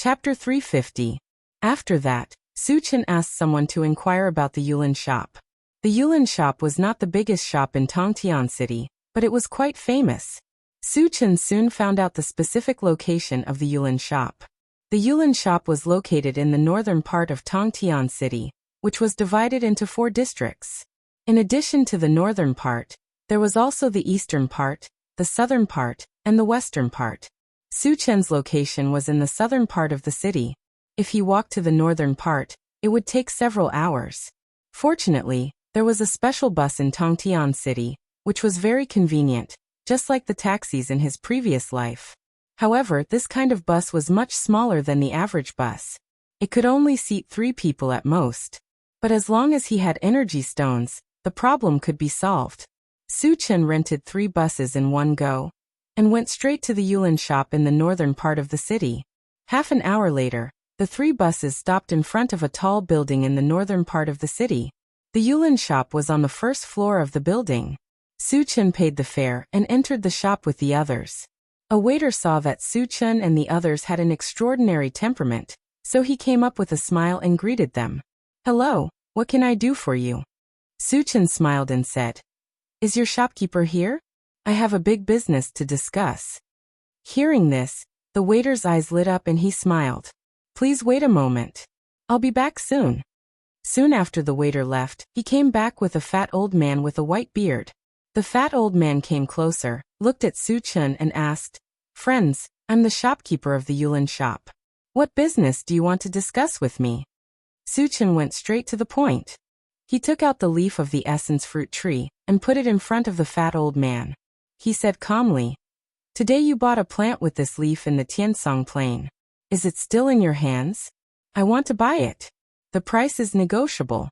Chapter 350. After that, Su-Chen asked someone to inquire about the Yulin shop. The Yulin shop was not the biggest shop in Tongtian City, but it was quite famous. Su-Chen soon found out the specific location of the Yulin shop. The Yulin shop was located in the northern part of Tongtian City, which was divided into 4 districts. In addition to the northern part, there was also the eastern part, the southern part, and the western part. Su-Chen's location was in the southern part of the city. If he walked to the northern part, it would take several hours. Fortunately, there was a special bus in Tongtian City, which was very convenient, just like the taxis in his previous life. However, this kind of bus was much smaller than the average bus. It could only seat 3 people at most. But as long as he had energy stones, the problem could be solved. Su-Chen rented 3 buses in one go, and went straight to the Yulin shop in the northern part of the city. Half an hour later, the 3 buses stopped in front of a tall building in the northern part of the city. The Yulin shop was on the first floor of the building. Su-Chen paid the fare and entered the shop with the others. A waiter saw that Su-Chen and the others had an extraordinary temperament, so he came up with a smile and greeted them. "Hello, what can I do for you?" Su-Chen smiled and said, "Is your shopkeeper here? I have a big business to discuss." Hearing this, the waiter's eyes lit up and he smiled. "Please wait a moment. I'll be back soon." Soon after the waiter left, he came back with a fat old man with a white beard. The fat old man came closer, looked at Su-Chen and asked, "Friends, I'm the shopkeeper of the Yulin shop. What business do you want to discuss with me?" Su-Chen went straight to the point. He took out the leaf of the essence fruit tree and put it in front of the fat old man. He said calmly, "Today you bought a plant with this leaf in the Tiansong Plain. Is it still in your hands? I want to buy it. The price is negotiable."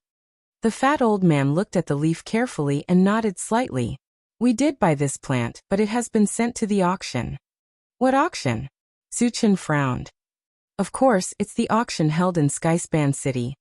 The fat old man looked at the leaf carefully and nodded slightly. "We did buy this plant, but it has been sent to the auction." "What auction?" Su-Chen frowned. "Of course, it's the auction held in Skyspan City,"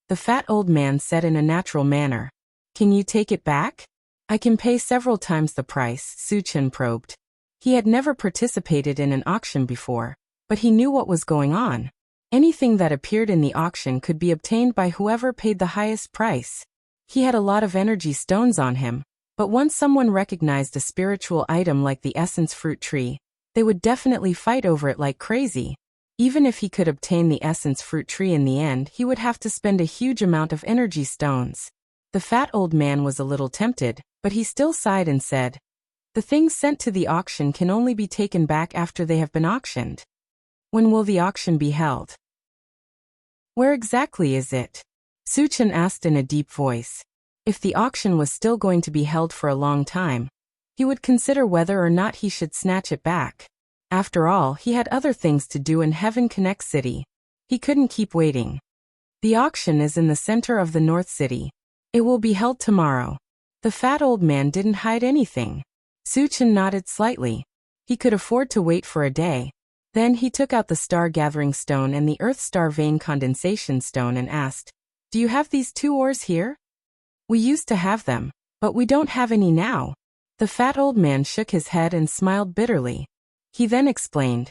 the fat old man said in a natural manner. "Can you take it back?" "I can pay several times the price," Su-Chen probed. He had never participated in an auction before, but he knew what was going on. Anything that appeared in the auction could be obtained by whoever paid the highest price. He had a lot of energy stones on him, but once someone recognized a spiritual item like the essence fruit tree, they would definitely fight over it like crazy. Even if he could obtain the essence fruit tree in the end, he would have to spend a huge amount of energy stones. The fat old man was a little tempted, but he still sighed and said, "The things sent to the auction can only be taken back after they have been auctioned." "When will the auction be held?" "Where exactly is it?" Su-Chen asked in a deep voice. If the auction was still going to be held for a long time, he would consider whether or not he should snatch it back. After all, he had other things to do in Heaven Connect City. He couldn't keep waiting. "The auction is in the center of the North City. It will be held tomorrow." The fat old man didn't hide anything. Su-Chen nodded slightly. He could afford to wait for a day. Then he took out the star-gathering stone and the Earth Star Vein Condensation Stone and asked, "Do you have these 2 ores here?" "We used to have them, but we don't have any now." The fat old man shook his head and smiled bitterly. He then explained,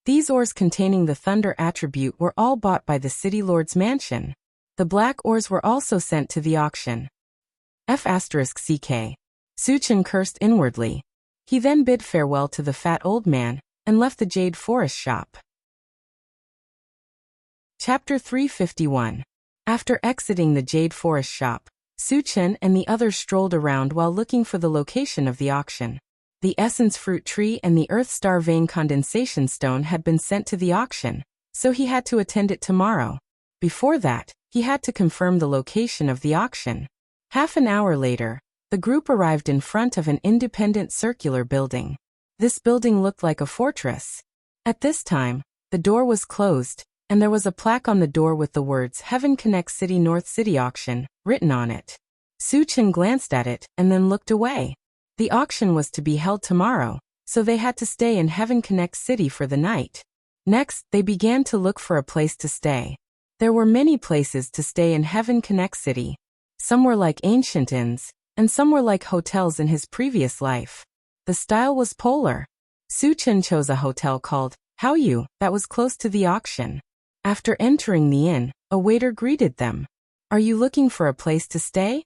"These ores containing the thunder attribute were all bought by the City Lord's mansion. The black ores were also sent to the auction." F***CK. Su-Chen cursed inwardly. He then bid farewell to the fat old man and left the Jade Forest shop. Chapter 351. After exiting the Jade Forest shop, Su-Chen and the others strolled around while looking for the location of the auction. The essence fruit tree and the Earth Star Vein Condensation Stone had been sent to the auction, so he had to attend it tomorrow. Before that, he had to confirm the location of the auction. Half an hour later, the group arrived in front of an independent circular building. This building looked like a fortress. At this time, the door was closed, and there was a plaque on the door with the words Heaven Connect City North City Auction written on it. Su-Chen glanced at it and then looked away. The auction was to be held tomorrow, so they had to stay in Heaven Connect City for the night. Next, they began to look for a place to stay. There were many places to stay in Heaven Connect City. Some were like ancient inns, and some were like hotels in his previous life. The style was polar. Su-Chen chose a hotel called How you? That was close to the auction. After entering the inn, a waiter greeted them. Are you looking for a place to stay?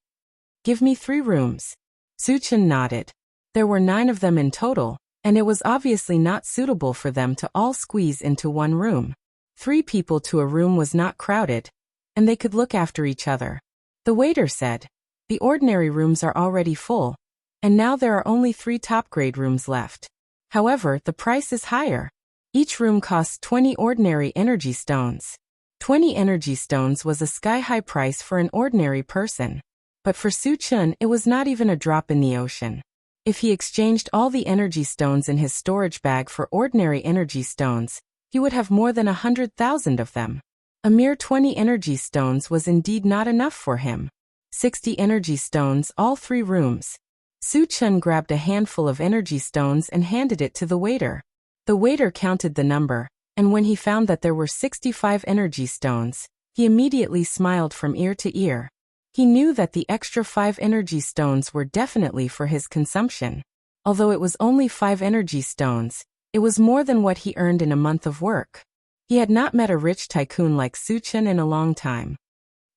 Give me 3 rooms. Suchin nodded. There were 9 of them in total, and it was obviously not suitable for them to all squeeze into one room. 3 people to a room was not crowded, and they could look after each other. The waiter said, the ordinary rooms are already full, and now there are only 3 top-grade rooms left. However, the price is higher. Each room costs 20 ordinary energy stones. 20 energy stones was a sky-high price for an ordinary person. But for Suchun, it was not even a drop in the ocean. If he exchanged all the energy stones in his storage bag for ordinary energy stones, he would have more than 100,000 of them. A mere 20 energy stones was indeed not enough for him. 60 energy stones, all 3 rooms. Suchun grabbed a handful of energy stones and handed it to the waiter. The waiter counted the number, and when he found that there were 65 energy stones, he immediately smiled from ear to ear. He knew that the extra 5 energy stones were definitely for his consumption. Although it was only 5 energy stones, it was more than what he earned in a month of work. He had not met a rich tycoon like Suchun in a long time.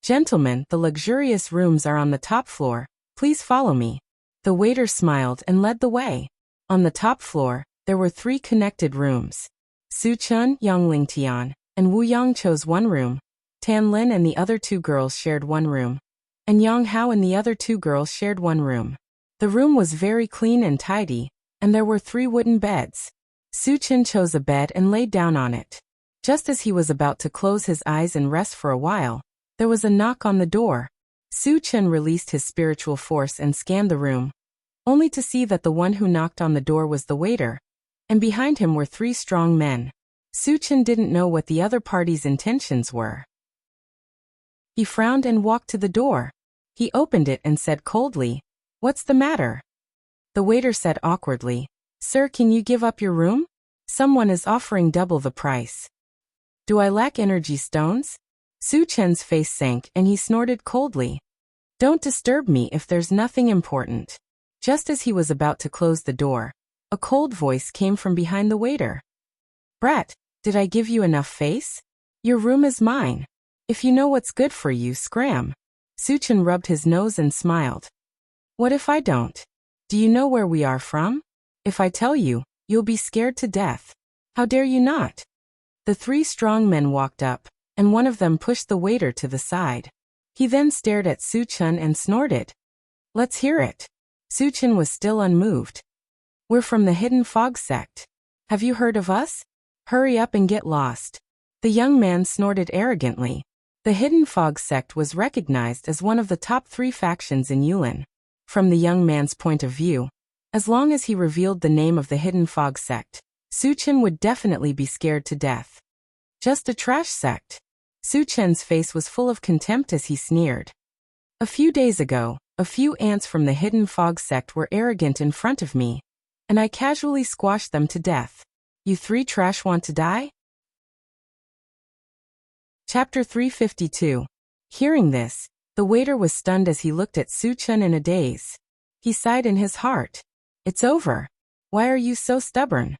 Gentlemen, the luxurious rooms are on the top floor. Please follow me. The waiter smiled and led the way. On the top floor, there were 3 connected rooms. Suchun, Yang Lingtian, and Wu Yang chose one room. Tan Lin and the other 2 girls shared one room. And Yang Hao and the other 2 girls shared one room. The room was very clean and tidy, and there were 3 wooden beds. Suchun chose a bed and laid down on it. Just as he was about to close his eyes and rest for a while, there was a knock on the door. Suchun released his spiritual force and scanned the room, only to see that the one who knocked on the door was the waiter, and behind him were 3 strong men. Suchun didn't know what the other party's intentions were. He frowned and walked to the door. He opened it and said coldly, "What's the matter?" The waiter said awkwardly, "Sir, can you give up your room? Someone is offering double the price." "Do I lack energy stones?" Suchun's face sank and he snorted coldly. "Don't disturb me if there's nothing important." Just as he was about to close the door, a cold voice came from behind the waiter. "Brat, did I give you enough face? Your room is mine. If you know what's good for you, scram." Suchun rubbed his nose and smiled. "What if I don't? Do you know where we are from? If I tell you, you'll be scared to death. How dare you not?" The 3 strong men walked up, and one of them pushed the waiter to the side. He then stared at Suchun and snorted. "Let's hear it." Suchun was still unmoved. "We're from the Hidden Fog sect. Have you heard of us? Hurry up and get lost." The young man snorted arrogantly. The Hidden Fog sect was recognized as one of the top 3 factions in Yulin. From the young man's point of view, as long as he revealed the name of the Hidden Fog sect, Suchun would definitely be scared to death. Just a trash sect. Suchun's face was full of contempt as he sneered. "A few days ago, a few ants from the Hidden Fog sect were arrogant in front of me, and I casually squashed them to death. You 3 trash want to die?" Chapter 352. Hearing this, the waiter was stunned as he looked at Suchun in a daze. He sighed in his heart. "It's over. Why are you so stubborn?"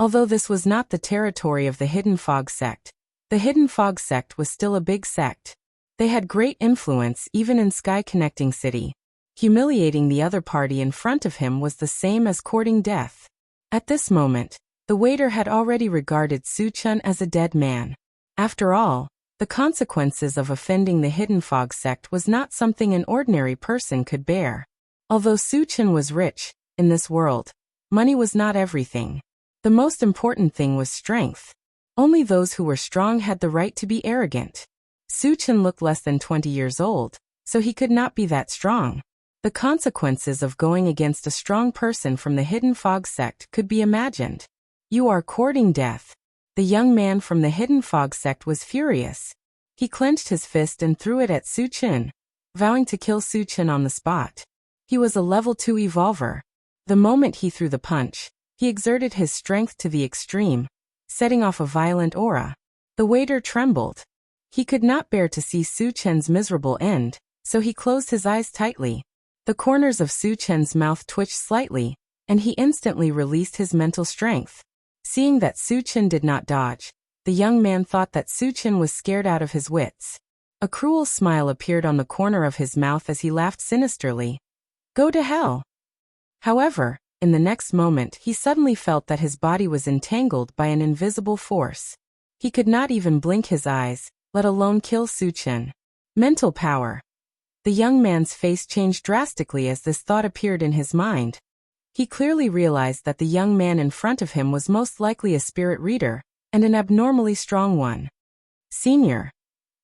Although this was not the territory of the Hidden Fog sect, the Hidden Fog sect was still a big sect. They had great influence even in Sky Connecting City. Humiliating the other party in front of him was the same as courting death. At this moment, the waiter had already regarded Suchun as a dead man. After all, the consequences of offending the Hidden Fog sect was not something an ordinary person could bear. Although Suchun was rich, in this world, money was not everything. The most important thing was strength. Only those who were strong had the right to be arrogant. Suchun looked less than 20 years old, so he could not be that strong. The consequences of going against a strong person from the Hidden Fog sect could be imagined. "You are courting death." The young man from the Hidden Fog sect was furious. He clenched his fist and threw it at Suchun, vowing to kill Suchun on the spot. He was a level 2 evolver. The moment he threw the punch, he exerted his strength to the extreme, setting off a violent aura. The waiter trembled. He could not bear to see Suchun's miserable end, so he closed his eyes tightly. The corners of Suchun's mouth twitched slightly, and he instantly released his mental strength. Seeing that Su Chen did not dodge, the young man thought that Su Chen was scared out of his wits. A cruel smile appeared on the corner of his mouth as he laughed sinisterly. Go to hell. However, in the next moment he suddenly felt that his body was entangled by an invisible force. He could not even blink his eyes, let alone kill Su Chen. Mental power. The young man's face changed drastically as this thought appeared in his mind. He clearly realized that the young man in front of him was most likely a spirit reader, and an abnormally strong one. Senior.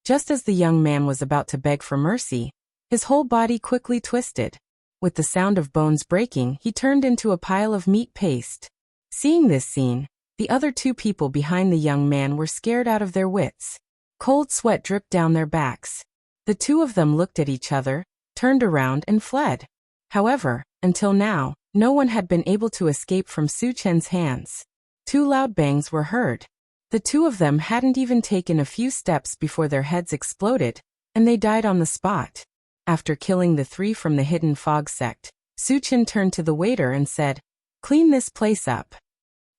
Just as the young man was about to beg for mercy, his whole body quickly twisted. With the sound of bones breaking, he turned into a pile of meat paste. Seeing this scene, the other two people behind the young man were scared out of their wits. Cold sweat dripped down their backs. The two of them looked at each other, turned around and fled. However, until now, no one had been able to escape from Su Chen's hands. Two loud bangs were heard. The two of them hadn't even taken a few steps before their heads exploded, and they died on the spot. After killing the three from the Hidden Fog sect, Su Chen turned to the waiter and said, "Clean this place up."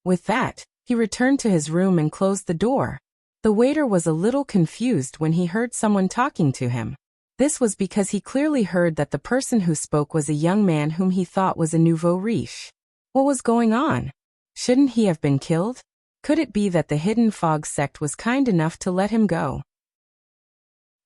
With that, he returned to his room and closed the door. The waiter was a little confused when he heard someone talking to him. This was because he clearly heard that the person who spoke was a young man whom he thought was a nouveau riche. What was going on? Shouldn't he have been killed? Could it be that the Hidden Fog sect was kind enough to let him go?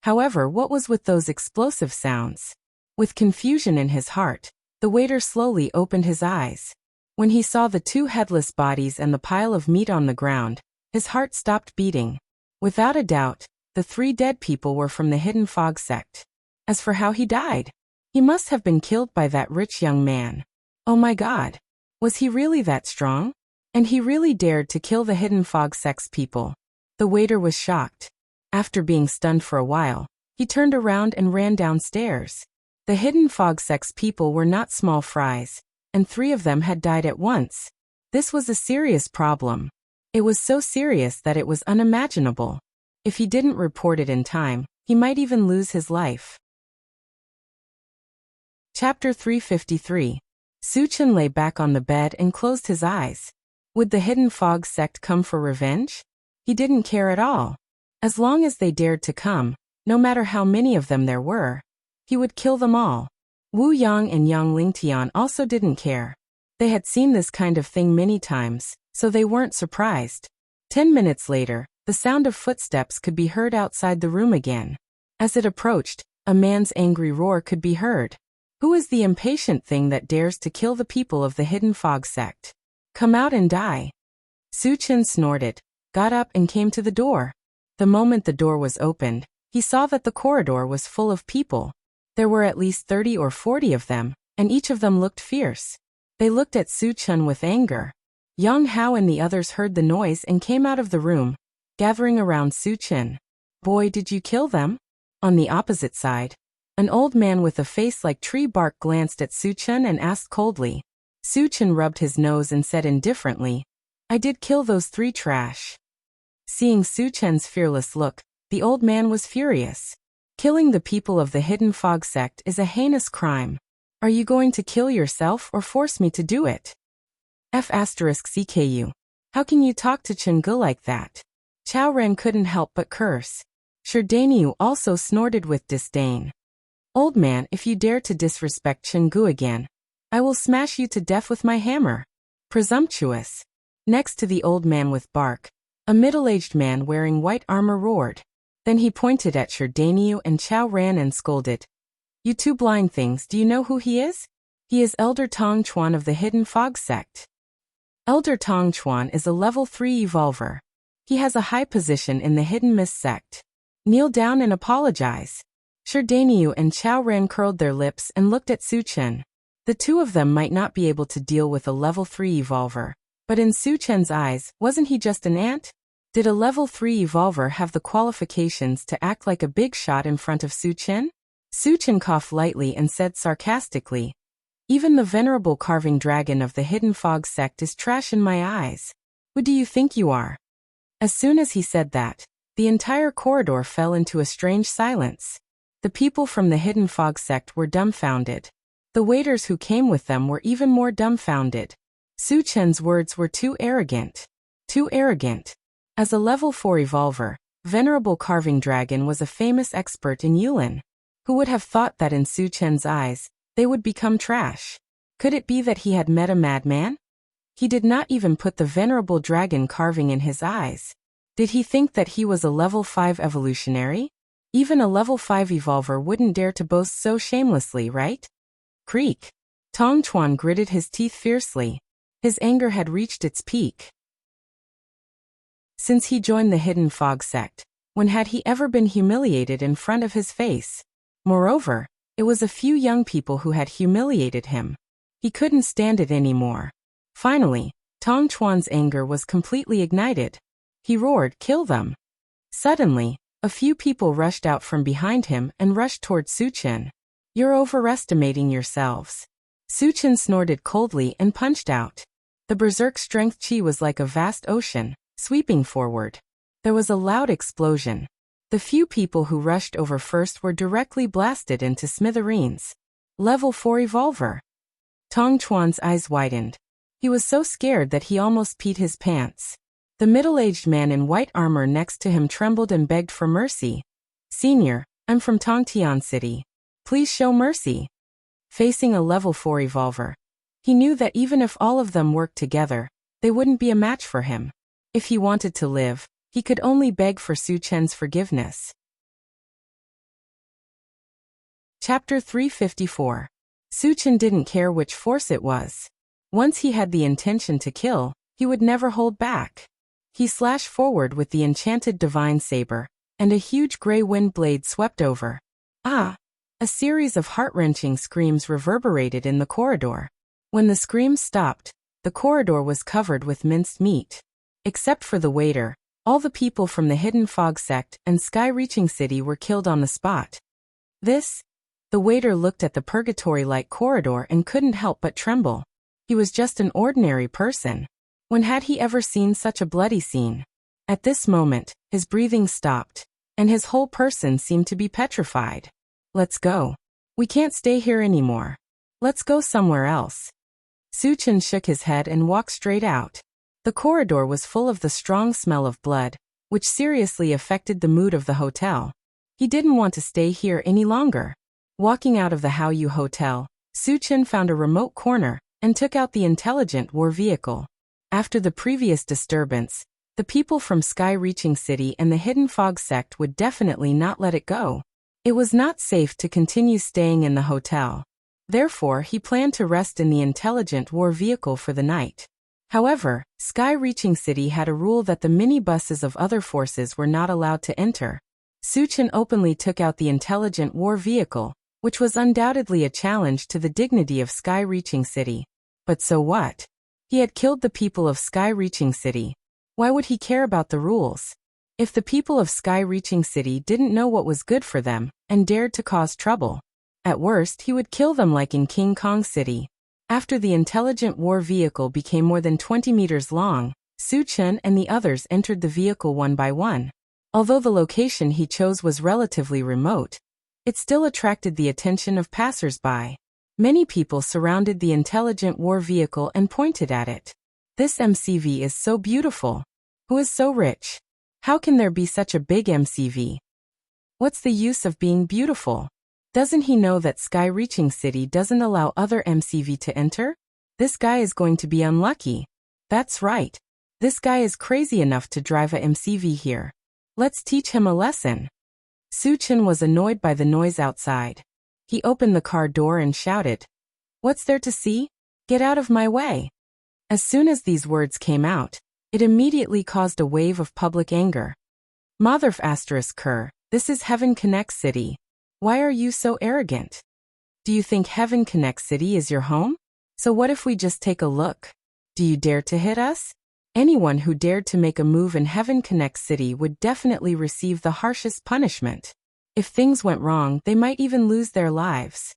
However, what was with those explosive sounds? With confusion in his heart, the waiter slowly opened his eyes. When he saw the two headless bodies and the pile of meat on the ground, his heart stopped beating. Without a doubt, the three dead people were from the Hidden Fog sect. As for how he died, he must have been killed by that rich young man. Oh my God! Was he really that strong? And he really dared to kill the Hidden Fog sect's people. The waiter was shocked. After being stunned for a while, he turned around and ran downstairs. The Hidden Fog sect's people were not small fries, and three of them had died at once. This was a serious problem. It was so serious that it was unimaginable. If he didn't report it in time, he might even lose his life. Chapter 353. Su Chen lay back on the bed and closed his eyes. Would the Hidden Fog sect come for revenge? He didn't care at all. As long as they dared to come, no matter how many of them there were, he would kill them all. Wu Yang and Yang Lingtian also didn't care. They had seen this kind of thing many times, so they weren't surprised. 10 minutes later, the sound of footsteps could be heard outside the room again. As it approached, a man's angry roar could be heard. Who is the impatient thing that dares to kill the people of the Hidden Fog sect? Come out and die. Su Chen snorted, got up and came to the door. The moment the door was opened, he saw that the corridor was full of people. There were at least 30 or 40 of them, and each of them looked fierce. They looked at Su Chen with anger. Yang Hao and the others heard the noise and came out of the room, gathering around Su Chen. Boy, did you kill them? On the opposite side, an old man with a face like tree bark glanced at Su Chen and asked coldly. Su Chen rubbed his nose and said indifferently, I did kill those three trash. Seeing Su Chen's fearless look, the old man was furious. Killing the people of the Hidden Fog sect is a heinous crime. Are you going to kill yourself or force me to do it? F***CKU. How can you talk to Chenggu like that? Chao Ren couldn't help but curse. Sherdaniu also snorted with disdain. Old man, if you dare to disrespect Chenggu again, I will smash you to death with my hammer. Presumptuous. Next to the old man with bark, a middle-aged man wearing white armor roared. Then he pointed at Sherdaniu and Chao Ran and scolded. You two blind things, do you know who he is? He is Elder Tong Chuan of the Hidden Fog sect. Elder Tong Chuan is a level 3 evolver. He has a high position in the Hidden Mist sect. Kneel down and apologize. Sherdaniu and Chao Ran curled their lips and looked at Su Chen. The two of them might not be able to deal with a level 3 evolver, but in Su Chen's eyes, wasn't he just an ant? Did a level 3 evolver have the qualifications to act like a big shot in front of Su Chen? Su Chen coughed lightly and said sarcastically, even the venerable carving dragon of the Hidden Fog sect is trash in my eyes. Who do you think you are? As soon as he said that, the entire corridor fell into a strange silence. The people from the Hidden Fog sect were dumbfounded. The waiters who came with them were even more dumbfounded. Su Chen's words were too arrogant. Too arrogant. As a level 4 evolver, Venerable Carving Dragon was a famous expert in Yulin. Who would have thought that in Su Chen's eyes, they would become trash? Could it be that he had met a madman? He did not even put the Venerable Dragon carving in his eyes. Did he think that he was a level 5 evolutionary? Even a level 5 evolver wouldn't dare to boast so shamelessly, right? Creak. Tong Chuan gritted his teeth fiercely. His anger had reached its peak. Since he joined the Hidden Fog sect, when had he ever been humiliated in front of his face? Moreover, it was a few young people who had humiliated him. He couldn't stand it anymore. Finally, Tong Chuan's anger was completely ignited. He roared, "Kill them!" Suddenly, a few people rushed out from behind him and rushed toward Su Chen. "You're overestimating yourselves." Su Chen snorted coldly and punched out. The berserk strength chi was like a vast ocean, sweeping forward. There was a loud explosion. The few people who rushed over first were directly blasted into smithereens. Level 4 evolver. Tong Chuan's eyes widened. He was so scared that he almost peed his pants. The middle-aged man in white armor next to him trembled and begged for mercy. "Senior, I'm from Tongtian City. Please show mercy." Facing a level 4 evolver, he knew that even if all of them worked together, they wouldn't be a match for him. If he wanted to live, he could only beg for Su Chen's forgiveness. Chapter 354. Su Chen didn't care which force it was. Once he had the intention to kill, he would never hold back. He slashed forward with the enchanted divine saber, and a huge gray wind blade swept over. Ah! A series of heart-wrenching screams reverberated in the corridor. When the screams stopped, the corridor was covered with minced meat. Except for the waiter, all the people from the Hidden Fog sect and Sky-Reaching City were killed on the spot. The waiter looked at the purgatory-like corridor and couldn't help but tremble. He was just an ordinary person. When had he ever seen such a bloody scene? At this moment, his breathing stopped, and his whole person seemed to be petrified. "Let's go. We can't stay here anymore. Let's go somewhere else." Su Chen shook his head and walked straight out. The corridor was full of the strong smell of blood, which seriously affected the mood of the hotel. He didn't want to stay here any longer. Walking out of the Haoyu Hotel, Su Chen found a remote corner and took out the intelligent war vehicle. After the previous disturbance, the people from Sky-Reaching City and the Hidden Fog sect would definitely not let it go. It was not safe to continue staying in the hotel. Therefore, he planned to rest in the intelligent war vehicle for the night. However, Sky-Reaching City had a rule that the minibuses of other forces were not allowed to enter. Su Chen openly took out the intelligent war vehicle, which was undoubtedly a challenge to the dignity of Sky-Reaching City. But so what? He had killed the people of Sky-Reaching City. Why would he care about the rules? If the people of Sky-Reaching City didn't know what was good for them and dared to cause trouble, at worst he would kill them like in King Kong City. After the intelligent war vehicle became more than 20 meters long, Su Chen and the others entered the vehicle one by one. Although the location he chose was relatively remote, it still attracted the attention of passers-by. Many people surrounded the intelligent war vehicle and pointed at it. "This MCV is so beautiful. Who is so rich? How can there be such a big MCV? What's the use of being beautiful? Doesn't he know that Sky-Reaching City doesn't allow other MCV to enter? This guy is going to be unlucky. That's right. This guy is crazy enough to drive a MCV here. Let's teach him a lesson." Su Chen was annoyed by the noise outside. He opened the car door and shouted, "What's there to see? Get out of my way." As soon as these words came out, it immediately caused a wave of public anger. "Motherf asterisk Kerr, this is Heaven Connect City. Why are you so arrogant? Do you think Heaven Connect City is your home? So what if we just take a look? Do you dare to hit us?" Anyone who dared to make a move in Heaven Connect City would definitely receive the harshest punishment. If things went wrong, they might even lose their lives.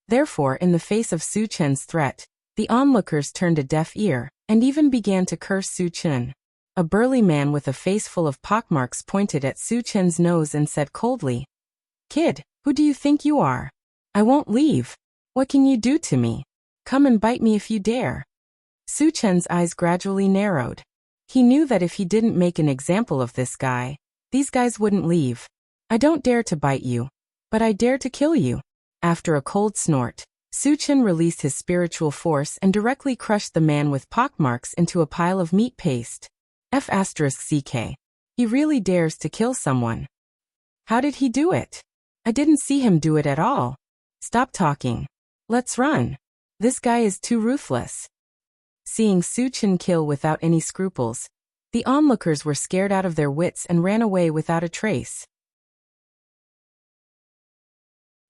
Therefore, in the face of Su Chen's threat, the onlookers turned a deaf ear, and even began to curse Su Chen. A burly man with a face full of pockmarks pointed at Su Chen's nose and said coldly, "Kid, who do you think you are? I won't leave. What can you do to me? Come and bite me if you dare." Su Chen's eyes gradually narrowed. He knew that if he didn't make an example of this guy, these guys wouldn't leave. I don't dare to bite you, but I dare to kill you. After a cold snort, Su Chen released his spiritual force and directly crushed the man with pockmarks into a pile of meat paste. F***ck. He really dares to kill someone. How did he do it? I didn't see him do it at all. Stop talking. Let's run. This guy is too ruthless. Seeing Su Chen kill without any scruples, the onlookers were scared out of their wits and ran away without a trace.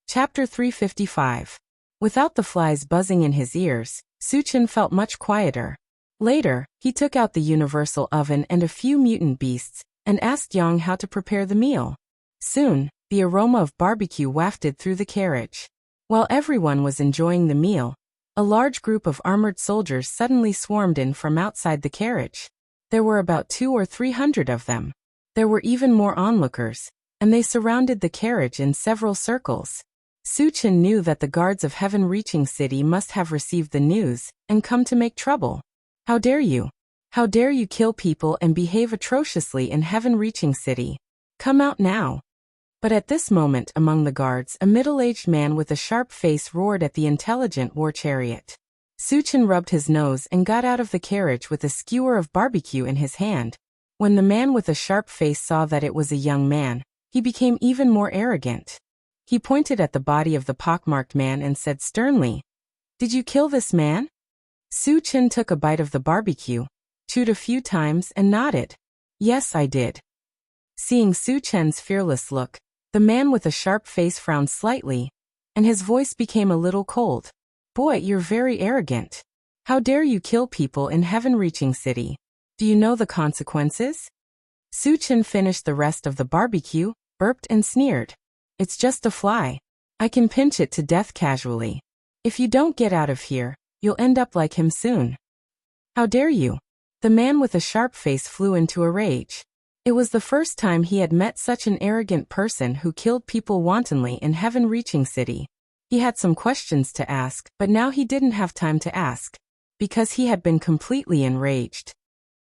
Chapter 355. Without the flies buzzing in his ears, Su Chen felt much quieter. Later, he took out the universal oven and a few mutant beasts, and asked Yang how to prepare the meal. Soon, the aroma of barbecue wafted through the carriage. While everyone was enjoying the meal, a large group of armored soldiers suddenly swarmed in from outside the carriage. There were about 200 or 300 of them. There were even more onlookers, and they surrounded the carriage in several circles. Su Chen knew that the guards of Heaven-reaching City must have received the news and come to make trouble. How dare you? How dare you kill people and behave atrociously in Heaven-reaching City? Come out now. But at this moment among the guards, a middle-aged man with a sharp face roared at the intelligent war chariot. Su Chen rubbed his nose and got out of the carriage with a skewer of barbecue in his hand. When the man with a sharp face saw that it was a young man, he became even more arrogant. He pointed at the body of the pockmarked man and said sternly, "Did you kill this man?" Su Chen took a bite of the barbecue, chewed a few times and nodded. "Yes, I did." Seeing Su Chen's fearless look, the man with a sharp face frowned slightly, and his voice became a little cold. "Boy, you're very arrogant. How dare you kill people in Heaven-reaching City? Do you know the consequences?" Su Chen finished the rest of the barbecue, burped and sneered. "It's just a fly. I can pinch it to death casually. If you don't get out of here, you'll end up like him soon." "How dare you?" The man with a sharp face flew into a rage. It was the first time he had met such an arrogant person who killed people wantonly in Heaven-reaching City. He had some questions to ask, but now he didn't have time to ask, because he had been completely enraged.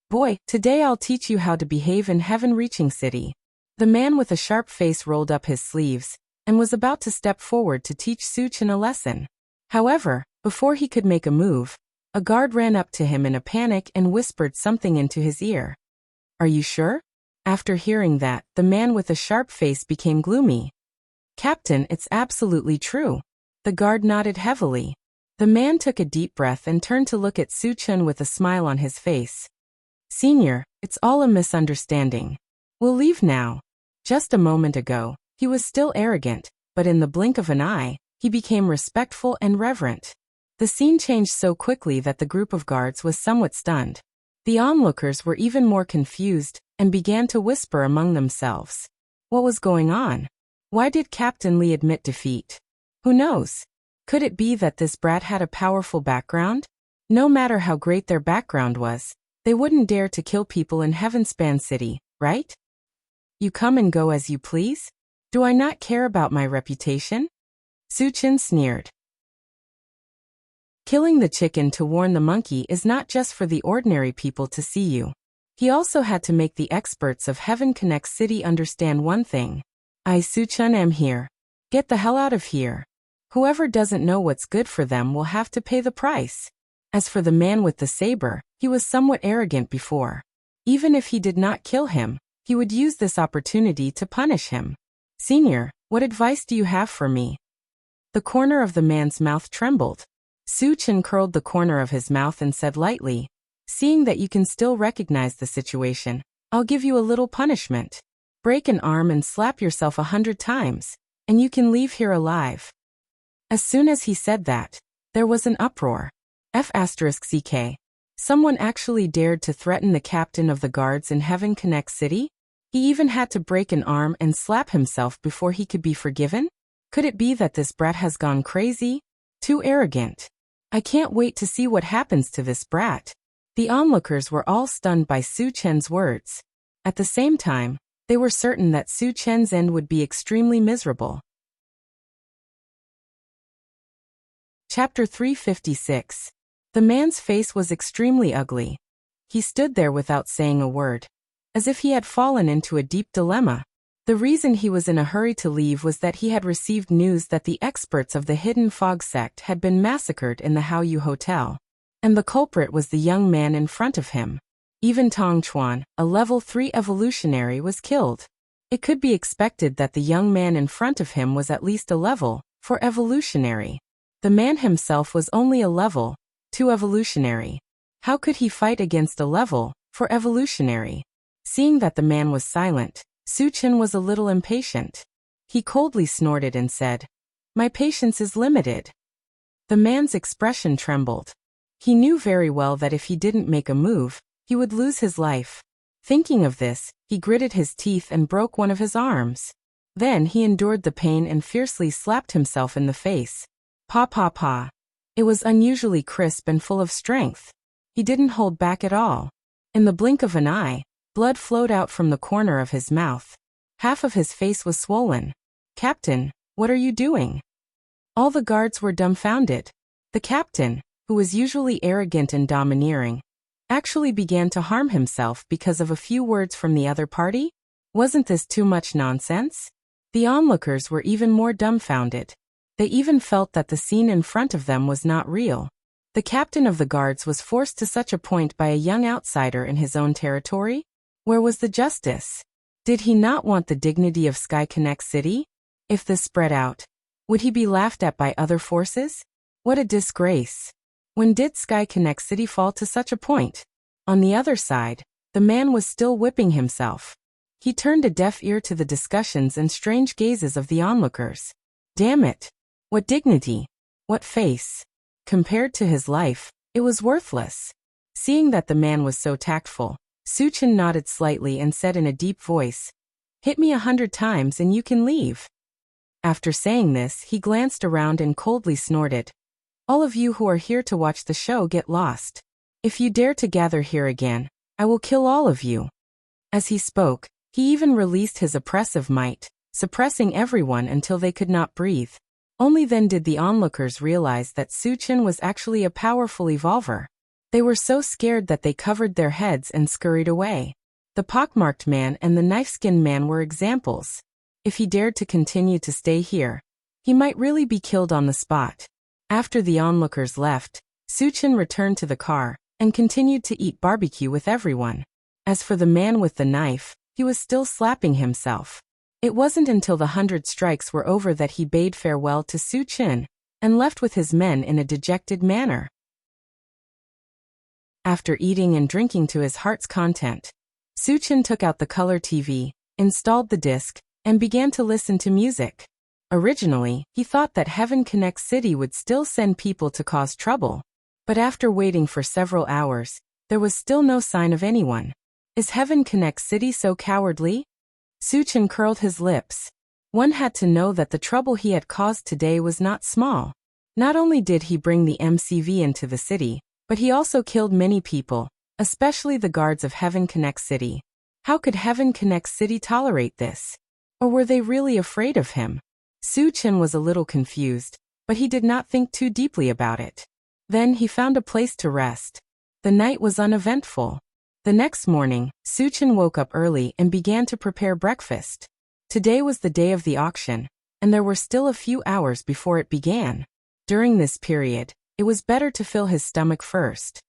"Boy, today I'll teach you how to behave in Heaven-reaching City." The man with a sharp face rolled up his sleeves, and was about to step forward to teach Su Chen a lesson. However, before he could make a move, a guard ran up to him in a panic and whispered something into his ear. "Are you sure?" After hearing that, the man with a sharp face became gloomy. "Captain, it's absolutely true." The guard nodded heavily. The man took a deep breath and turned to look at Su Chen with a smile on his face. "Senior, it's all a misunderstanding. We'll leave now." Just a moment ago, he was still arrogant, but in the blink of an eye, he became respectful and reverent. The scene changed so quickly that the group of guards was somewhat stunned. The onlookers were even more confused and began to whisper among themselves. What was going on? Why did Captain Li admit defeat? Who knows? Could it be that this brat had a powerful background? No matter how great their background was, they wouldn't dare to kill people in Heavenspan City, right? You come and go as you please? Do I not care about my reputation? Su Chen sneered. Killing the chicken to warn the monkey is not just for the ordinary people to see you. He also had to make the experts of Heaven Connect City understand one thing. I, Su Chen, am here. Get the hell out of here. Whoever doesn't know what's good for them will have to pay the price. As for the man with the saber, he was somewhat arrogant before. Even if he did not kill him, he would use this opportunity to punish him. Senior, what advice do you have for me? The corner of the man's mouth trembled. Su Chen curled the corner of his mouth and said lightly, "Seeing that you can still recognize the situation, I'll give you a little punishment. Break an arm and slap yourself 100 times, and you can leave here alive." As soon as he said that, there was an uproar. F***ck. Someone actually dared to threaten the captain of the guards in Heaven Connect City? He even had to break an arm and slap himself before he could be forgiven? Could it be that this brat has gone crazy? Too arrogant. I can't wait to see what happens to this brat. The onlookers were all stunned by Su Chen's words. At the same time, they were certain that Su Chen's end would be extremely miserable. Chapter 356. The man's face was extremely ugly. He stood there without saying a word, as if he had fallen into a deep dilemma. The reason he was in a hurry to leave was that he had received news that the experts of the Hidden Fog sect had been massacred in the Haoyu Hotel, and the culprit was the young man in front of him. Even Tong Chuan, a level 3 evolutionary, was killed. It could be expected that the young man in front of him was at least a level 4 evolutionary. The man himself was only a level 2 evolutionary. How could he fight against a level 4 evolutionary? Seeing that the man was silent, Suchin was a little impatient. He coldly snorted and said, "My patience is limited." The man's expression trembled. He knew very well that if he didn't make a move, he would lose his life. Thinking of this, he gritted his teeth and broke one of his arms. Then he endured the pain and fiercely slapped himself in the face. Pa pa pa. It was unusually crisp and full of strength. He didn't hold back at all. In the blink of an eye, blood flowed out from the corner of his mouth. Half of his face was swollen. "Captain, what are you doing?" All the guards were dumbfounded. The captain, who was usually arrogant and domineering, actually began to harm himself because of a few words from the other party? Wasn't this too much nonsense? The onlookers were even more dumbfounded. They even felt that the scene in front of them was not real. The captain of the guards was forced to such a point by a young outsider in his own territory? Where was the justice? Did he not want the dignity of Sky Connect City? If this spread out, would he be laughed at by other forces? What a disgrace. When did Sky Connect City fall to such a point? On the other side, the man was still whipping himself. He turned a deaf ear to the discussions and strange gazes of the onlookers. Damn it! What dignity! What face! Compared to his life, it was worthless. Seeing that the man was so tactful, Suchin nodded slightly and said in a deep voice, "Hit me 100 times and you can leave." After saying this, he glanced around and coldly snorted, "All of you who are here to watch the show get lost. If you dare to gather here again, I will kill all of you." As he spoke, he even released his oppressive might, suppressing everyone until they could not breathe. Only then did the onlookers realize that Suchin was actually a powerful evolver. They were so scared that they covered their heads and scurried away. The pockmarked man and the knife-skinned man were examples. If he dared to continue to stay here, he might really be killed on the spot. After the onlookers left, Suchin returned to the car and continued to eat barbecue with everyone. As for the man with the knife, he was still slapping himself. It wasn't until the 100 strikes were over that he bade farewell to Suchin and left with his men in a dejected manner. After eating and drinking to his heart's content, Suchin took out the color TV, installed the disc, and began to listen to music. Originally, he thought that Heaven Connect City would still send people to cause trouble, but after waiting for several hours, there was still no sign of anyone. Is Heaven Connect City so cowardly? Suchin curled his lips. One had to know that the trouble he had caused today was not small. Not only did he bring the MCV into the city, but he also killed many people, especially the guards of Heaven Connect City. How could Heaven Connect City tolerate this? Or were they really afraid of him? Suchin was a little confused, but he did not think too deeply about it. Then he found a place to rest. The night was uneventful. The next morning, Suchin woke up early and began to prepare breakfast. Today was the day of the auction, and there were still a few hours before it began. During this period, it was better to fill his stomach first.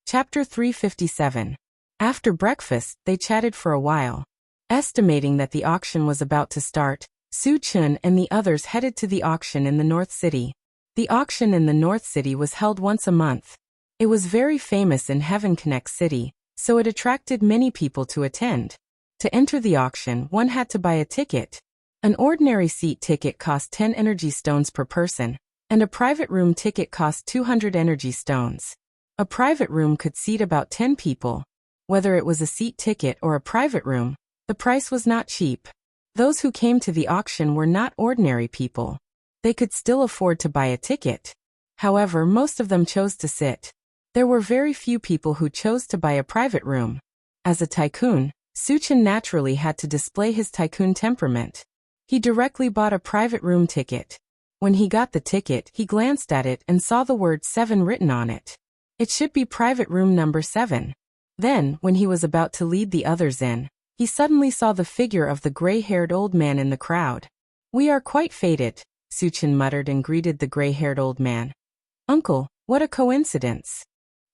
Chapter 357. After breakfast, they chatted for a while. Estimating that the auction was about to start, Suchin and the others headed to the auction in the North City. The auction in the North City was held once a month. It was very famous in Heaven Connect City, so it attracted many people to attend. To enter the auction, one had to buy a ticket. An ordinary seat ticket cost 10 energy stones per person, and a private room ticket cost 200 energy stones. A private room could seat about 10 people. Whether it was a seat ticket or a private room, the price was not cheap. Those who came to the auction were not ordinary people. They could still afford to buy a ticket. However, most of them chose to sit. There were very few people who chose to buy a private room. As a tycoon, Suchin naturally had to display his tycoon temperament. He directly bought a private room ticket. When he got the ticket, he glanced at it and saw the word 7 written on it. It should be private room number 7. Then, when he was about to lead the others in, he suddenly saw the figure of the gray-haired old man in the crowd. "We are quite fated," Suchin muttered and greeted the gray-haired old man. "Uncle, what a coincidence."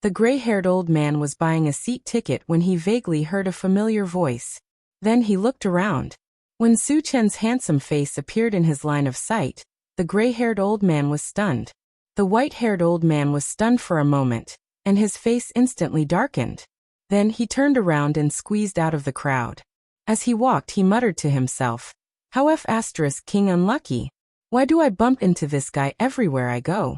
The gray-haired old man was buying a seat ticket when he vaguely heard a familiar voice. Then he looked around. When Suchin's handsome face appeared in his line of sight, the gray-haired old man was stunned. The white-haired old man was stunned for a moment, and his face instantly darkened. Then he turned around and squeezed out of the crowd. As he walked, he muttered to himself, "How King unlucky? Why do I bump into this guy everywhere I go?"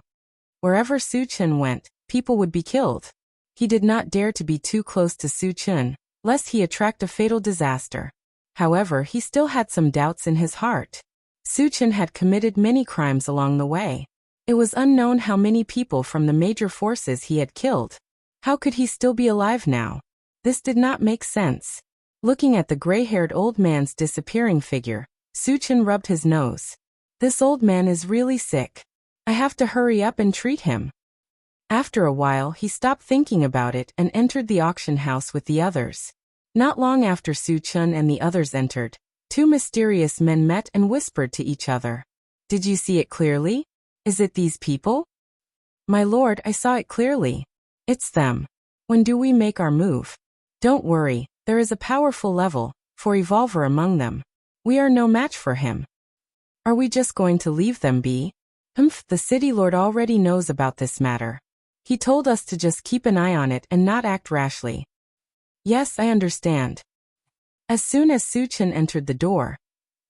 Wherever Suchin went, people would be killed. He did not dare to be too close to Suchin, lest he attract a fatal disaster. However, he still had some doubts in his heart. Suchin had committed many crimes along the way. It was unknown how many people from the major forces he had killed. How could he still be alive now? This did not make sense. Looking at the gray-haired old man's disappearing figure, Suchin rubbed his nose. This old man is really sick. I have to hurry up and treat him. After a while, he stopped thinking about it and entered the auction house with the others. Not long after Suchin and the others entered, 2 mysterious men met and whispered to each other. "Did you see it clearly? Is it these people?" "My lord, I saw it clearly. It's them. When do we make our move?" "Don't worry, there is a powerful level 4 evolver among them. We are no match for him." "Are we just going to leave them be?" The city lord already knows about this matter. He told us to just keep an eye on it and not act rashly." "Yes, I understand." As soon as Suchin entered the door,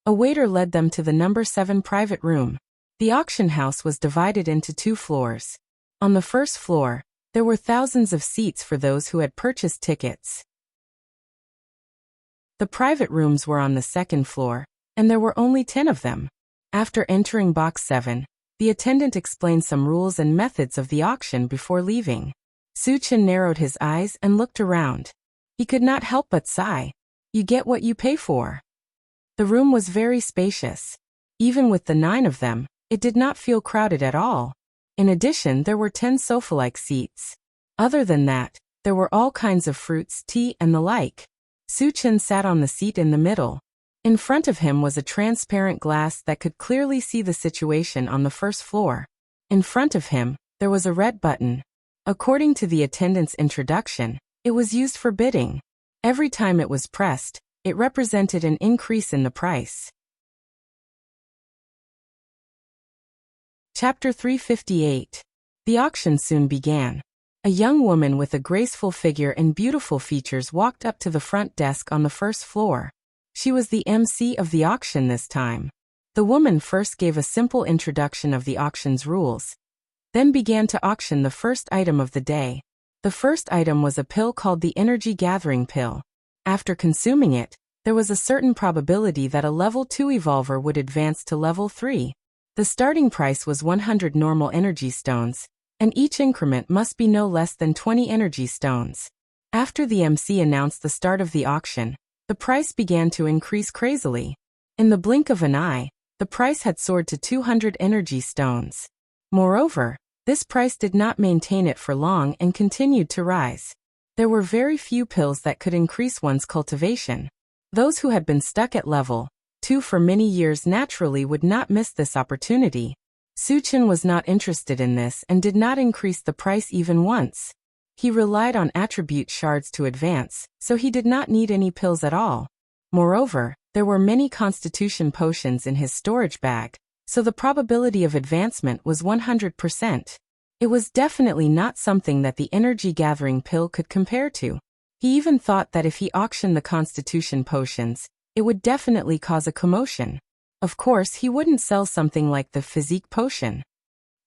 a waiter led them to the number 7 private room. The auction house was divided into 2 floors. On the first floor, there were thousands of seats for those who had purchased tickets. The private rooms were on the second floor, and there were only 10 of them. After entering box 7, the attendant explained some rules and methods of the auction before leaving. Suchin narrowed his eyes and looked around. He could not help but sigh. You get what you pay for. The room was very spacious. Even with the 9 of them, it did not feel crowded at all. In addition, there were 10 sofa-like seats. Other than that, there were all kinds of fruits, tea, and the like. Suchin sat on the seat in the middle. In front of him was a transparent glass that could clearly see the situation on the first floor. In front of him, there was a red button. According to the attendant's introduction, it was used for bidding. Every time it was pressed, it represented an increase in the price. Chapter 358. The auction soon began. A young woman with a graceful figure and beautiful features walked up to the front desk on the first floor. She was the MC of the auction this time. The woman first gave a simple introduction of the auction's rules, then began to auction the first item of the day. The first item was a pill called the Energy Gathering Pill. After consuming it, there was a certain probability that a level 2 evolver would advance to level 3. The starting price was 100 normal energy stones, and each increment must be no less than 20 energy stones. After the MC announced the start of the auction, the price began to increase crazily. In the blink of an eye, the price had soared to 200 energy stones. Moreover, this price did not maintain it for long and continued to rise. There were very few pills that could increase one's cultivation. Those who had been stuck at level 2 for many years naturally would not miss this opportunity. Suchin was not interested in this and did not increase the price even once. He relied on attribute shards to advance, so he did not need any pills at all. Moreover, there were many constitution potions in his storage bag, so the probability of advancement was 100%. It was definitely not something that the energy gathering pill could compare to. He even thought that if he auctioned the constitution potions, it would definitely cause a commotion. Of course, he wouldn't sell something like the physique potion.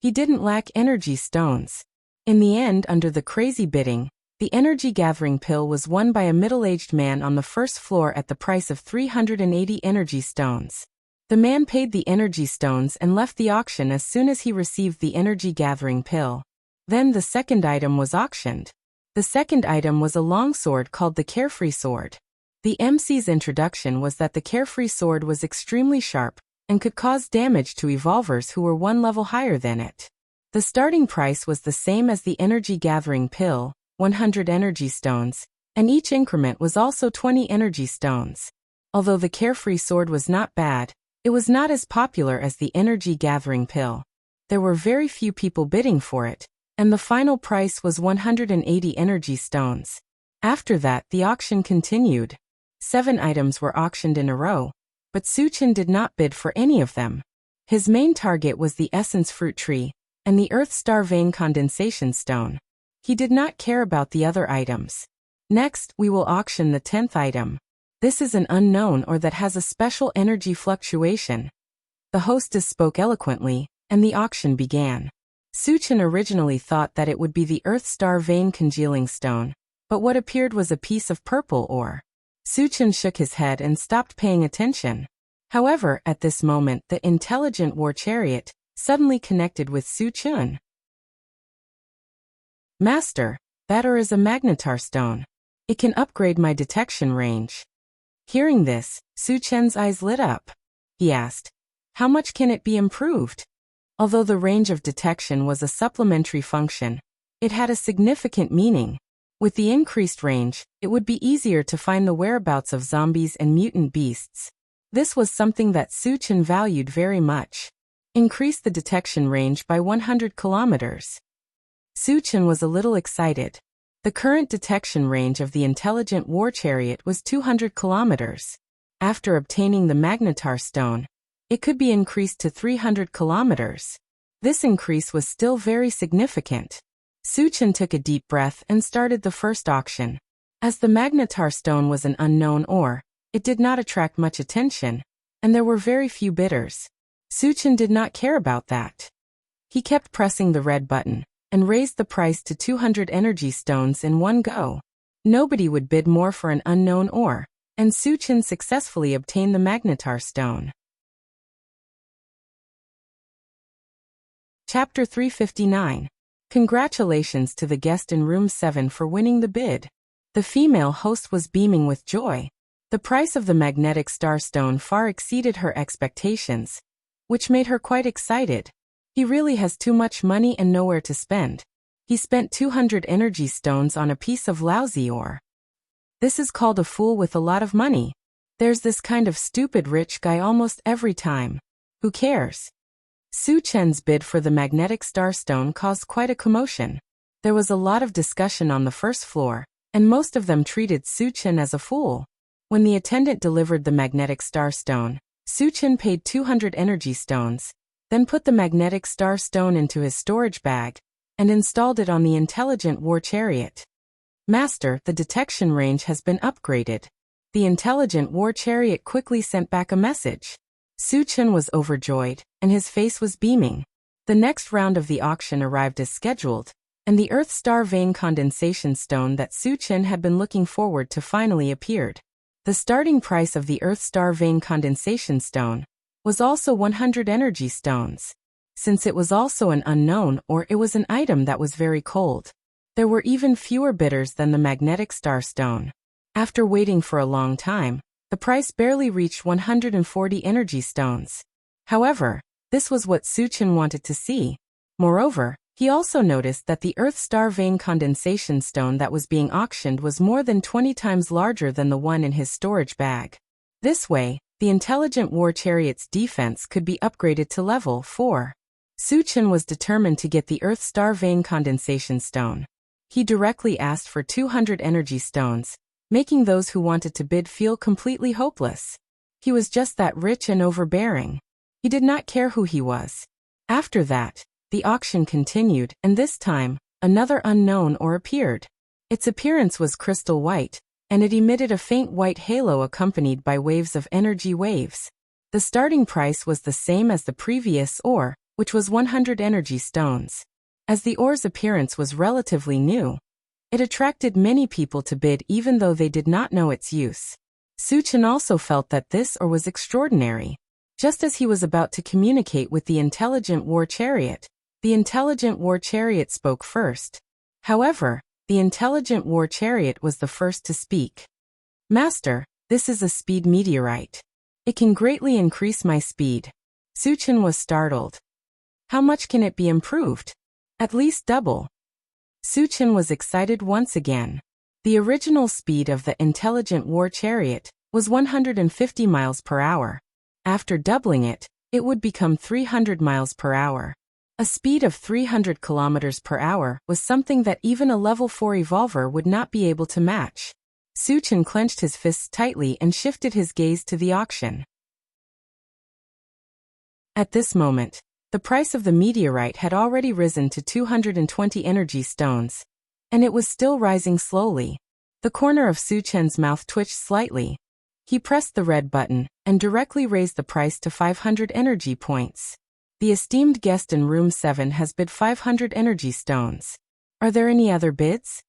He didn't lack energy stones. In the end, under the crazy bidding, the energy gathering pill was won by a middle-aged man on the first floor at the price of 380 energy stones. The man paid the energy stones and left the auction as soon as he received the energy gathering pill. Then the second item was auctioned. The second item was a long sword called the Carefree Sword. The MC's introduction was that the Carefree Sword was extremely sharp, and could cause damage to evolvers who were one level higher than it. The starting price was the same as the energy gathering pill, 100 energy stones, and each increment was also 20 energy stones. Although the carefree sword was not bad, it was not as popular as the energy gathering pill. There were very few people bidding for it, and the final price was 180 energy stones. After that, the auction continued. 7 items were auctioned in a row, but Suchin did not bid for any of them. His main target was the essence fruit tree and the earth star vein condensation stone. He did not care about the other items. Next, we will auction the 10th item. This is an unknown ore that has a special energy fluctuation. The hostess spoke eloquently, and the auction began. Suchin originally thought that it would be the earth star vein congealing stone, but what appeared was a piece of purple ore. Suchin shook his head and stopped paying attention. However, at this moment the intelligent war chariot suddenly connected with Suchin. Master, that ore is a magnetar stone. It can upgrade my detection range. Hearing this, Suchin's eyes lit up. He asked, how much can it be improved? Although the range of detection was a supplementary function, it had a significant meaning. With the increased range, it would be easier to find the whereabouts of zombies and mutant beasts. This was something that Suchin valued very much. Increase the detection range by 100 kilometers. Suchin was a little excited. The current detection range of the intelligent war chariot was 200 kilometers. After obtaining the magnetar stone, it could be increased to 300 kilometers. This increase was still very significant. Suchin took a deep breath and started the first auction. As the magnetar stone was an unknown ore, it did not attract much attention, and there were very few bidders. Suchin did not care about that. He kept pressing the red button, and raised the price to 200 energy stones in one go. Nobody would bid more for an unknown ore, and Suchin successfully obtained the magnetar stone. Chapter 359. Congratulations to the guest in room 7 for winning the bid. The female host was beaming with joy. The price of the magnetic star stone far exceeded her expectations, which made her quite excited. He really has too much money and nowhere to spend. He spent 200 energy stones on a piece of lousy ore. This is called a fool with a lot of money. There's this kind of stupid rich guy almost every time. Who cares? Suchin's bid for the magnetic star stone caused quite a commotion. There was a lot of discussion on the first floor, and most of them treated Suchin as a fool. When the attendant delivered the magnetic star stone, Suchin paid 200 energy stones, then put the magnetic star stone into his storage bag, and installed it on the intelligent war chariot. Master, the detection range has been upgraded. The intelligent war chariot quickly sent back a message. Suchin was overjoyed, and his face was beaming. The next round of the auction arrived as scheduled, and the Earth Star Vein condensation stone that Suchin had been looking forward to finally appeared. The starting price of the Earth Star Vein condensation stone was also 100 energy stones. Since it was also an unknown or it was an item that was very cold, there were even fewer bidders than the magnetic star stone. After waiting for a long time, the price barely reached 140 energy stones. However, this was what Suchin wanted to see. Moreover, he also noticed that the Earth Star Vein condensation stone that was being auctioned was more than 20 times larger than the one in his storage bag. This way, the intelligent war chariot's defense could be upgraded to level 4. Suchin was determined to get the Earth Star Vein condensation stone. He directly asked for 200 energy stones, making those who wanted to bid feel completely hopeless. He was just that rich and overbearing. He did not care who he was. After that, the auction continued, and this time, another unknown ore appeared. Its appearance was crystal white, and it emitted a faint white halo accompanied by waves of energy waves. The starting price was the same as the previous ore, which was 100 energy stones. As the ore's appearance was relatively new, it attracted many people to bid even though they did not know its use. Suchin also felt that this ore was extraordinary. Just as he was about to communicate with the intelligent war chariot, the intelligent war chariot spoke first. However, the intelligent war chariot was the first to speak. Master, this is a speed meteorite. It can greatly increase my speed. Suchin was startled. How much can it be improved? At least double. Suchin was excited once again. The original speed of the intelligent war chariot was 150 miles per hour. After doubling it, it would become 300 miles per hour. A speed of 300 kilometers per hour was something that even a level 4 evolver would not be able to match. Suchin clenched his fists tightly and shifted his gaze to the auction. At this moment, the price of the meteorite had already risen to 220 energy stones, and it was still rising slowly. The corner of Suchin's mouth twitched slightly. He pressed the red button and directly raised the price to 500 energy points. The esteemed guest in room 7 has bid 500 energy stones. Are there any other bids?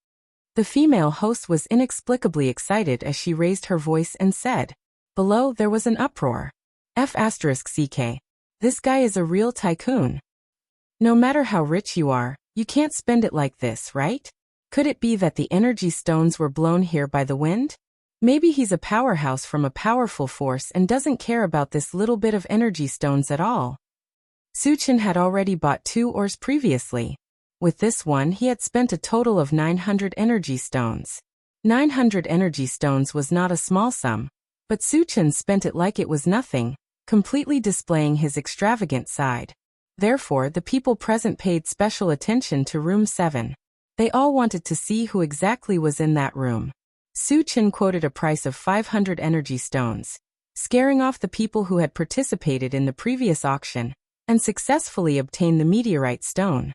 The female host was inexplicably excited as she raised her voice and said. Below there was an uproar. F***CK. This guy is a real tycoon. No matter how rich you are, you can't spend it like this, right? Could it be that the energy stones were blown here by the wind? Maybe he's a powerhouse from a powerful force and doesn't care about this little bit of energy stones at all. Suchin had already bought 2 ores previously. With this one he had spent a total of 900 energy stones. 900 energy stones was not a small sum, but Suchin spent it like it was nothing, completely displaying his extravagant side. Therefore the people present paid special attention to room 7. They all wanted to see who exactly was in that room. Suchin quoted a price of 500 energy stones, scaring off the people who had participated in the previous auction, and successfully obtained the meteorite stone.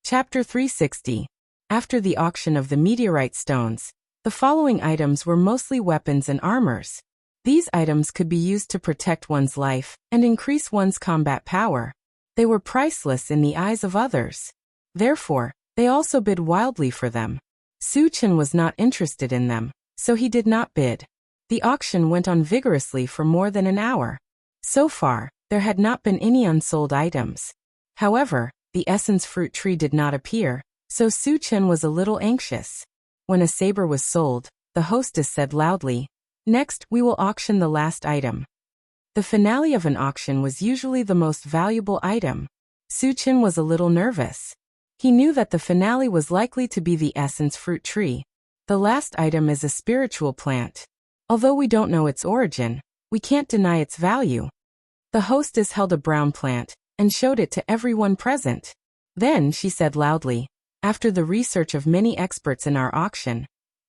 Chapter 360. After the auction of the meteorite stones, the following items were mostly weapons and armors. These items could be used to protect one's life and increase one's combat power. They were priceless in the eyes of others. Therefore, they also bid wildly for them. Suchin was not interested in them, so he did not bid. The auction went on vigorously for more than an hour. So far, there had not been any unsold items. However, the essence fruit tree did not appear, so Suchin was a little anxious. When a saber was sold, the hostess said loudly, "Next, we will auction the last item." The finale of an auction was usually the most valuable item. Suchin was a little nervous. He knew that the finale was likely to be the essence fruit tree. The last item is a spiritual plant. Although we don't know its origin, we can't deny its value. The hostess held a brown plant and showed it to everyone present. Then she said loudly, "After the research of many experts in our auction,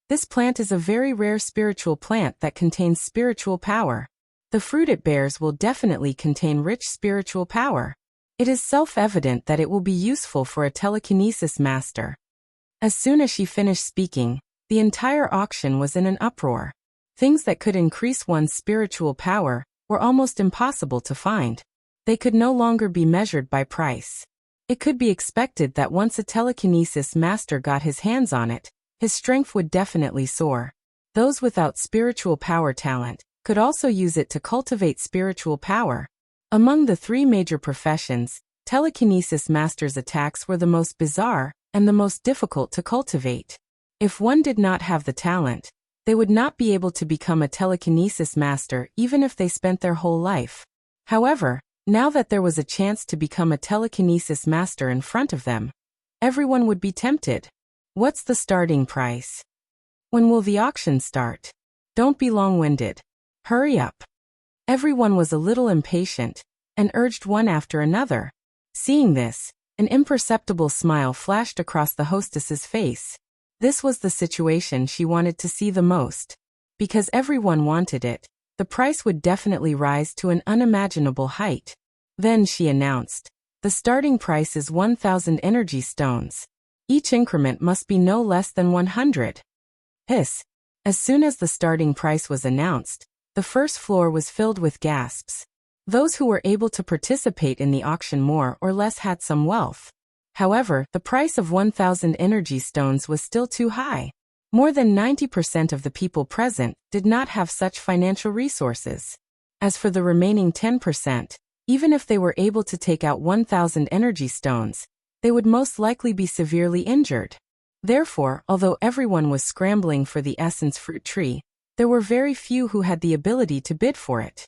this plant is a very rare spiritual plant that contains spiritual power. The fruit it bears will definitely contain rich spiritual power. It is self-evident that it will be useful for a telekinesis master." As soon as she finished speaking, the entire auction was in an uproar. Things that could increase one's spiritual power were almost impossible to find. They could no longer be measured by price. It could be expected that once a telekinesis master got his hands on it, his strength would definitely soar. Those without spiritual power talent could also use it to cultivate spiritual power. Among the 3 major professions, telekinesis masters' attacks were the most bizarre and the most difficult to cultivate. If one did not have the talent, they would not be able to become a telekinesis master even if they spent their whole life. However, now that there was a chance to become a telekinesis master in front of them, everyone would be tempted. What's the starting price? When will the auction start? Don't be long-winded. Hurry up. Everyone was a little impatient and urged one after another. Seeing this, an imperceptible smile flashed across the hostess's face. This was the situation she wanted to see the most. Because everyone wanted it, the price would definitely rise to an unimaginable height. Then she announced, "The starting price is 1,000 energy stones. Each increment must be no less than 100. Hiss. As soon as the starting price was announced, the first floor was filled with gasps. Those who were able to participate in the auction more or less had some wealth. However, the price of 1,000 energy stones was still too high. More than 90% of the people present did not have such financial resources. As for the remaining 10%, even if they were able to take out 1,000 energy stones, they would most likely be severely injured. Therefore, although everyone was scrambling for the essence fruit tree, there were very few who had the ability to bid for it.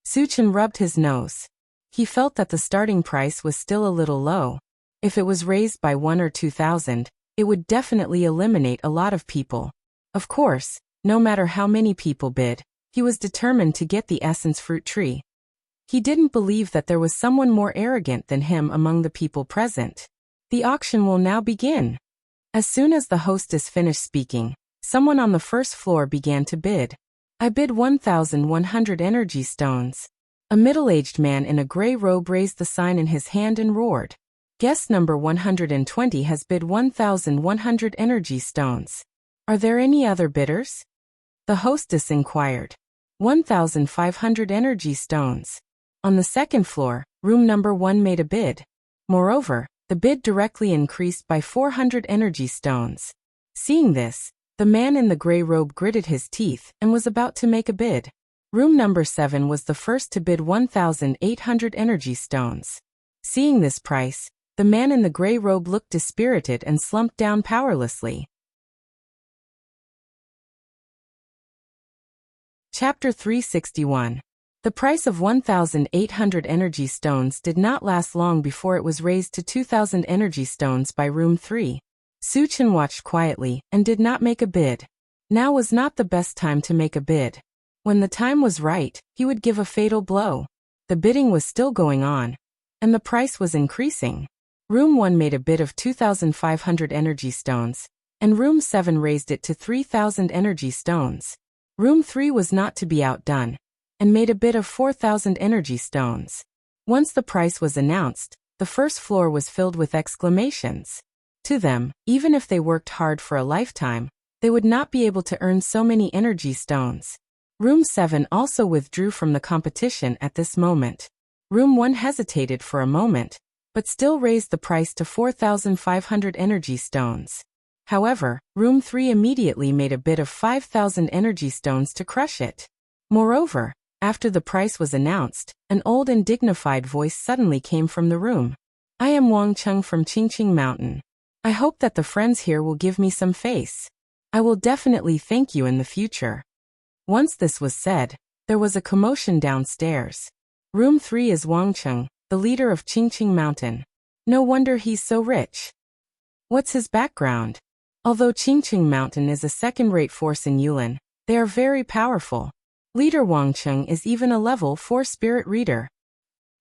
Suchin rubbed his nose. He felt that the starting price was still a little low. If it was raised by 1 or 2,000, it would definitely eliminate a lot of people. Of course, no matter how many people bid, he was determined to get the essence fruit tree. He didn't believe that there was someone more arrogant than him among the people present. The auction will now begin. As soon as the hostess finished speaking, someone on the first floor began to bid. I bid 1,100 energy stones. A middle-aged man in a gray robe raised the sign in his hand and roared. Guest number 120 has bid 1,100 energy stones. Are there any other bidders? The hostess inquired. 1,500 energy stones. On the second floor, room number 1 made a bid. Moreover, the bid directly increased by 400 energy stones. Seeing this, the man in the gray robe gritted his teeth and was about to make a bid. Room number 7 was the first to bid 1,800 energy stones. Seeing this price, the man in the gray robe looked dispirited and slumped down powerlessly. Chapter 361. The price of 1,800 energy stones did not last long before it was raised to 2,000 energy stones by room 3. Suchin watched quietly and did not make a bid. Now was not the best time to make a bid. When the time was right, he would give a fatal blow. The bidding was still going on, and the price was increasing. Room 1 made a bid of 2,500 energy stones, and room 7 raised it to 3,000 energy stones. Room 3 was not to be outdone, and made a bid of 4,000 energy stones. Once the price was announced, the first floor was filled with exclamations. To them, even if they worked hard for a lifetime, they would not be able to earn so many energy stones. Room 7 also withdrew from the competition at this moment. Room 1 hesitated for a moment, but still raised the price to 4,500 energy stones. However, room 3 immediately made a bid of 5,000 energy stones to crush it. Moreover, after the price was announced, an old and dignified voice suddenly came from the room. I am Wang Cheng from Qingqing Mountain. I hope that the friends here will give me some face. I will definitely thank you in the future. Once this was said, there was a commotion downstairs. Room 3 is Wang Cheng, the leader of Qingqing Mountain. No wonder he's so rich. What's his background? Although Qingqing Mountain is a second-rate force in Yulin, they are very powerful. Leader Wang Cheng is even a level 4 spirit reader.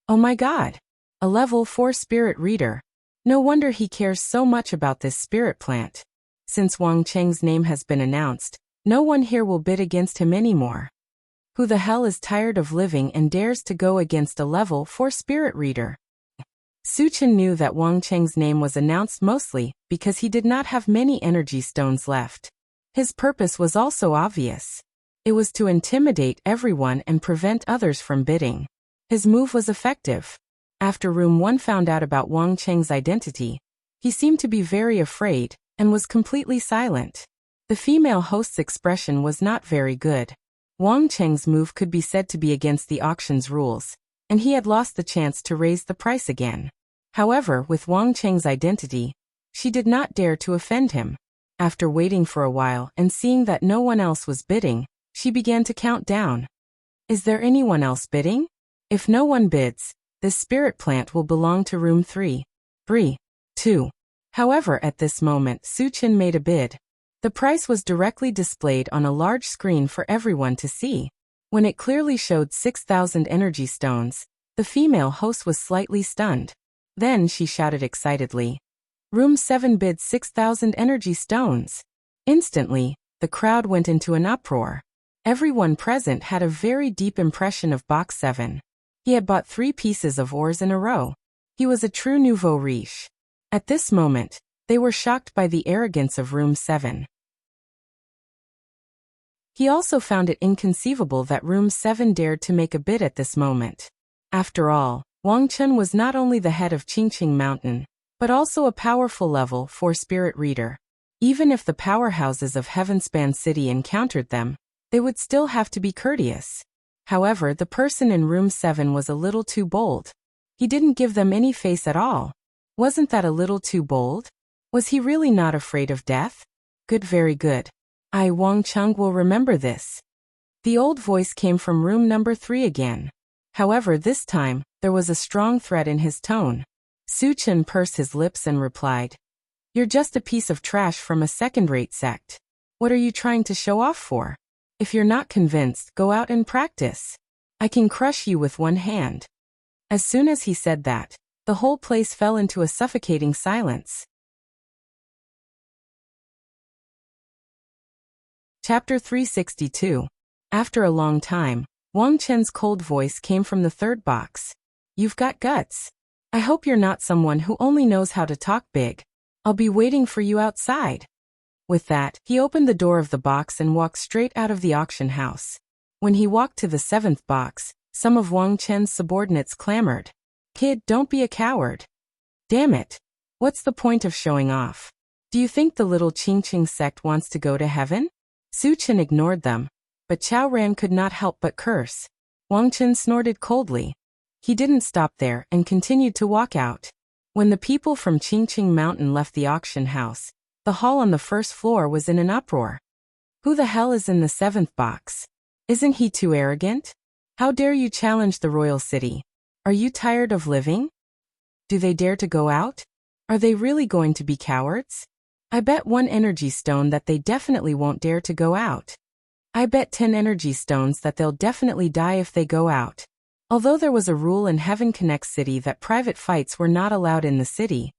Oh my god! A level 4 spirit reader. No wonder he cares so much about this spirit plant. Since Wang Cheng's name has been announced, no one here will bid against him anymore. Who the hell is tired of living and dares to go against a level 4 spirit reader? Suchin knew that Wang Cheng's name was announced mostly because he did not have many energy stones left. His purpose was also obvious. It was to intimidate everyone and prevent others from bidding. His move was effective. After room 1 found out about Wang Cheng's identity, he seemed to be very afraid and was completely silent. The female host's expression was not very good. Wang Cheng's move could be said to be against the auction's rules, and he had lost the chance to raise the price again. However, with Wang Cheng's identity, she did not dare to offend him. After waiting for a while and seeing that no one else was bidding, she began to count down. Is there anyone else bidding? If no one bids, this spirit plant will belong to room 3. 3. 2. However, at this moment, Suchin made a bid. The price was directly displayed on a large screen for everyone to see. When it clearly showed 6,000 energy stones, the female host was slightly stunned. Then she shouted excitedly, Room 7 bid 6,000 energy stones. Instantly, the crowd went into an uproar. Everyone present had a very deep impression of Box 7. He had bought 3 pieces of ores in a row. He was a true nouveau riche. At this moment, they were shocked by the arrogance of Room 7. He also found it inconceivable that Room 7 dared to make a bid at this moment. After all, Wang Chun was not only the head of Qingqing Mountain, but also a powerful level 4 spirit reader. Even if the powerhouses of Heavenspan City encountered them, they would still have to be courteous. However, the person in Room 7 was a little too bold. He didn't give them any face at all. Wasn't that a little too bold? Was he really not afraid of death? Good, very good. Wang Chung will remember this. The old voice came from room number 3 again. However, this time, there was a strong threat in his tone. Su Chen pursed his lips and replied, "You're just a piece of trash from a second-rate sect. What are you trying to show off for? If you're not convinced, go out and practice. I can crush you with one hand." As soon as he said that, the whole place fell into a suffocating silence. Chapter 362. After a long time, Wang Chen's cold voice came from the third box. "You've got guts. I hope you're not someone who only knows how to talk big. I'll be waiting for you outside." With that, he opened the door of the box and walked straight out of the auction house. When he walked to the 7th box, some of Wang Chen's subordinates clamored, "Kid, don't be a coward. Damn it. What's the point of showing off? Do you think the little Qingqing sect wants to go to heaven?" Su Chen ignored them, but Chao Ran could not help but curse. Wang Chen snorted coldly. He didn't stop there and continued to walk out. When the people from Qingqing Mountain left the auction house, the hall on the first floor was in an uproar. "Who the hell is in the 7th box? Isn't he too arrogant? How dare you challenge the royal city? Are you tired of living? Do they dare to go out? Are they really going to be cowards? I bet 1 energy stone that they definitely won't dare to go out. I bet 10 energy stones that they'll definitely die if they go out." Although there was a rule in Heaven Connect City that private fights were not allowed in the city,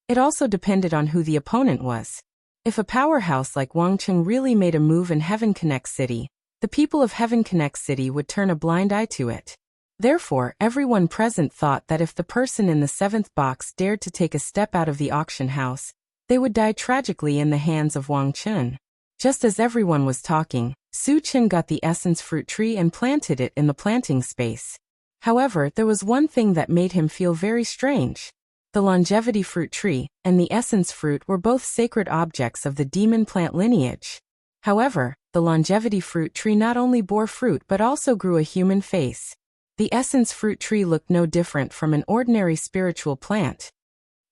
it also depended on who the opponent was. If a powerhouse like Wang Chung really made a move in Heaven Connect City, the people of Heaven Connect City would turn a blind eye to it. Therefore, everyone present thought that if the person in the 7th box dared to take a step out of the auction house, they would die tragically in the hands of Wang Chun. Just as everyone was talking, Su Chen got the essence fruit tree and planted it in the planting space. However, there was one thing that made him feel very strange. The longevity fruit tree and the essence fruit were both sacred objects of the demon plant lineage. However, the longevity fruit tree not only bore fruit but also grew a human face. The essence fruit tree looked no different from an ordinary spiritual plant.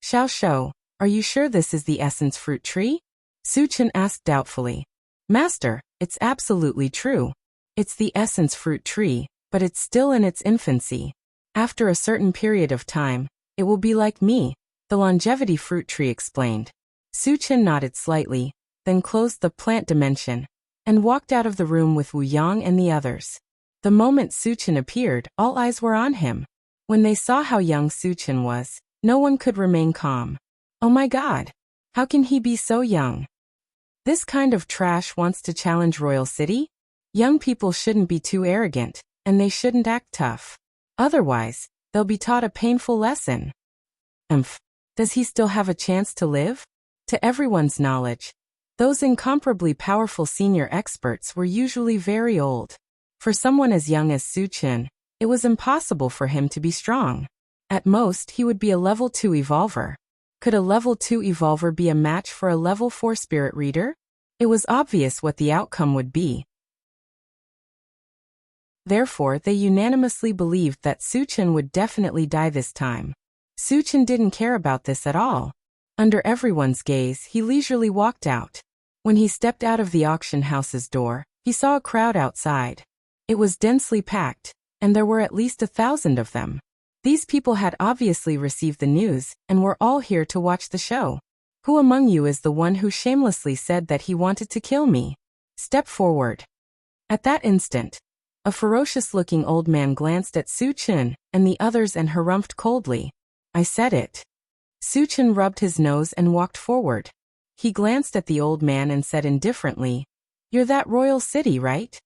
"Xiao Shou, are you sure this is the essence fruit tree?" Su Chen asked doubtfully. "Master, it's absolutely true. It's the essence fruit tree, but it's still in its infancy. After a certain period of time, it will be like me," the longevity fruit tree explained. Su Chen nodded slightly, then closed the plant dimension, and walked out of the room with Wu Yang and the others. The moment Su Chen appeared, all eyes were on him. When they saw how young Su Chen was, no one could remain calm. "Oh my God! How can he be so young? This kind of trash wants to challenge Royal City? Young people shouldn't be too arrogant, and they shouldn't act tough. Otherwise, they'll be taught a painful lesson. Does he still have a chance to live?" To everyone's knowledge, those incomparably powerful senior experts were usually very old. For someone as young as Su Chen, it was impossible for him to be strong. At most, he would be a level 2 evolver. Could a level 2 evolver be a match for a level 4 spirit reader? It was obvious what the outcome would be. Therefore, they unanimously believed that Su Chen would definitely die this time. Su Chen didn't care about this at all. Under everyone's gaze, he leisurely walked out. When he stepped out of the auction house's door, he saw a crowd outside. It was densely packed, and there were at least 1,000 of them. These people had obviously received the news and were all here to watch the show. "Who among you is the one who shamelessly said that he wanted to kill me? Step forward." At that instant, a ferocious-looking old man glanced at Su Chen and the others and harumphed coldly. "I said it." Su Chen rubbed his nose and walked forward. He glanced at the old man and said indifferently, "You're that royal city, right?"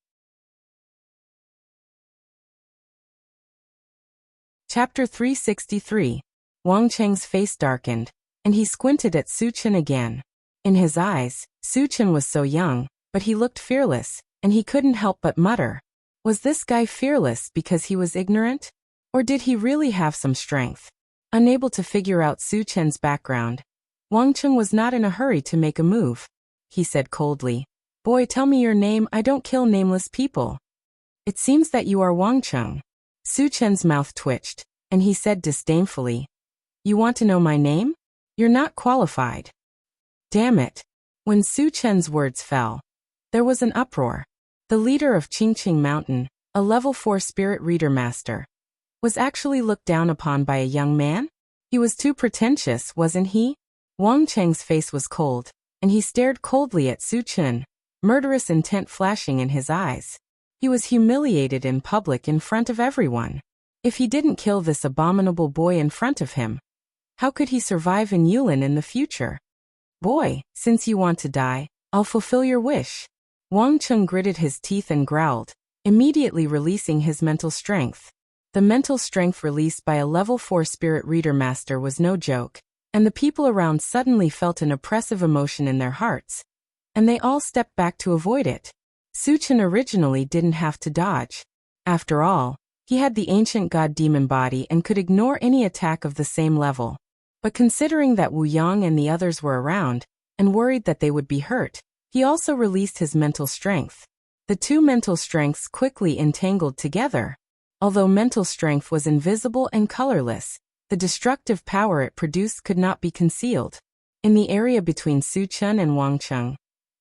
Chapter 363. Wang Cheng's face darkened, and he squinted at Su Chen again. In his eyes, Su Chen was so young, but he looked fearless, and he couldn't help but mutter. Was this guy fearless because he was ignorant? Or did he really have some strength? Unable to figure out Su Chen's background, Wang Cheng was not in a hurry to make a move. He said coldly, "Boy, tell me your name, I don't kill nameless people." "It seems that you are Wang Cheng." Su Chen's mouth twitched, and he said disdainfully, You want to know my name? You're not qualified. Damn it. When Su Chen's words fell, there was an uproar. The leader of Qingqing Mountain, a level 4 spirit reader master, was actually looked down upon by a young man? He was too pretentious, wasn't he? Wang Cheng's face was cold, and he stared coldly at Su Chen, murderous intent flashing in his eyes. He was humiliated in public in front of everyone. If he didn't kill this abominable boy in front of him, how could he survive in Yulin in the future? Boy, since you want to die, I'll fulfill your wish. Wang Cheng gritted his teeth and growled, immediately releasing his mental strength. The mental strength released by a level 4 spirit reader master was no joke, and the people around suddenly felt an oppressive emotion in their hearts, and they all stepped back to avoid it. Su Chen originally didn't have to dodge. After all, he had the ancient god demon body and could ignore any attack of the same level. But considering that Wu Yang and the others were around, and worried that they would be hurt, he also released his mental strength. The two mental strengths quickly entangled together. Although mental strength was invisible and colorless, the destructive power it produced could not be concealed. In the area between Su Chen and Wang Cheng,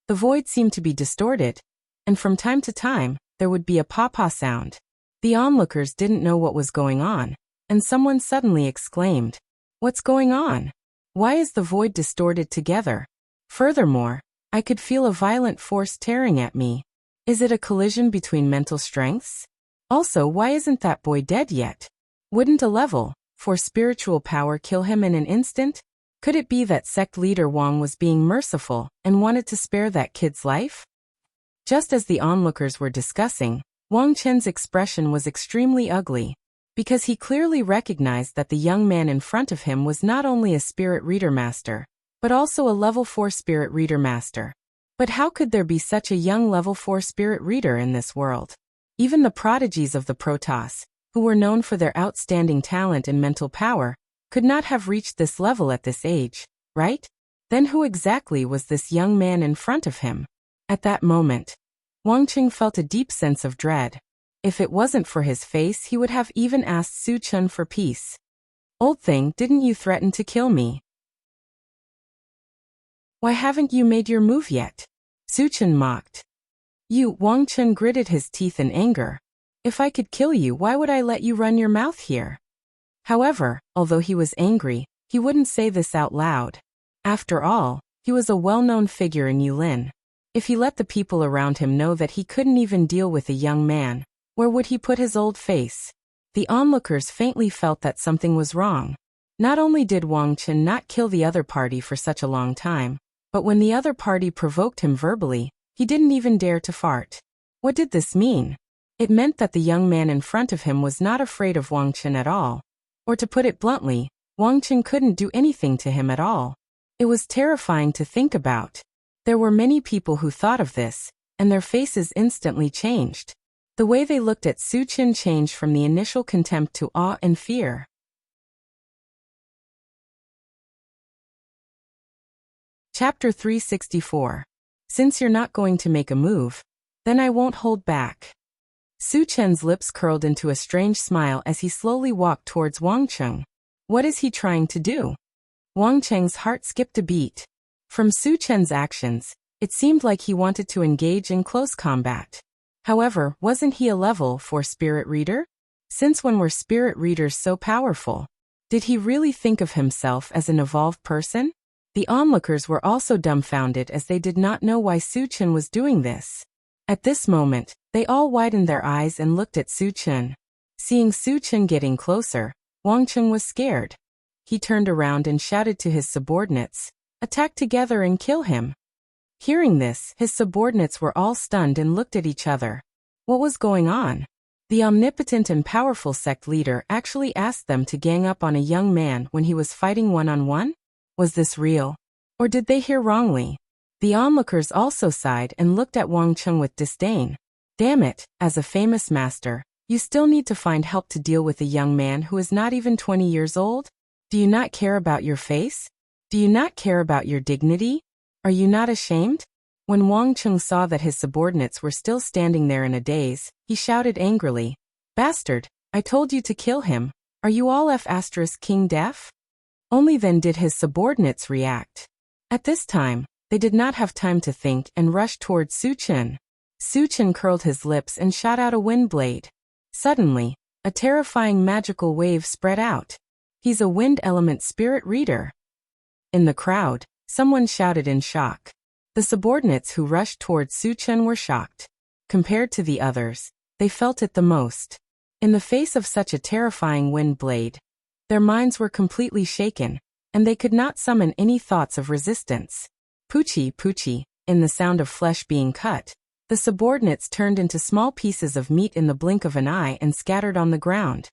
the void seemed to be distorted, and from time to time, there would be a papa sound. The onlookers didn't know what was going on, and someone suddenly exclaimed, "What's going on? Why is the void distorted together? Furthermore, I could feel a violent force tearing at me. Is it a collision between mental strengths? Also, why isn't that boy dead yet? Wouldn't a level 4 spiritual power kill him in an instant? Could it be that sect leader Wang was being merciful and wanted to spare that kid's life?" Just as the onlookers were discussing, Wang Chen's expression was extremely ugly, because he clearly recognized that the young man in front of him was not only a spirit reader master, but also a level 4 spirit reader master. But how could there be such a young level 4 spirit reader in this world? Even the prodigies of the Protoss, who were known for their outstanding talent and mental power, could not have reached this level at this age, right? Then who exactly was this young man in front of him? At that moment, Wang Cheng felt a deep sense of dread. If it wasn't for his face, he would have even asked Su Chen for peace. "Old thing, didn't you threaten to kill me? Why haven't you made your move yet?" Su Chen mocked. Wang Chen gritted his teeth in anger. "If I could kill you, why would I let you run your mouth here?" However, although he was angry, he wouldn't say this out loud. After all, he was a well-known figure in Yulin. If he let the people around him know that he couldn't even deal with a young man, where would he put his old face? The onlookers faintly felt that something was wrong. Not only did Wang Chen not kill the other party for such a long time, but when the other party provoked him verbally, he didn't even dare to fart. What did this mean? It meant that the young man in front of him was not afraid of Wang Chen at all. Or to put it bluntly, Wang Chen couldn't do anything to him at all. It was terrifying to think about. There were many people who thought of this, and their faces instantly changed. The way they looked at Su Chen changed from the initial contempt to awe and fear. Chapter 364. Since you're not going to make a move, then I won't hold back. Su Chen's lips curled into a strange smile as he slowly walked towards Wang Cheng. What is he trying to do? Wang Cheng's heart skipped a beat. From Su Chen's actions, it seemed like he wanted to engage in close combat. However, wasn't he a level 4 spirit reader? Since when were spirit readers so powerful? Did he really think of himself as an evolved person? The onlookers were also dumbfounded as they did not know why Su Chen was doing this. At this moment, they all widened their eyes and looked at Su Chen. Seeing Su Chen getting closer, Wang Cheng was scared. He turned around and shouted to his subordinates, "Attack together and kill him." Hearing this, his subordinates were all stunned and looked at each other. What was going on? The omnipotent and powerful sect leader actually asked them to gang up on a young man when he was fighting one-on-one? Was this real? Or did they hear wrongly? The onlookers also sighed and looked at Wang Cheng with disdain. Damn it, as a famous master, you still need to find help to deal with a young man who is not even 20 years old? Do you not care about your face? Do you not care about your dignity? Are you not ashamed? When Wang Cheng saw that his subordinates were still standing there in a daze, he shouted angrily, "Bastard, I told you to kill him. Are you all King deaf?" Only then did his subordinates react. At this time, they did not have time to think and rushed towards Su Chen. Su Chen curled his lips and shot out a wind blade. Suddenly, a terrifying magical wave spread out. He's a wind element spirit reader. In the crowd, someone shouted in shock. The subordinates who rushed towards Su Chen were shocked. Compared to the others, they felt it the most. In the face of such a terrifying wind blade, their minds were completely shaken, and they could not summon any thoughts of resistance. Poochie, poochie, in the sound of flesh being cut, the subordinates turned into small pieces of meat in the blink of an eye and scattered on the ground.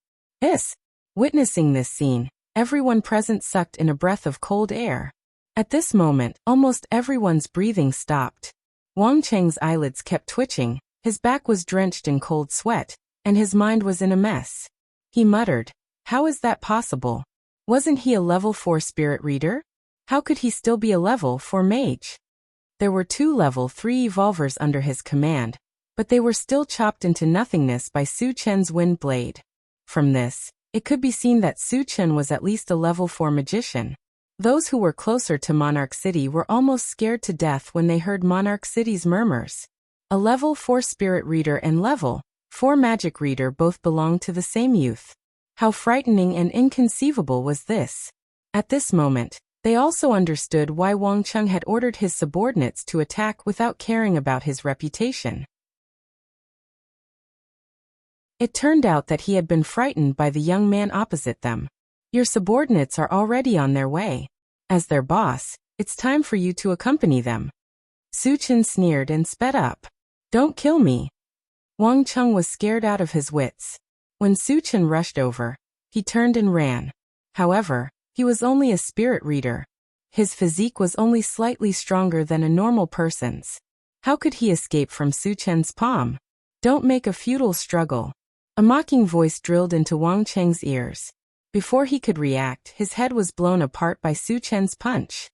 Witnessing this scene, everyone present sucked in a breath of cold air. At this moment, almost everyone's breathing stopped. Wang Cheng's eyelids kept twitching, his back was drenched in cold sweat, and his mind was in a mess. He muttered, "How is that possible? Wasn't he a level 4 spirit reader? How could he still be a level 4 mage?" There were 2 level 3 evolvers under his command, but they were still chopped into nothingness by Su Chen's wind blade. From this, it could be seen that Su Chen was at least a level 4 magician. Those who were closer to Monarch City were almost scared to death when they heard Monarch City's murmurs. A level 4 spirit reader and level 4 magic reader both belonged to the same youth. How frightening and inconceivable was this? At this moment, they also understood why Wang Cheng had ordered his subordinates to attack without caring about his reputation. It turned out that he had been frightened by the young man opposite them. "Your subordinates are already on their way. As their boss, it's time for you to accompany them." Su Chen sneered and sped up. "Don't kill me." Wang Cheng was scared out of his wits. When Su Chen rushed over, he turned and ran. However, he was only a spirit reader. His physique was only slightly stronger than a normal person's. How could he escape from Su Chen's palm? "Don't make a futile struggle." A mocking voice drilled into Wang Cheng's ears. Before he could react, his head was blown apart by Su Chen's punch.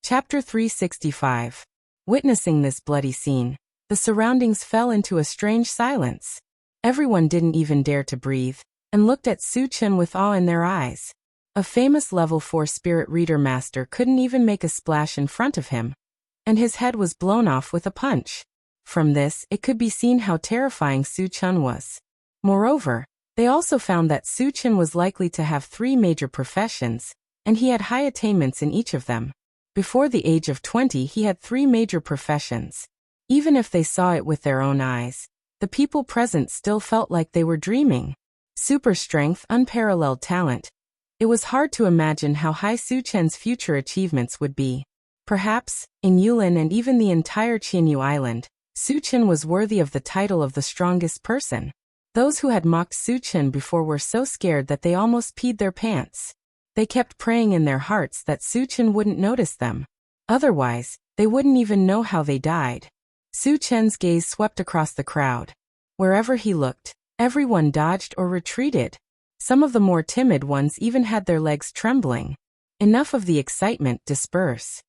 Chapter 365. Witnessing this bloody scene, the surroundings fell into a strange silence. Everyone didn't even dare to breathe, and looked at Su Chen with awe in their eyes. A famous level 4 spirit reader master couldn't even make a splash in front of him, and his head was blown off with a punch. From this, it could be seen how terrifying Su Chen was. Moreover, they also found that Su Chen was likely to have 3 major professions, and he had high attainments in each of them. Before the age of 20, he had 3 major professions. Even if they saw it with their own eyes, the people present still felt like they were dreaming. Super strength, unparalleled talent. It was hard to imagine how high Su Chen's future achievements would be. Perhaps, in Yulin and even the entire Qianyu Island, Su Chen was worthy of the title of the strongest person. Those who had mocked Su Chen before were so scared that they almost peed their pants. They kept praying in their hearts that Su Chen wouldn't notice them. Otherwise, they wouldn't even know how they died. Su Chen's gaze swept across the crowd. Wherever he looked, everyone dodged or retreated. Some of the more timid ones even had their legs trembling. Enough of the excitement, disperse.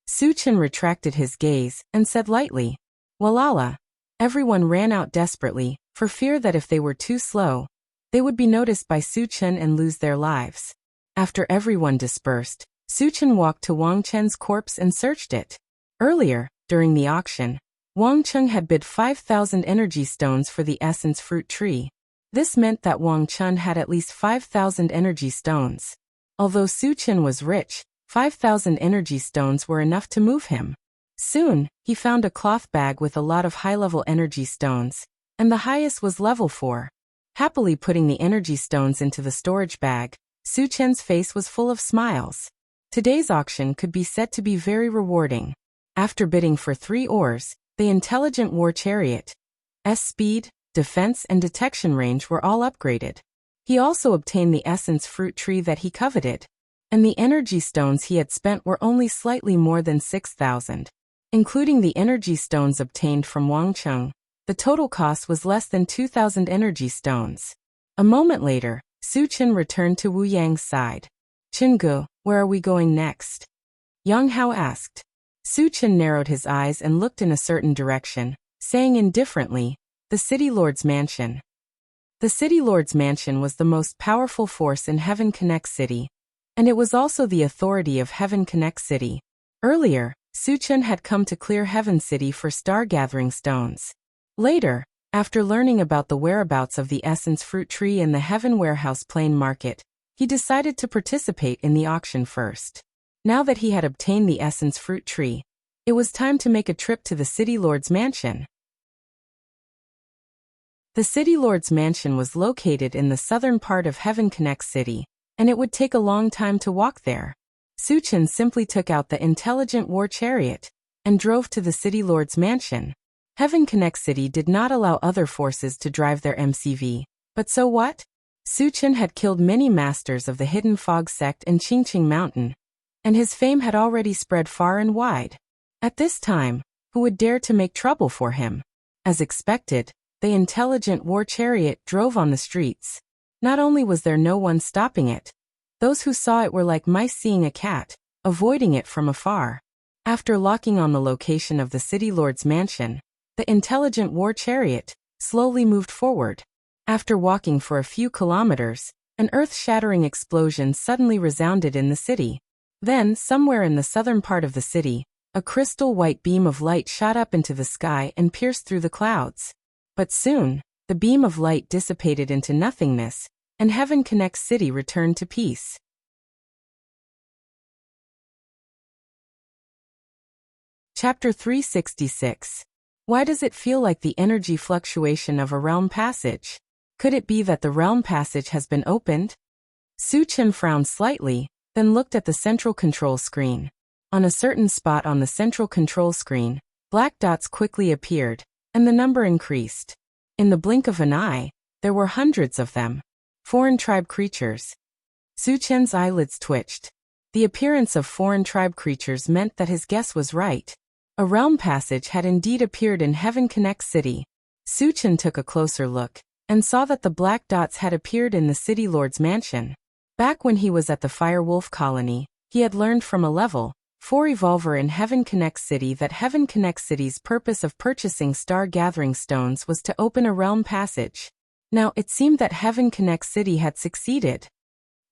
Su Chen retracted his gaze and said lightly, "Walala." Everyone ran out desperately, for fear that if they were too slow, they would be noticed by Su Chen and lose their lives. After everyone dispersed, Su Chen walked to Wang Chen's corpse and searched it. Earlier, during the auction, Wang Cheng had bid 5,000 energy stones for the essence fruit tree. This meant that Wang Chen had at least 5,000 energy stones. Although Su Chen was rich, 5,000 energy stones were enough to move him. Soon, he found a cloth bag with a lot of high-level energy stones, and the highest was level 4. Happily putting the energy stones into the storage bag, Su Chen's face was full of smiles. Today's auction could be said to be very rewarding. After bidding for 3 ores, the intelligent war chariot, speed, defense and detection range were all upgraded. He also obtained the essence fruit tree that he coveted, and the energy stones he had spent were only slightly more than 6,000. Including the energy stones obtained from Wang Cheng, the total cost was less than 2,000 energy stones. A moment later, Su Chen returned to Wu Yang's side. "Chengu, where are we going next?" Yang Hao asked. Su Chen narrowed his eyes and looked in a certain direction, saying indifferently, "The city lord's mansion." The City Lord's mansion was the most powerful force in Heaven Connect City, and it was also the authority of Heaven Connect City. Earlier, Suchun had come to clear Heaven City for star-gathering stones. Later, after learning about the whereabouts of the Essence Fruit Tree in the Heaven Warehouse Plain Market, he decided to participate in the auction first. Now that he had obtained the Essence Fruit Tree, it was time to make a trip to the City Lord's mansion. The City Lord's mansion was located in the southern part of Heaven Connect City, and it would take a long time to walk there. Suchun simply took out the intelligent war chariot and drove to the City Lord's mansion. Heaven Connect City did not allow other forces to drive their MCV, but so what? Suchun had killed many masters of the Hidden Fog sect in Qingqing Mountain, and his fame had already spread far and wide. At this time, who would dare to make trouble for him? As expected, the intelligent war chariot drove on the streets. Not only was there no one stopping it, those who saw it were like mice seeing a cat, avoiding it from afar. After locking on the location of the City Lord's mansion, the intelligent war chariot slowly moved forward. After walking for a few kilometers, an earth-shattering explosion suddenly resounded in the city. Then, somewhere in the southern part of the city, a crystal-white beam of light shot up into the sky and pierced through the clouds. But soon, the beam of light dissipated into nothingness, and Heaven Connect City returned to peace. Chapter 366. Why does it feel like the energy fluctuation of a realm passage? Could it be that the realm passage has been opened? Suchun frowned slightly, then looked at the central control screen. On a certain spot on the central control screen, black dots quickly appeared, and the number increased. In the blink of an eye, there were hundreds of them. Foreign tribe creatures. Suchun's eyelids twitched. The appearance of foreign tribe creatures meant that his guess was right. A realm passage had indeed appeared in Heaven Connect City. Suchun took a closer look, and saw that the black dots had appeared in the City Lord's mansion. Back when he was at the Firewolf Colony, he had learned from a level 4 evolver in Heaven Connect City that Heaven Connect City's purpose of purchasing star-gathering stones was to open a realm passage. Now it seemed that Heaven Connect City had succeeded.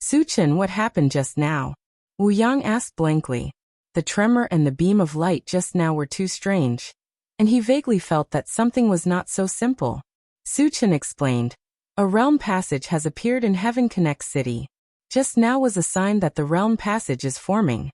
Suchun, what happened just now? Wu Yang asked blankly. The tremor and the beam of light just now were too strange, and he vaguely felt that something was not so simple. Suchun explained. A realm passage has appeared in Heaven Connect City. Just now was a sign that the realm passage is forming.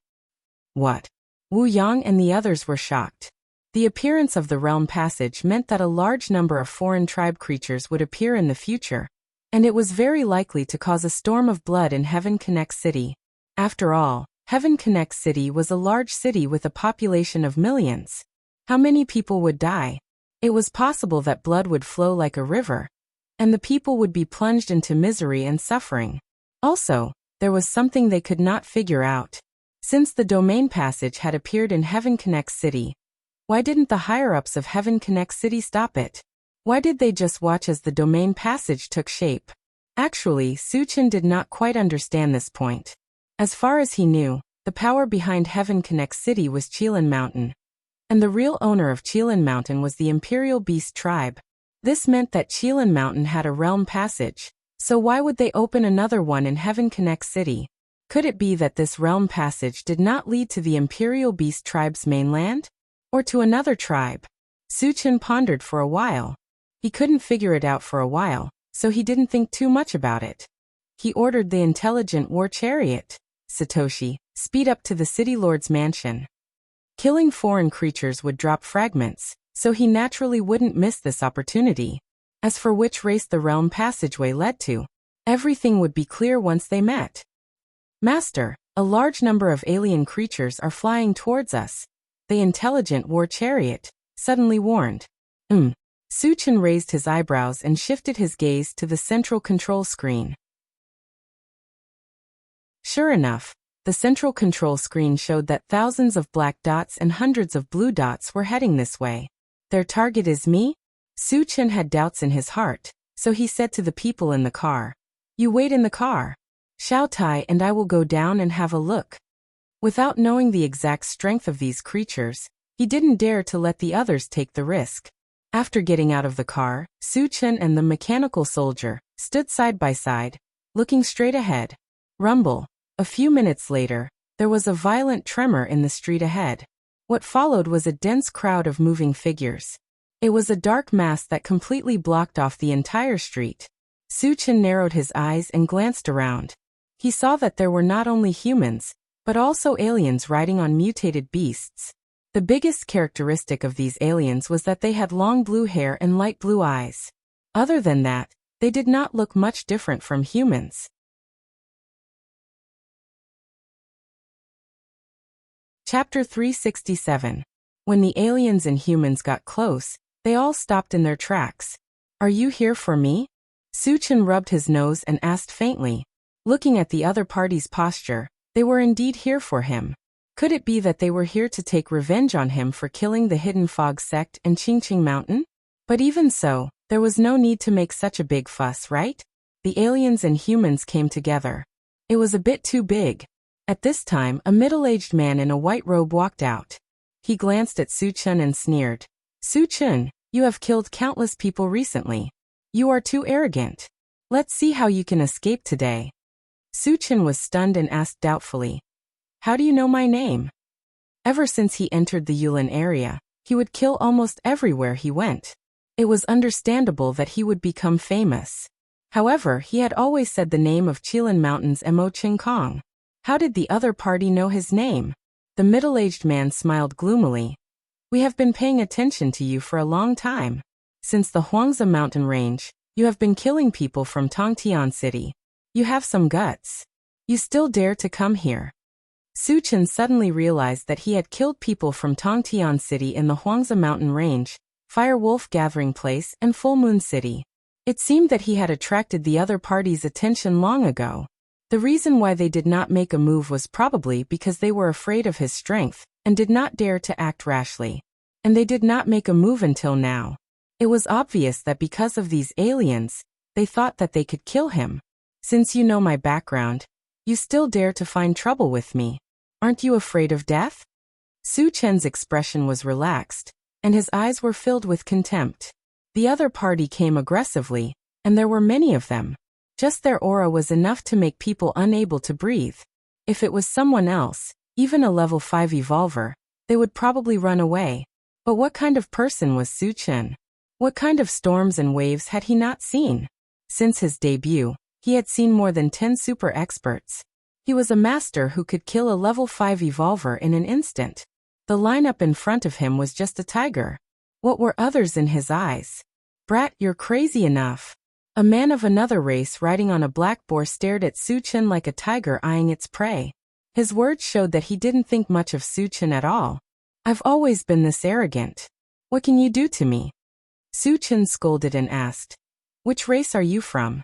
What? Wu Yang and the others were shocked. The appearance of the realm passage meant that a large number of foreign tribe creatures would appear in the future, and it was very likely to cause a storm of blood in Heaven Connect City. After all, Heaven Connect City was a large city with a population of millions. How many people would die? It was possible that blood would flow like a river, and the people would be plunged into misery and suffering. Also, there was something they could not figure out. Since the domain passage had appeared in Heaven Connect City, why didn't the higher-ups of Heaven Connect City stop it? Why did they just watch as the domain passage took shape? Actually, Suchun did not quite understand this point. As far as he knew, the power behind Heaven Connect City was Qilin Mountain, and the real owner of Qilin Mountain was the Imperial Beast tribe. This meant that Qilin Mountain had a realm passage, so why would they open another one in Heaven Connect City? Could it be that this realm passage did not lead to the Imperial Beast tribe's mainland? Or to another tribe? Suchun pondered for a while. He couldn't figure it out for a while, so he didn't think too much about it. He ordered the intelligent war chariot, Satoshi, speed up to the City Lord's mansion. Killing foreign creatures would drop fragments, so he naturally wouldn't miss this opportunity. As for which race the realm passageway led to, everything would be clear once they met. Master, a large number of alien creatures are flying towards us, the intelligent war chariot suddenly warned. Suchun raised his eyebrows and shifted his gaze to the central control screen. Sure enough, the central control screen showed that thousands of black dots and hundreds of blue dots were heading this way. Their target is me? Suchun had doubts in his heart, so he said to the people in the car, "You wait in the car. Xiao Tai and I will go down and have a look." Without knowing the exact strength of these creatures, he didn't dare to let the others take the risk. After getting out of the car, Su-Chen and the mechanical soldier stood side by side, looking straight ahead. Rumble. A few minutes later, there was a violent tremor in the street ahead. What followed was a dense crowd of moving figures. It was a dark mass that completely blocked off the entire street. Su-Chen narrowed his eyes and glanced around. He saw that there were not only humans, but also aliens riding on mutated beasts. The biggest characteristic of these aliens was that they had long blue hair and light blue eyes. Other than that, they did not look much different from humans. Chapter 367. When the aliens and humans got close, they all stopped in their tracks. "Are you here for me?" Su-Chen rubbed his nose and asked faintly. Looking at the other party's posture, they were indeed here for him. Could it be that they were here to take revenge on him for killing the Hidden Fog sect in Qingqing Mountain? But even so, there was no need to make such a big fuss, right? The aliens and humans came together. It was a bit too big. At this time, a middle-aged man in a white robe walked out. He glanced at Su-Chen and sneered. "Su-Chen, you have killed countless people recently. You are too arrogant. Let's see how you can escape today." Su-Chen was stunned and asked doubtfully, "How do you know my name?" Ever since he entered the Yulin area, he would kill almost everywhere he went. It was understandable that he would become famous. However, he had always said the name of Qilin Mountain's Mo Ching Kong. How did the other party know his name? The middle-aged man smiled gloomily. "We have been paying attention to you for a long time. Since the Huangzi mountain range, you have been killing people from Tongtian City. You have some guts. You still dare to come here." Su-Chen suddenly realized that he had killed people from Tongtian City in the Huangzi mountain range, Fire Wolf Gathering Place, and Full Moon City. It seemed that he had attracted the other party's attention long ago. The reason why they did not make a move was probably because they were afraid of his strength and did not dare to act rashly. And they did not make a move until now. It was obvious that because of these aliens, they thought that they could kill him. "Since you know my background, you still dare to find trouble with me. Aren't you afraid of death?" Su-Chen's expression was relaxed, and his eyes were filled with contempt. The other party came aggressively, and there were many of them. Just their aura was enough to make people unable to breathe. If it was someone else, even a level 5 evolver, they would probably run away. But what kind of person was Su-Chen? What kind of storms and waves had he not seen? Since his debut, he had seen more than 10 super experts. He was a master who could kill a level 5 evolver in an instant. The lineup in front of him was just a tiger. What were others in his eyes? "Brat, you're crazy enough." A man of another race riding on a black boar stared at Su-Chen like a tiger eyeing its prey. His words showed that he didn't think much of Su-Chen at all. "I've always been this arrogant. What can you do to me?" Su-Chen scolded and asked, "Which race are you from?"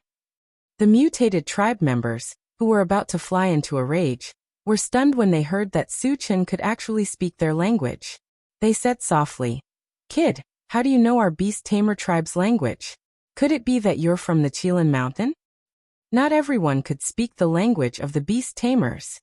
The mutated tribe members, who were about to fly into a rage, were stunned when they heard that Su-Chen could actually speak their language. They said softly, "Kid, how do you know our beast tamer tribe's language? Could it be that you're from the Qilin Mountain?" Not everyone could speak the language of the beast tamers.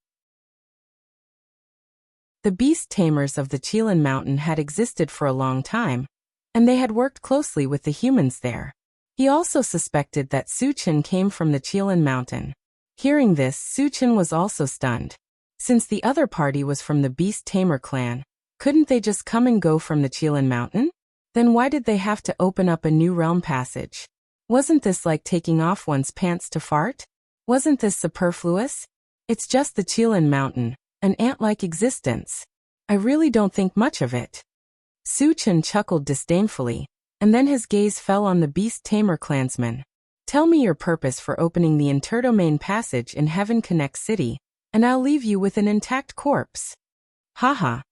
The beast tamers of the Qilin Mountain had existed for a long time, and they had worked closely with the humans there. He also suspected that Su-Chen came from the Qilin Mountain. Hearing this, Su-Chen was also stunned. Since the other party was from the beast tamer clan, couldn't they just come and go from the Qilin Mountain? Then why did they have to open up a new realm passage? Wasn't this like taking off one's pants to fart? Wasn't this superfluous? It's just the Qilin Mountain, an ant-like existence. I really don't think much of it. Su-Chen chuckled disdainfully, and then his gaze fell on the beast tamer clansman. "Tell me your purpose for opening the interdomain passage in Heaven Connect City, and I'll leave you with an intact corpse." Haha.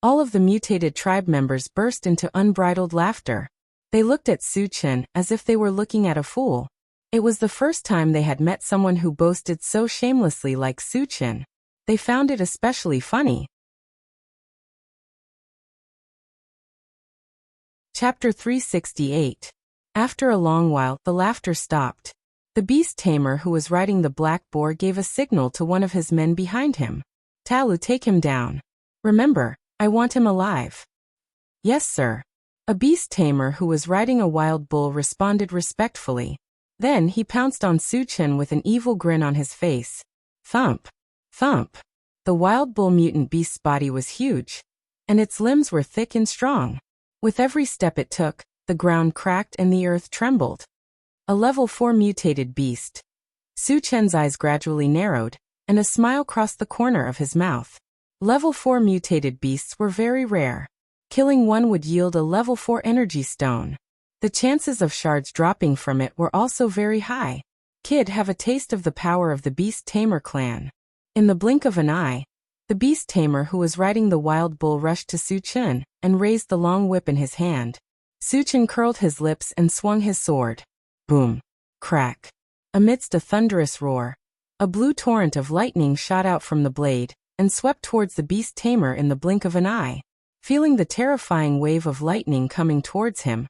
All of the mutated tribe members burst into unbridled laughter. They looked at Su-Chen as if they were looking at a fool. It was the first time they had met someone who boasted so shamelessly like Su-Chen. They found it especially funny. Chapter 368. After a long while, the laughter stopped. The beast tamer who was riding the black boar gave a signal to one of his men behind him. "Talu, take him down. Remember, I want him alive." "Yes, sir." A beast tamer who was riding a wild bull responded respectfully. Then he pounced on Suchen with an evil grin on his face. Thump! Thump! The wild bull mutant beast's body was huge, and its limbs were thick and strong. With every step it took, the ground cracked and the earth trembled. A level 4 mutated beast. Suchen's eyes gradually narrowed, and a smile crossed the corner of his mouth. Level 4 mutated beasts were very rare. Killing one would yield a level 4 energy stone. The chances of shards dropping from it were also very high. Kid have a taste of the power of the beast tamer clan. In the blink of an eye, the beast tamer who was riding the wild bull rushed to Suchen and raised the long whip in his hand. Suchen curled his lips and swung his sword. Boom! Crack! Amidst a thunderous roar, a blue torrent of lightning shot out from the blade and swept towards the beast tamer in the blink of an eye. Feeling the terrifying wave of lightning coming towards him,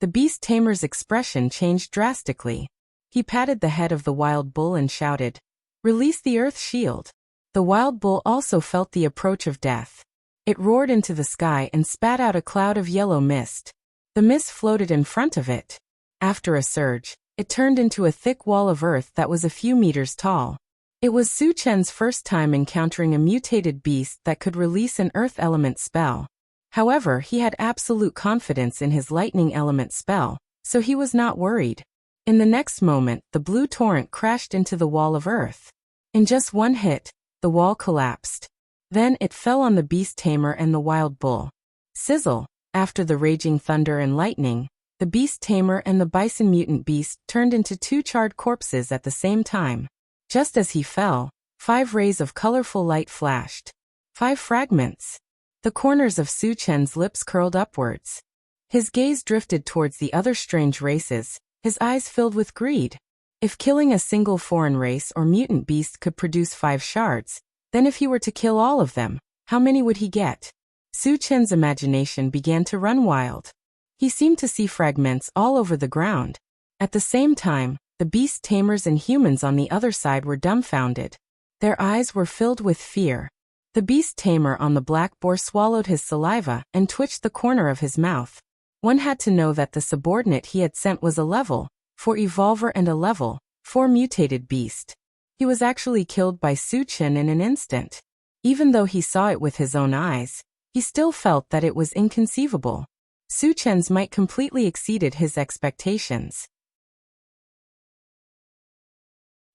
the beast tamer's expression changed drastically. He patted the head of the wild bull and shouted, "Release the earth shield." The wild bull also felt the approach of death. It roared into the sky and spat out a cloud of yellow mist. The mist floated in front of it. After a surge, it turned into a thick wall of earth that was a few meters tall. It was Suchen's first time encountering a mutated beast that could release an earth element spell. However, he had absolute confidence in his lightning element spell, so he was not worried. In the next moment, the blue torrent crashed into the wall of earth. In just one hit, the wall collapsed. Then it fell on the beast tamer and the wild bull. Sizzle! After the raging thunder and lightning, the beast tamer and the bison mutant beast turned into two charred corpses at the same time. Just as he fell, 5 rays of colorful light flashed. 5 fragments. The corners of Suchen's lips curled upwards. His gaze drifted towards the other strange races, his eyes filled with greed. If killing a single foreign race or mutant beast could produce 5 shards, then if he were to kill all of them, how many would he get? Suchen's imagination began to run wild. He seemed to see fragments all over the ground. At the same time, the beast tamers and humans on the other side were dumbfounded. Their eyes were filled with fear. The beast tamer on the black boar swallowed his saliva and twitched the corner of his mouth. One had to know that the subordinate he had sent was a level 4 evolver and a level 4 mutated beast. He was actually killed by Suchen in an instant. Even though he saw it with his own eyes, he still felt that it was inconceivable. Suchen's might completely exceeded his expectations.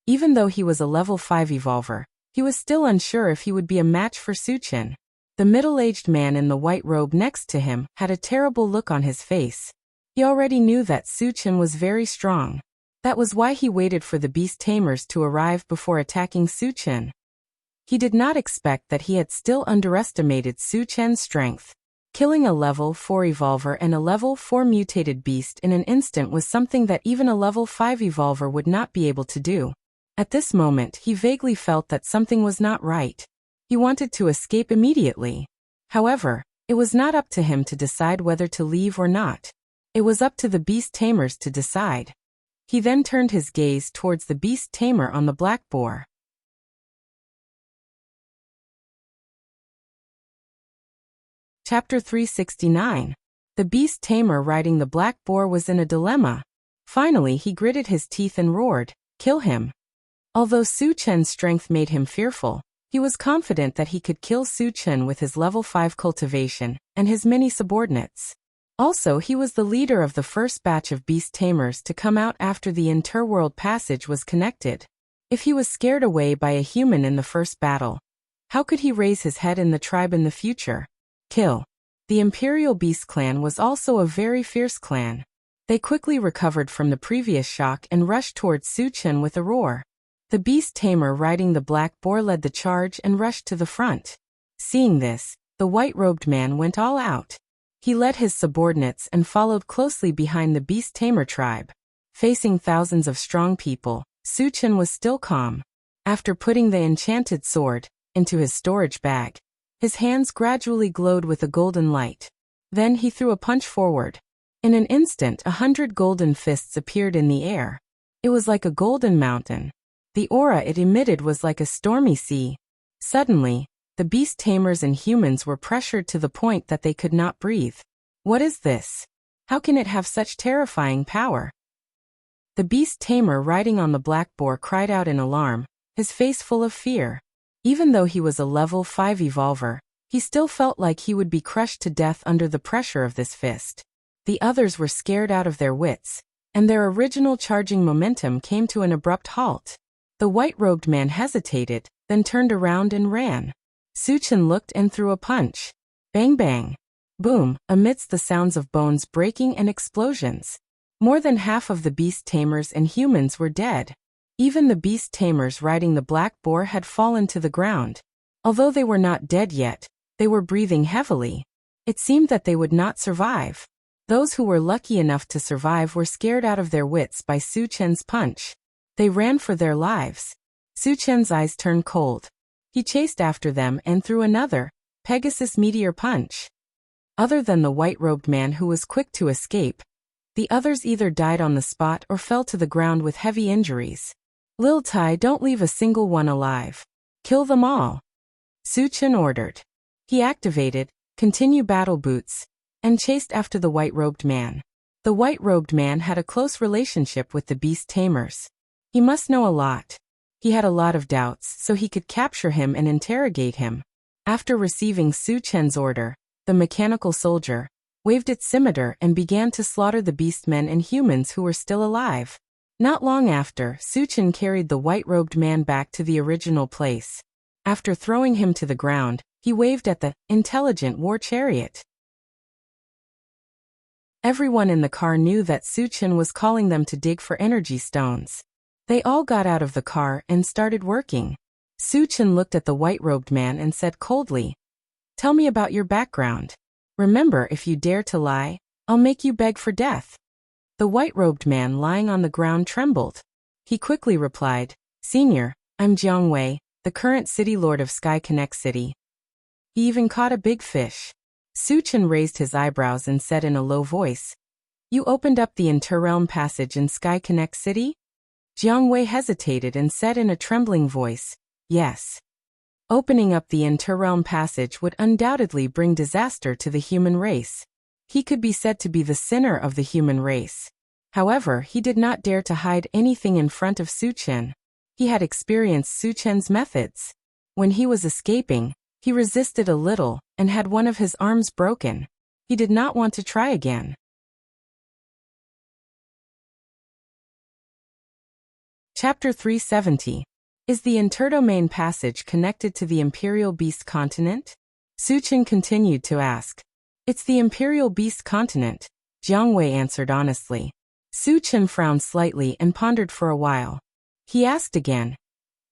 Even though he was a level 5 evolver, he was still unsure if he would be a match for Suchen. The middle-aged man in the white robe next to him had a terrible look on his face. He already knew that Suchen was very strong. That was why he waited for the beast tamers to arrive before attacking Suchen. He did not expect that he had still underestimated Suchen's strength. Killing a level 4 evolver and a level 4 mutated beast in an instant was something that even a level 5 evolver would not be able to do. At this moment, he vaguely felt that something was not right. He wanted to escape immediately. However, it was not up to him to decide whether to leave or not. It was up to the beast tamers to decide. He then turned his gaze towards the beast tamer on the black boar. Chapter 369. The beast tamer riding the black boar was in a dilemma. Finally, he gritted his teeth and roared, "Kill him!" Although Suchen's strength made him fearful, he was confident that he could kill Suchen with his level 5 cultivation and his many subordinates. Also, he was the leader of the first batch of beast tamers to come out after the interworld passage was connected. If he was scared away by a human in the first battle, how could he raise his head in the tribe in the future? Kill. The Imperial Beast clan was also a very fierce clan. They quickly recovered from the previous shock and rushed towards Suchen with a roar. The beast tamer riding the black boar led the charge and rushed to the front. Seeing this, the white-robed man went all out. He led his subordinates and followed closely behind the beast tamer tribe. Facing thousands of strong people, Suchen was still calm. After putting the enchanted sword into his storage bag, his hands gradually glowed with a golden light. Then he threw a punch forward. In an instant, 100 golden fists appeared in the air. It was like a golden mountain. The aura it emitted was like a stormy sea. Suddenly, the beast tamers and humans were pressured to the point that they could not breathe. What is this? How can it have such terrifying power? The beast tamer riding on the black boar cried out in alarm, his face full of fear. Even though he was a level 5 evolver, he still felt like he would be crushed to death under the pressure of this fist. The others were scared out of their wits, and their original charging momentum came to an abrupt halt. The white-robed man hesitated, then turned around and ran. Suchin looked and threw a punch. Bang bang. Boom, amidst the sounds of bones breaking and explosions. More than half of the beast tamers and humans were dead. Even the beast tamers riding the black boar had fallen to the ground. Although they were not dead yet, they were breathing heavily. It seemed that they would not survive. Those who were lucky enough to survive were scared out of their wits by Suchen's punch. They ran for their lives. Suchen's eyes turned cold. He chased after them and threw another, Pegasus meteor punch. Other than the white-robed man who was quick to escape, the others either died on the spot or fell to the ground with heavy injuries. Lil Tai, don't leave a single one alive. Kill them all. Suchin ordered. He activated Continue Battle Boots and chased after the white-robed man. The white-robed man had a close relationship with the beast tamers. He must know a lot. He had a lot of doubts, so he could capture him and interrogate him. After receiving Suchen's order, the mechanical soldier waved its scimitar and began to slaughter the beastmen and humans who were still alive. Not long after, Suchen carried the white-robed man back to the original place. After throwing him to the ground, he waved at the intelligent war chariot. Everyone in the car knew that Suchen was calling them to dig for energy stones. They all got out of the car and started working. Suchen looked at the white-robed man and said coldly, "Tell me about your background. Remember, if you dare to lie, I'll make you beg for death." The white-robed man lying on the ground trembled. He quickly replied, "Senior, I'm Jiang Wei, the current city lord of Sky Connect City." He even caught a big fish. Suchen raised his eyebrows and said in a low voice, "You opened up the interrealm passage in Sky Connect City?" Jiang Wei hesitated and said in a trembling voice, "Yes." Opening up the interrealm passage would undoubtedly bring disaster to the human race. He could be said to be the sinner of the human race. However, he did not dare to hide anything in front of Suchen. He had experienced Suchen's methods. When he was escaping, he resisted a little and had one of his arms broken. He did not want to try again. Chapter 370. Is the interdomain passage connected to the Imperial Beast continent? Suchen continued to ask. It's the Imperial Beast continent, Jiang Wei answered honestly. Suchen frowned slightly and pondered for a while. He asked again,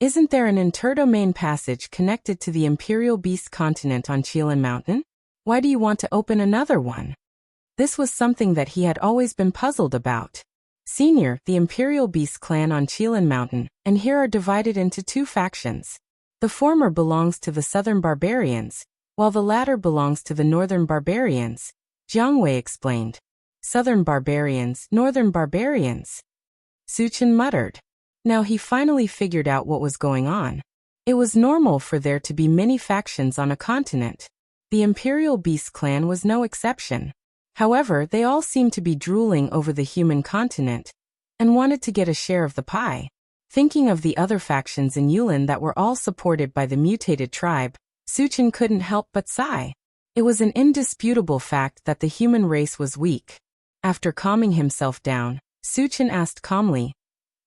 "Isn't there an interdomain passage connected to the Imperial Beast continent on Qilin Mountain? Why do you want to open another one?" This was something that he had always been puzzled about. Senior, the Imperial Beast clan on Qilin Mountain, and here are divided into two factions. The former belongs to the southern barbarians, while the latter belongs to the northern barbarians, Jiang Wei explained. Southern barbarians, northern barbarians. Suchen muttered. Now he finally figured out what was going on. It was normal for there to be many factions on a continent. The Imperial Beast clan was no exception. However, they all seemed to be drooling over the human continent and wanted to get a share of the pie. Thinking of the other factions in Yulin that were all supported by the mutated tribe, Suchen couldn't help but sigh. It was an indisputable fact that the human race was weak. After calming himself down, Suchen asked calmly,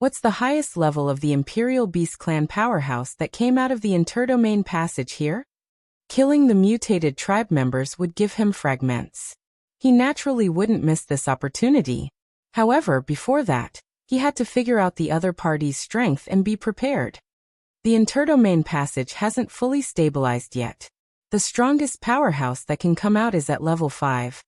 "What's the highest level of the Imperial Beast clan powerhouse that came out of the interdomain passage here?" Killing the mutated tribe members would give him fragments. He naturally wouldn't miss this opportunity. However, before that, he had to figure out the other party's strength and be prepared. The interdomain passage hasn't fully stabilized yet. The strongest powerhouse that can come out is at level 5.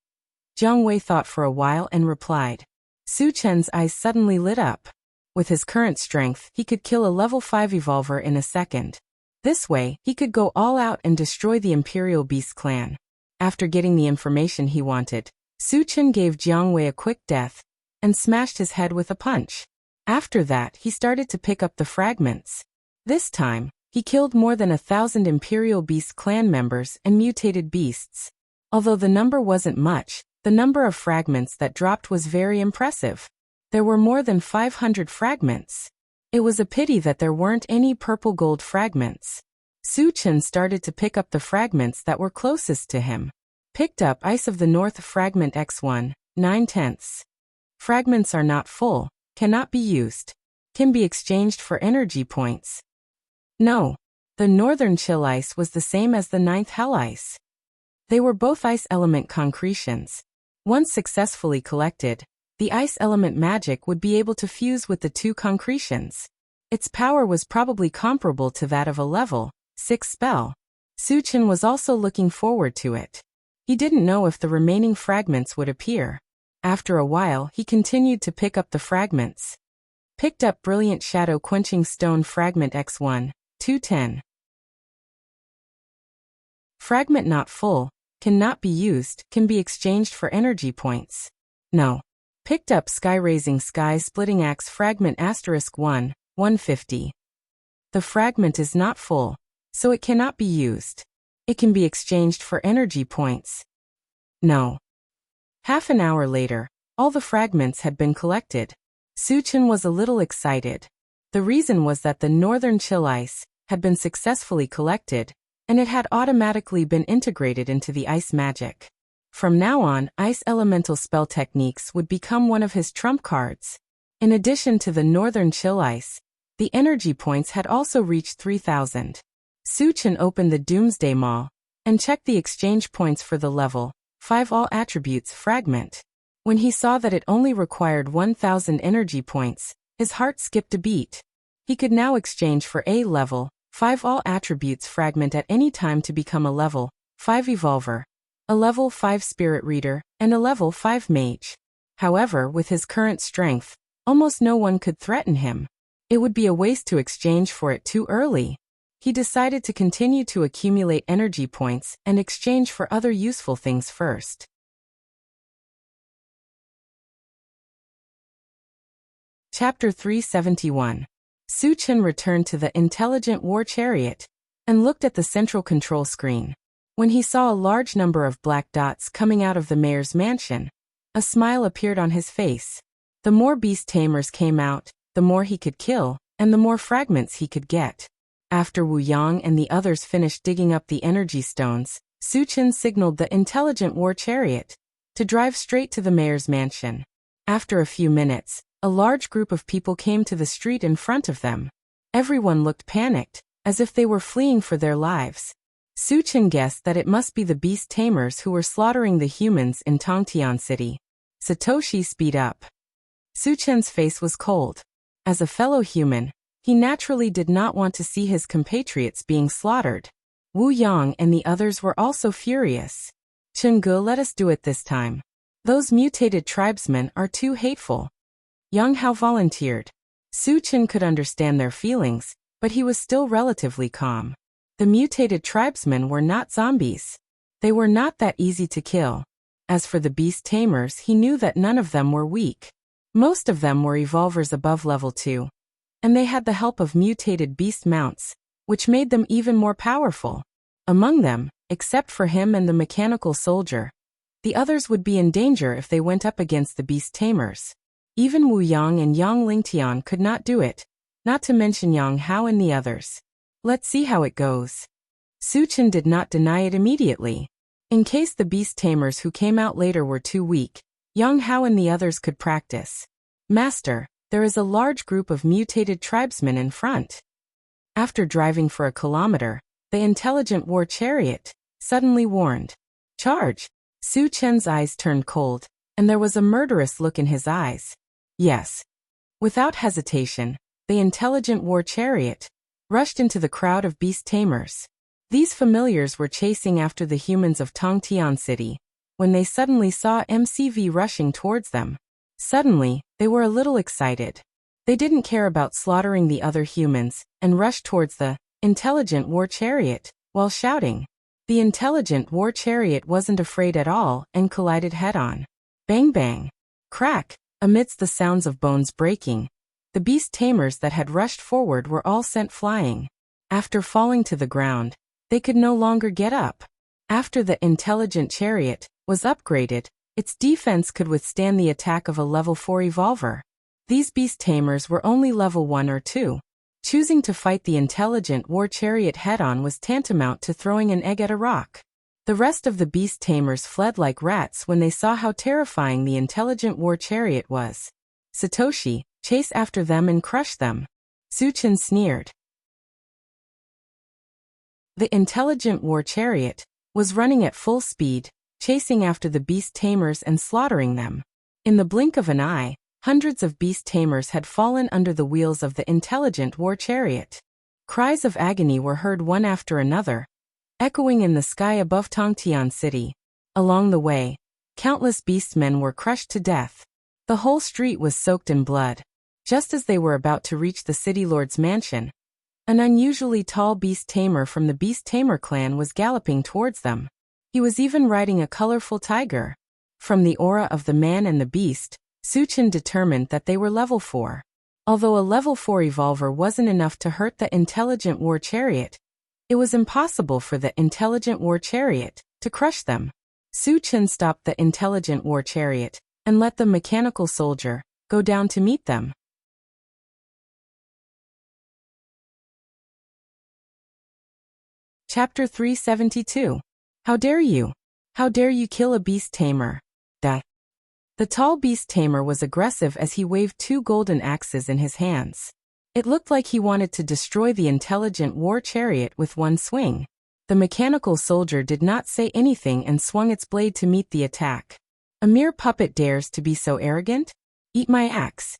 Jiang Wei thought for a while and replied. Suchen's eyes suddenly lit up. With his current strength, he could kill a level 5 evolver in a second. This way, he could go all out and destroy the Imperial Beast clan. After getting the information he wanted, Suchen gave Jiang Wei a quick death and smashed his head with a punch. After that, he started to pick up the fragments. This time, he killed more than 1,000 Imperial Beast clan members and mutated beasts. Although the number wasn't much, The number of fragments that dropped was very impressive. There were more than 500 fragments. It was a pity that there weren't any purple gold fragments. Su Chen started to pick up the fragments that were closest to him. Picked up Ice of the North fragment X1, 9/10. Fragments are not full, cannot be used. Can be exchanged for energy points. No. The Northern Chill Ice was the same as the 9th Hell Ice. They were both ice element concretions. Once successfully collected, the ice element magic would be able to fuse with the two concretions. Its power was probably comparable to that of a level 6 spell. Su Chen was also looking forward to it. He didn't know if the remaining fragments would appear. After a while, he continued to pick up the fragments. Picked up Brilliant Shadow Quenching Stone Fragment X1, 2/10. Fragment not full, cannot be used, can be exchanged for energy points. No. Picked up Sky Raising Sky Splitting Axe Fragment *1, 150. The fragment is not full, so it cannot be used. It can be exchanged for energy points. No. Half an hour later, all the fragments had been collected. Su Chen was a little excited. The reason was that the Northern Chill Ice had been successfully collected, and it had automatically been integrated into the ice magic. From now on, ice elemental spell techniques would become one of his trump cards. In addition to the Northern Chill Ice, the energy points had also reached 3,000. Su Chen opened the Doomsday Maw and checked the exchange points for the level 5 All Attributes fragment. When he saw that it only required 1,000 energy points, his heart skipped a beat. He could now exchange for a level 5 All Attributes fragment at any time to become a level 5 Evolver, a level 5 Spirit Reader, and a level 5 Mage. However, with his current strength, almost no one could threaten him. It would be a waste to exchange for it too early. He decided to continue to accumulate energy points and exchange for other useful things first. Chapter 371. Su Chen returned to the Intelligent War Chariot and looked at the central control screen. When he saw a large number of black dots coming out of the mayor's mansion, a smile appeared on his face. The more beast tamers came out, the more he could kill, and the more fragments he could get. After Wu Yang and the others finished digging up the energy stones, Su Chen signaled the Intelligent War Chariot to drive straight to the mayor's mansion. After a few minutes, a large group of people came to the street in front of them. Everyone looked panicked, as if they were fleeing for their lives. Su Chen guessed that it must be the beast tamers who were slaughtering the humans in Tongtian City. Satoshi, speed up. Su Chen's face was cold. As a fellow human, he naturally did not want to see his compatriots being slaughtered. Wu Yang and the others were also furious. Chengge, let us do it this time. Those mutated tribesmen are too hateful. Yang Hao volunteered. Su Chen could understand their feelings, but he was still relatively calm. The mutated tribesmen were not zombies. They were not that easy to kill. As for the beast tamers, he knew that none of them were weak. Most of them were evolvers above level 2. And they had the help of mutated beast mounts, which made them even more powerful. Among them, except for him and the mechanical soldier, the others would be in danger if they went up against the beast tamers. Even Wu Yang and Yang Lingtian could not do it, not to mention Yang Hao and the others. Let's see how it goes. Su Chen did not deny it immediately. In case the beast tamers who came out later were too weak, Yang Hao and the others could practice. Master, there is a large group of mutated tribesmen in front. After driving for a kilometer, the Intelligent War Chariot suddenly warned. Charge! Su Chen's eyes turned cold, and there was a murderous look in his eyes. Yes. Without hesitation, the Intelligent War Chariot rushed into the crowd of beast tamers. These familiars were chasing after the humans of Tongtian City, when they suddenly saw MCV rushing towards them. Suddenly, they were a little excited. They didn't care about slaughtering the other humans, and rushed towards the Intelligent War Chariot, while shouting. The Intelligent War Chariot wasn't afraid at all, and collided head-on. Bang bang. Crack. Amidst the sounds of bones breaking, the beast tamers that had rushed forward were all sent flying. After falling to the ground, they could no longer get up. After the Intelligent Chariot was upgraded, Its defense could withstand the attack of a level 4 evolver. These beast tamers were only level 1 or 2. Choosing to fight the intelligent war chariot head-on was tantamount to throwing an egg at a rock. The rest of the beast tamers fled like rats when they saw how terrifying the intelligent war chariot was. Satoshi, chase after them and crush them. Suchin sneered. The intelligent war chariot was running at full speed, chasing after the beast tamers and slaughtering them. In the blink of an eye, hundreds of beast tamers had fallen under the wheels of the intelligent war chariot. Cries of agony were heard one after another, echoing in the sky above Tongtian City. Along the way, countless beastmen were crushed to death. The whole street was soaked in blood. Just as they were about to reach the city lord's mansion, an unusually tall beast tamer from the beast tamer clan was galloping towards them. He was even riding a colorful tiger. From the aura of the man and the beast, Suchin determined that they were level 4. Although a level 4 evolver wasn't enough to hurt the intelligent war chariot, it was impossible for the intelligent war chariot to crush them. Suchin stopped the intelligent war chariot and let the mechanical soldier go down to meet them. Chapter 372. How dare you? How dare you kill a beast tamer? The tall beast tamer was aggressive as he waved 2 golden axes in his hands. It looked like he wanted to destroy the intelligent war chariot with one swing. The mechanical soldier did not say anything and swung its blade to meet the attack. A mere puppet dares to be so arrogant? Eat my axe.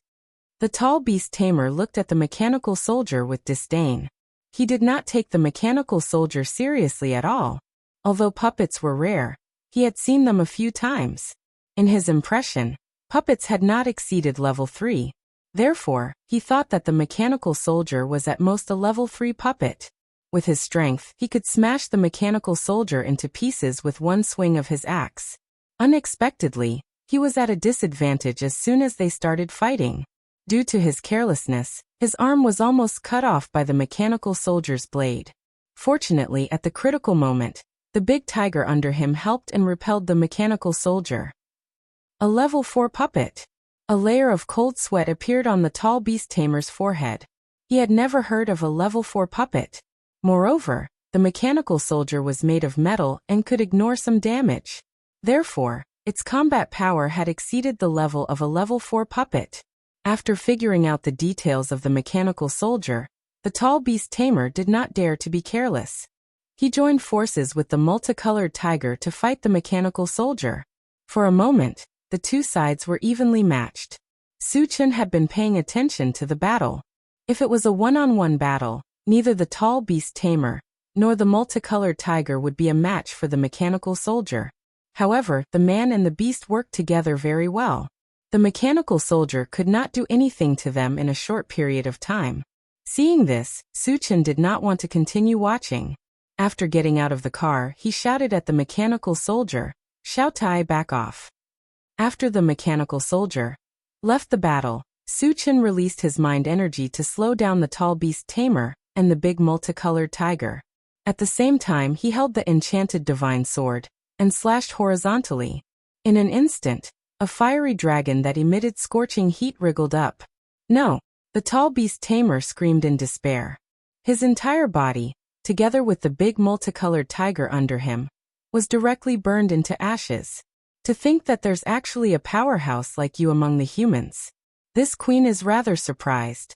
The tall beast tamer looked at the mechanical soldier with disdain. He did not take the mechanical soldier seriously at all. Although puppets were rare, he had seen them a few times. In his impression, puppets had not exceeded level 3. Therefore, he thought that the mechanical soldier was at most a level 3 puppet. With his strength, he could smash the mechanical soldier into pieces with one swing of his axe. Unexpectedly, he was at a disadvantage as soon as they started fighting. Due to his carelessness, his arm was almost cut off by the mechanical soldier's blade. Fortunately, at the critical moment, the big tiger under him helped and repelled the mechanical soldier. A level 4 puppet. A layer of cold sweat appeared on the tall beast tamer's forehead. He had never heard of a level 4 puppet. Moreover, the mechanical soldier was made of metal and could ignore some damage. Therefore, its combat power had exceeded the level of a level 4 puppet. After figuring out the details of the mechanical soldier, the tall beast tamer did not dare to be careless. He joined forces with the multicolored tiger to fight the mechanical soldier. For a moment, the two sides were evenly matched. Suchin had been paying attention to the battle. If it was a one-on-one battle, neither the tall beast tamer nor the multicolored tiger would be a match for the mechanical soldier. However, the man and the beast worked together very well. The mechanical soldier could not do anything to them in a short period of time. Seeing this, Suchin did not want to continue watching. After getting out of the car, he shouted at the mechanical soldier, "Xiao Tai, back off." After the mechanical soldier left the battle, Suchin released his mind energy to slow down the tall beast tamer and the big multicolored tiger. At the same time, he held the enchanted divine sword and slashed horizontally. In an instant, a fiery dragon that emitted scorching heat wriggled up. No! The tall beast tamer screamed in despair. His entire body, together with the big multicolored tiger under him, was directly burned into ashes. To think that there's actually a powerhouse like you among the humans. This queen is rather surprised.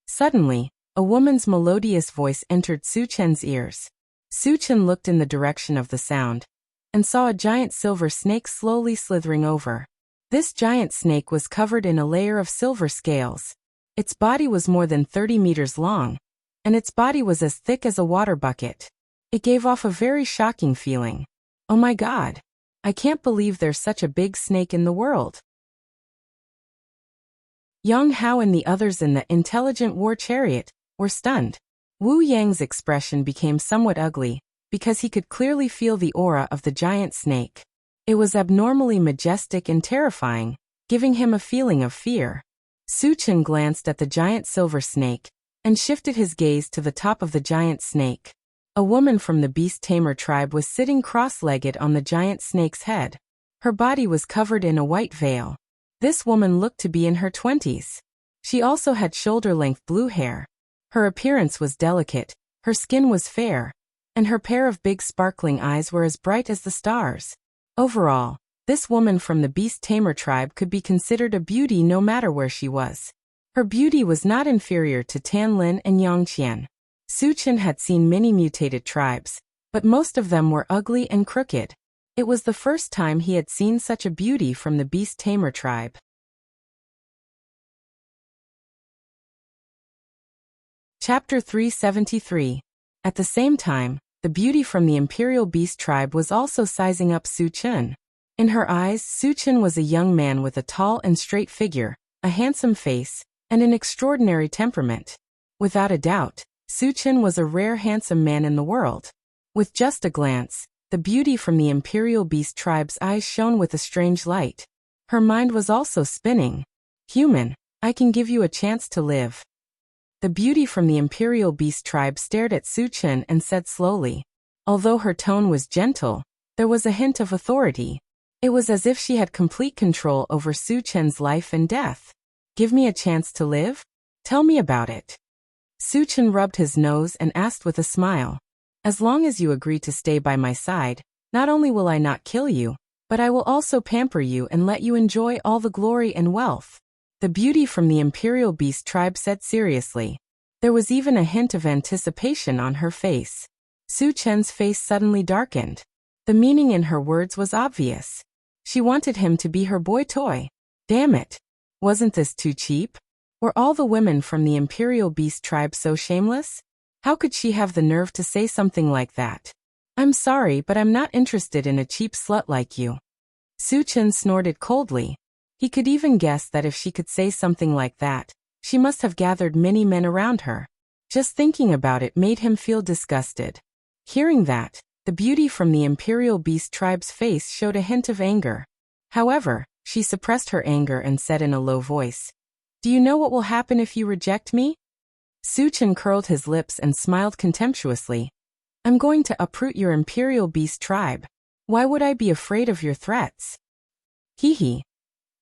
Suddenly, a woman's melodious voice entered Suchin's ears. Suchin looked in the direction of the sound and saw a giant silver snake slowly slithering over. This giant snake was covered in a layer of silver scales. Its body was more than 30 meters long, and its body was as thick as a water bucket. It gave off a very shocking feeling. Oh my God! I can't believe there's such a big snake in the world. Yang Hao and the others in the intelligent war chariot were stunned. Wu Yang's expression became somewhat ugly, because he could clearly feel the aura of the giant snake. It was abnormally majestic and terrifying, giving him a feeling of fear. Suchin glanced at the giant silver snake and shifted his gaze to the top of the giant snake. A woman from the beast tamer tribe was sitting cross-legged on the giant snake's head. Her body was covered in a white veil. This woman looked to be in her 20s. She also had shoulder-length blue hair. Her appearance was delicate, her skin was fair, and her pair of big sparkling eyes were as bright as the stars. Overall, this woman from the Beast Tamer tribe could be considered a beauty no matter where she was. Her beauty was not inferior to Tan Lin and Yang Qian. Su Chen had seen many mutated tribes, but most of them were ugly and crooked. It was the first time he had seen such a beauty from the Beast Tamer tribe. Chapter 373. At the same time, the beauty from the Imperial Beast tribe was also sizing up Su Chen. In her eyes, Su Chen was a young man with a tall and straight figure, a handsome face, and an extraordinary temperament. Without a doubt, Su Chen was a rare handsome man in the world. With just a glance, the beauty from the Imperial Beast tribe's eyes shone with a strange light. Her mind was also spinning. Human, I can give you a chance to live. The beauty from the Imperial Beast tribe stared at Su Chen and said slowly. Although her tone was gentle, there was a hint of authority. It was as if she had complete control over Su Chen's life and death. Give me a chance to live? Tell me about it. Su Chen rubbed his nose and asked with a smile. As long as you agree to stay by my side, not only will I not kill you, but I will also pamper you and let you enjoy all the glory and wealth. The beauty from the Imperial Beast tribe said seriously. There was even a hint of anticipation on her face. Su Chen's face suddenly darkened. The meaning in her words was obvious. She wanted him to be her boy toy. Damn it. Wasn't this too cheap? Were all the women from the Imperial Beast tribe so shameless? How could she have the nerve to say something like that? I'm sorry, but I'm not interested in a cheap slut like you. Su Chen snorted coldly. He could even guess that if she could say something like that, she must have gathered many men around her. Just thinking about it made him feel disgusted. Hearing that, the beauty from the Imperial Beast tribe's face showed a hint of anger. However, she suppressed her anger and said in a low voice, Do you know what will happen if you reject me? Su Chen curled his lips and smiled contemptuously. I'm going to uproot your Imperial Beast tribe. Why would I be afraid of your threats? Hee hee.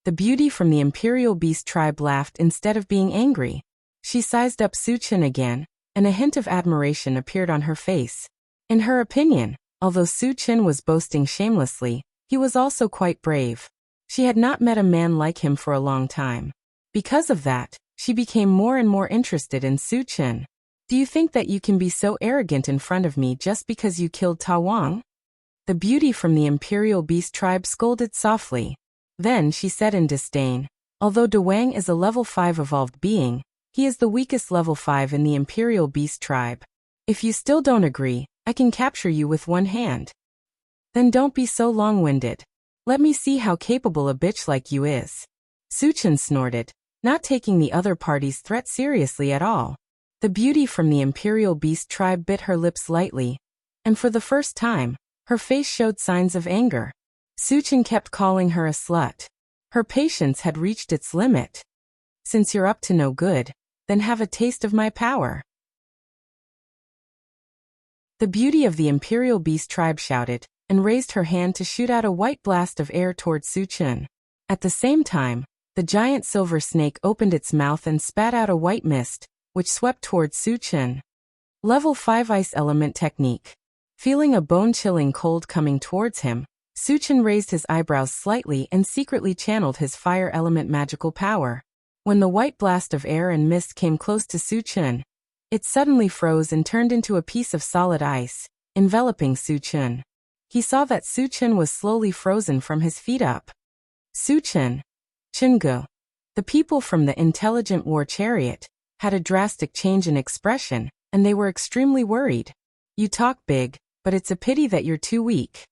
The beauty from the Imperial Beast tribe laughed instead of being angry. She sized up Su Chen again, and a hint of admiration appeared on her face. In her opinion, although Su Chen was boasting shamelessly, he was also quite brave. She had not met a man like him for a long time. Because of that, she became more and more interested in Su Chen. Do you think that you can be so arrogant in front of me just because you killed Ta Wang? The beauty from the Imperial Beast tribe scolded softly. Then she said in disdain, although De Wang is a level 5 evolved being, he is the weakest level 5 in the Imperial Beast tribe. If you still don't agree, I can capture you with one hand. Then don't be so long-winded. Let me see how capable a bitch like you is. Su Chen snorted, not taking the other party's threat seriously at all. The beauty from the Imperial Beast tribe bit her lips lightly, and for the first time, her face showed signs of anger. Su Chen kept calling her a slut. Her patience had reached its limit. Since you're up to no good, then have a taste of my power. The beauty of the Imperial Beast tribe shouted, and raised her hand to shoot out a white blast of air towards Su Chen. At the same time, the giant silver snake opened its mouth and spat out a white mist, which swept towards Su Chen. Level 5 Ice Element Technique. Feeling a bone-chilling cold coming towards him, Su Chen raised his eyebrows slightly and secretly channeled his fire element magical power. When the white blast of air and mist came close to Su Chen, it suddenly froze and turned into a piece of solid ice, enveloping Su Chen. He saw that Su Chen was slowly frozen from his feet up. Su Chen, Chingu, the people from the Intelligent War Chariot, had a drastic change in expression, and they were extremely worried. You talk big, but it's a pity that you're too weak.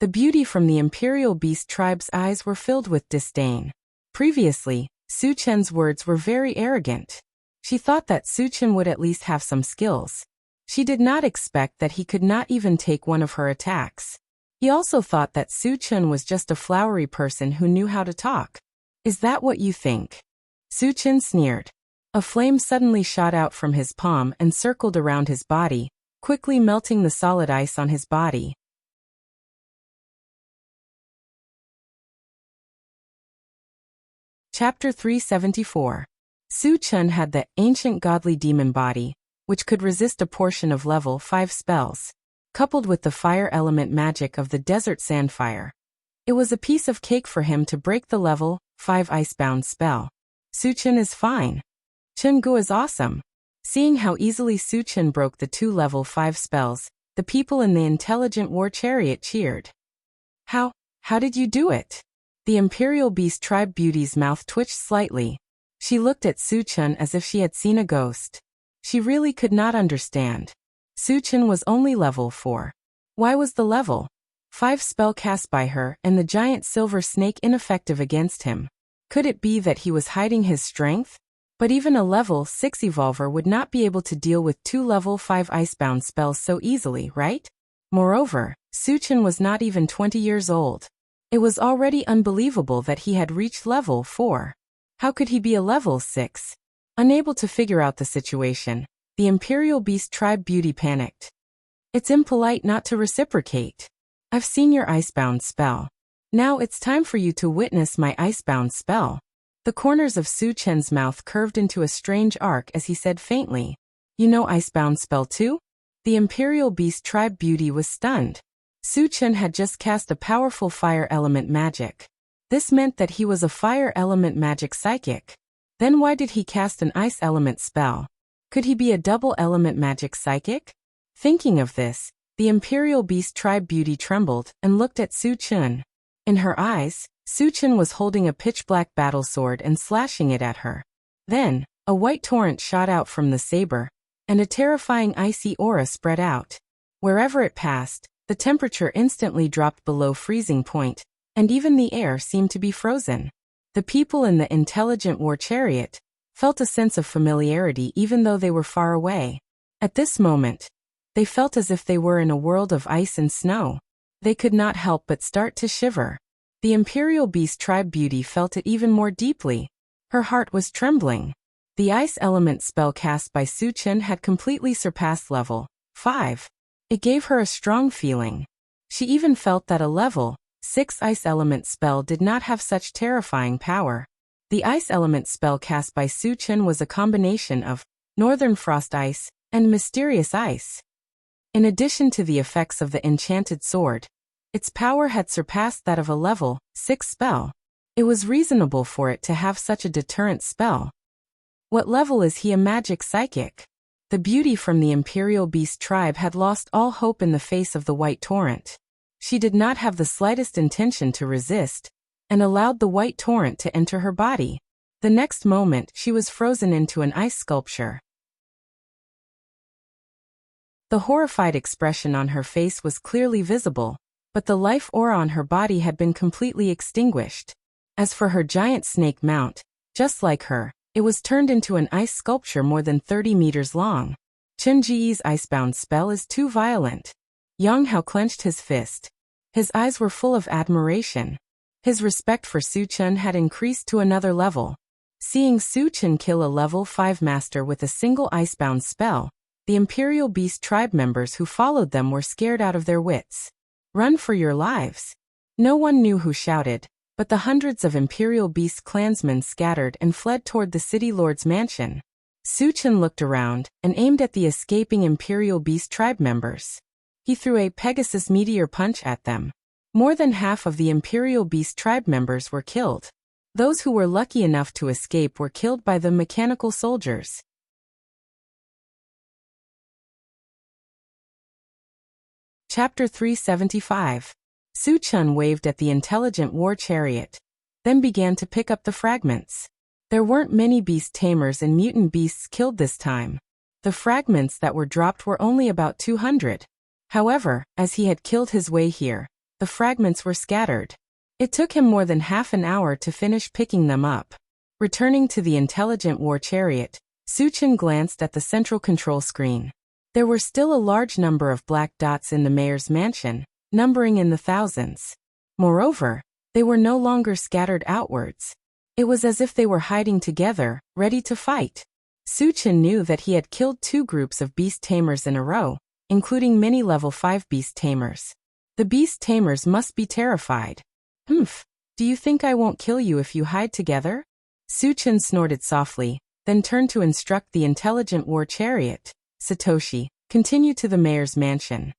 The beauty from the Imperial Beast tribe's eyes were filled with disdain. Previously, Su Chen's words were very arrogant. She thought that Su Chen would at least have some skills. She did not expect that he could not even take one of her attacks. He also thought that Su Chen was just a flowery person who knew how to talk. Is that what you think? Su Chen sneered. A flame suddenly shot out from his palm and circled around his body, quickly melting the solid ice on his body. Chapter 374. Su Chun had the ancient godly demon body, which could resist a portion of level 5 spells, coupled with the fire element magic of the desert sandfire. It was a piece of cake for him to break the level 5 icebound spell. Su Chun is fine. Chun Gu is awesome. Seeing how easily Su Chun broke the 2 level 5 spells, the people in the intelligent war chariot cheered. How did you do it? The Imperial Beast Tribe Beauty's mouth twitched slightly. She looked at Su Chun as if she had seen a ghost. She really could not understand. Su Chun was only level 4. Why was the level 5 spell cast by her and the giant silver snake ineffective against him? Could it be that he was hiding his strength? But even a level 6 evolver would not be able to deal with 2 level 5 icebound spells so easily, right? Moreover, Su Chun was not even 20 years old. It was already unbelievable that he had reached level 4. How could he be a level 6? Unable to figure out the situation, the Imperial Beast Tribe Beauty panicked. It's impolite not to reciprocate. I've seen your icebound spell. Now it's time for you to witness my icebound spell. The corners of Su Chun's mouth curved into a strange arc as he said faintly, "You know icebound spell too?" The Imperial Beast Tribe Beauty was stunned. Su Chun had just cast a powerful fire element magic. This meant that he was a fire element magic psychic. Then why did he cast an ice element spell? Could he be a double element magic psychic? Thinking of this, the Imperial Beast Tribe Beauty trembled and looked at Su Chun. In her eyes, Su Chun was holding a pitch-black battle sword and slashing it at her. Then, a white torrent shot out from the saber, and a terrifying icy aura spread out. Wherever it passed, the temperature instantly dropped below freezing point, and even the air seemed to be frozen. The people in the intelligent war chariot felt a sense of familiarity even though they were far away. At this moment, they felt as if they were in a world of ice and snow. They could not help but start to shiver. The Imperial Beast Tribe Beauty felt it even more deeply. Her heart was trembling. The ice element spell cast by Su Chun had completely surpassed level 5. It gave her a strong feeling. She even felt that a level 6 ice element spell did not have such terrifying power. The ice element spell cast by Su Chun was a combination of northern frost ice and mysterious ice. In addition to the effects of the enchanted sword, its power had surpassed that of a level 6 spell. It was reasonable for it to have such a deterrent spell. What level is he a magic psychic? The beauty from the Imperial Beast tribe had lost all hope in the face of the white torrent. She did not have the slightest intention to resist, and allowed the white torrent to enter her body. The next moment she was frozen into an ice sculpture. The horrified expression on her face was clearly visible, but the life aura on her body had been completely extinguished. As for her giant snake mount, just like her, it was turned into an ice sculpture more than 30 meters long. Chun Ji's icebound spell is too violent. Yang Hao clenched his fist. His eyes were full of admiration. His respect for Su Chun had increased to another level. Seeing Su Chun kill a level 5 master with a single icebound spell, the Imperial Beast tribe members who followed them were scared out of their wits. "Run for your lives!" No one knew who shouted, but the hundreds of Imperial Beast clansmen scattered and fled toward the city lord's mansion. Su Chun looked around and aimed at the escaping Imperial Beast tribe members. He threw a Pegasus meteor punch at them. More than half of the Imperial Beast tribe members were killed. Those who were lucky enough to escape were killed by the mechanical soldiers. Chapter 375. Su Chun waved at the intelligent war chariot, then began to pick up the fragments. There weren't many beast tamers and mutant beasts killed this time. The fragments that were dropped were only about 200. However, as he had killed his way here, the fragments were scattered. It took him more than half an hour to finish picking them up. Returning to the intelligent war chariot, Su Chun glanced at the central control screen. There were still a large number of black dots in the mayor's mansion, numbering in the thousands. Moreover, they were no longer scattered outwards. It was as if they were hiding together, ready to fight. Su Chun knew that he had killed 2 groups of beast tamers in a row, including many level 5 beast tamers. The beast tamers must be terrified. Do you think I won't kill you if you hide together? Suchin snorted softly, then turned to instruct the intelligent war chariot. Satoshi, continue to the mayor's mansion.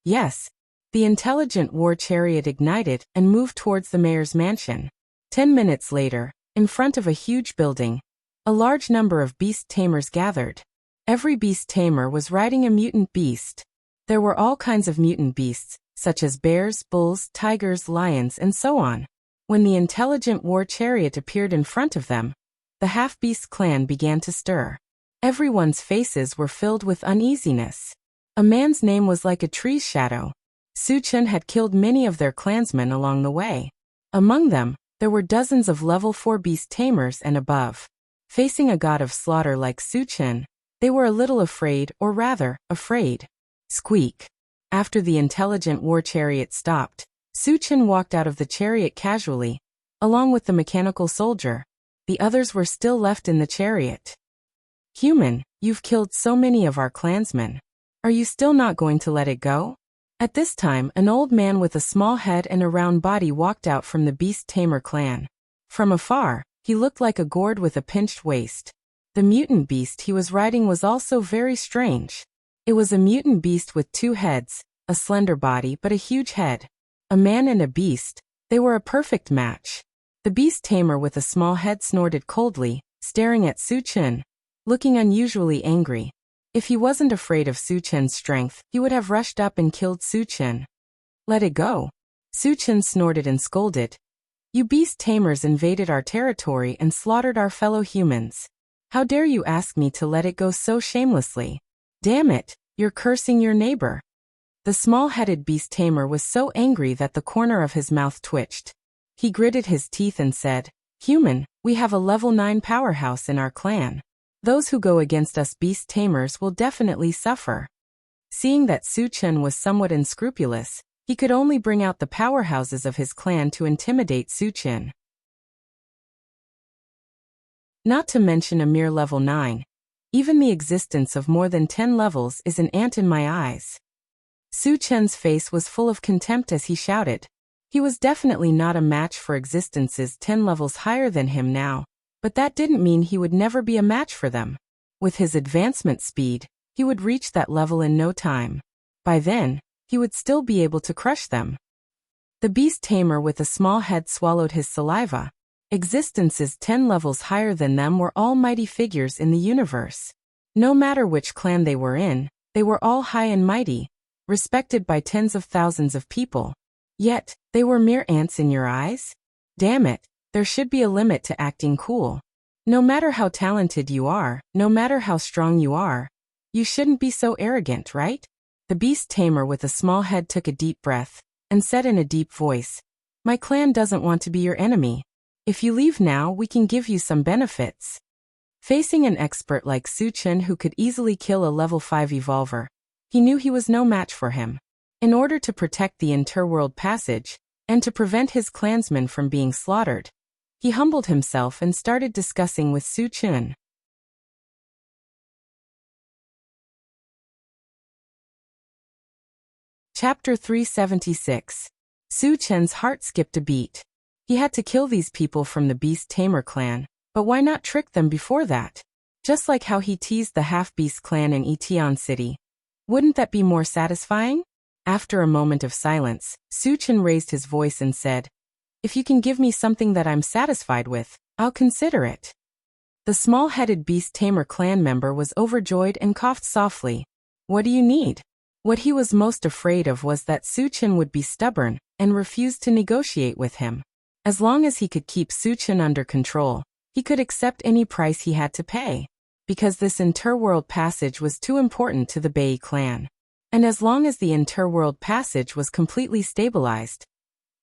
Yes. The intelligent war chariot ignited and moved towards the mayor's mansion. 10 minutes later, in front of a huge building, a large number of beast tamers gathered. Every beast tamer was riding a mutant beast. There were all kinds of mutant beasts, such as bears, bulls, tigers, lions, and so on. When the intelligent war chariot appeared in front of them, the half-beast clan began to stir. Everyone's faces were filled with uneasiness. A man's name was like a tree's shadow. Suchin had killed many of their clansmen along the way. Among them, there were dozens of level 4 beast tamers and above. Facing a god of slaughter like Suchin, they were a little afraid, or rather, afraid. Squeak. After the intelligent war chariot stopped, Suchin walked out of the chariot casually, along with the mechanical soldier. The others were still left in the chariot. Human, you've killed so many of our clansmen. Are you still not going to let it go? At this time, an old man with a small head and a round body walked out from the beast tamer clan. From afar, he looked like a gourd with a pinched waist. The mutant beast he was riding was also very strange. It was a mutant beast with 2 heads, a slender body but a huge head. A man and a beast, they were a perfect match. The beast tamer with a small head snorted coldly, staring at Suchin, looking unusually angry. If he wasn't afraid of Suchin's strength, he would have rushed up and killed Suchin. Let it go. Suchin snorted and scolded. You beast tamers invaded our territory and slaughtered our fellow humans. How dare you ask me to let it go so shamelessly? Damn it, you're cursing your neighbor. The small-headed beast tamer was so angry that the corner of his mouth twitched. He gritted his teeth and said, Human, we have a level 9 powerhouse in our clan. Those who go against us beast tamers will definitely suffer. Seeing that Suchin was somewhat unscrupulous, he could only bring out the powerhouses of his clan to intimidate Suchin. Not to mention a mere level 9. Even the existence of more than 10 levels is an ant in my eyes. Suchin's face was full of contempt as he shouted. He was definitely not a match for existences 10 levels higher than him now, but that didn't mean he would never be a match for them. With his advancement speed, he would reach that level in no time. By then, he would still be able to crush them. The beast tamer with a small head swallowed his saliva. Existences 10 levels higher than them were all mighty figures in the universe. No matter which clan they were in, they were all high and mighty, respected by tens of thousands of people. Yet, they were mere ants in your eyes? Damn it, there should be a limit to acting cool. No matter how talented you are, no matter how strong you are, you shouldn't be so arrogant, right? The beast tamer with a small head took a deep breath, and said in a deep voice, My clan doesn't want to be your enemy. If you leave now, we can give you some benefits. Facing an expert like Suchin who could easily kill a level 5 evolver, he knew he was no match for him. In order to protect the interworld passage, and to prevent his clansmen from being slaughtered, he humbled himself and started discussing with Suchin. Chapter 376. Suchin's heart skipped a beat. He had to kill these people from the Beast Tamer clan, but why not trick them before that? Just like how he teased the Half-Beast clan in Etion City. Wouldn't that be more satisfying? After a moment of silence, Suchin raised his voice and said, If you can give me something that I'm satisfied with, I'll consider it. The small-headed Beast Tamer clan member was overjoyed and coughed softly. What do you need? What he was most afraid of was that Suchin would be stubborn and refuse to negotiate with him. As long as he could keep Suchin under control, he could accept any price he had to pay, because this interworld passage was too important to the Bei clan. And as long as the interworld passage was completely stabilized,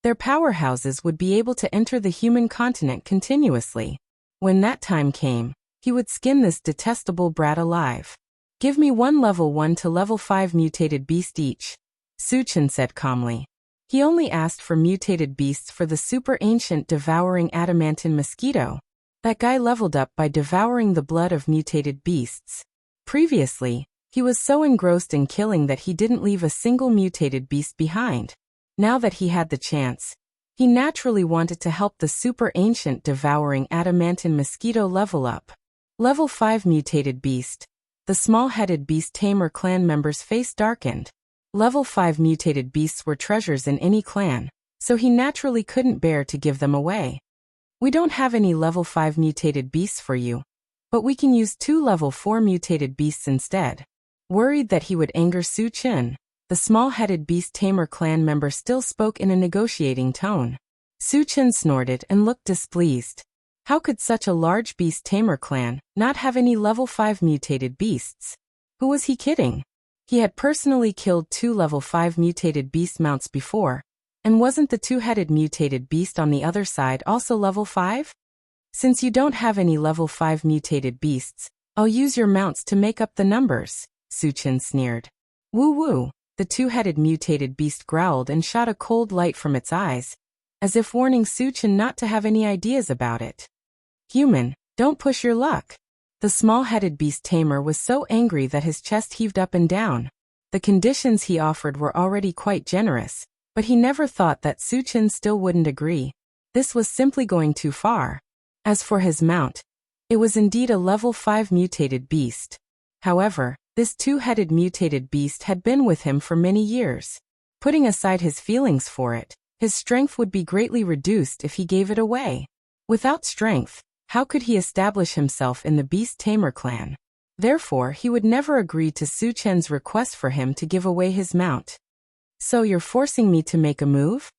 their powerhouses would be able to enter the human continent continuously. When that time came, he would skin this detestable brat alive. Give me one level 1 to level 5 mutated beast each, Suchin said calmly. He only asked for mutated beasts for the super ancient devouring adamantine mosquito. That guy leveled up by devouring the blood of mutated beasts. Previously, he was so engrossed in killing that he didn't leave a single mutated beast behind. Now that he had the chance, He naturally wanted to help the super ancient devouring adamantine mosquito level up. Level 5 mutated beast. The small-headed beast tamer clan member's face darkened. Level 5 mutated beasts were treasures in any clan, so he naturally couldn't bear to give them away. We don't have any level 5 mutated beasts for you, but we can use 2 level 4 mutated beasts instead. Worried that he would anger Su Chen, the small-headed beast tamer clan member still spoke in a negotiating tone. Su Chen snorted and looked displeased. How could such a large beast tamer clan not have any level 5 mutated beasts? Who was he kidding? He had personally killed 2 level 5 mutated beast mounts before, and wasn't the 2-headed mutated beast on the other side also level 5? Since you don't have any level 5 mutated beasts, I'll use your mounts to make up the numbers, Su Chen sneered. Woo-woo, the 2-headed mutated beast growled and shot a cold light from its eyes, as if warning Su Chen not to have any ideas about it. Human, don't push your luck. The small-headed beast tamer was so angry that his chest heaved up and down. The conditions he offered were already quite generous, but he never thought that Su Chen still wouldn't agree. This was simply going too far. As for his mount, it was indeed a level 5 mutated beast. However, this 2-headed mutated beast had been with him for many years. Putting aside his feelings for it, his strength would be greatly reduced if he gave it away. Without strength, how could he establish himself in the beast tamer clan? Therefore, he would never agree to Su Chen's request for him to give away his mount. So you're forcing me to make a move?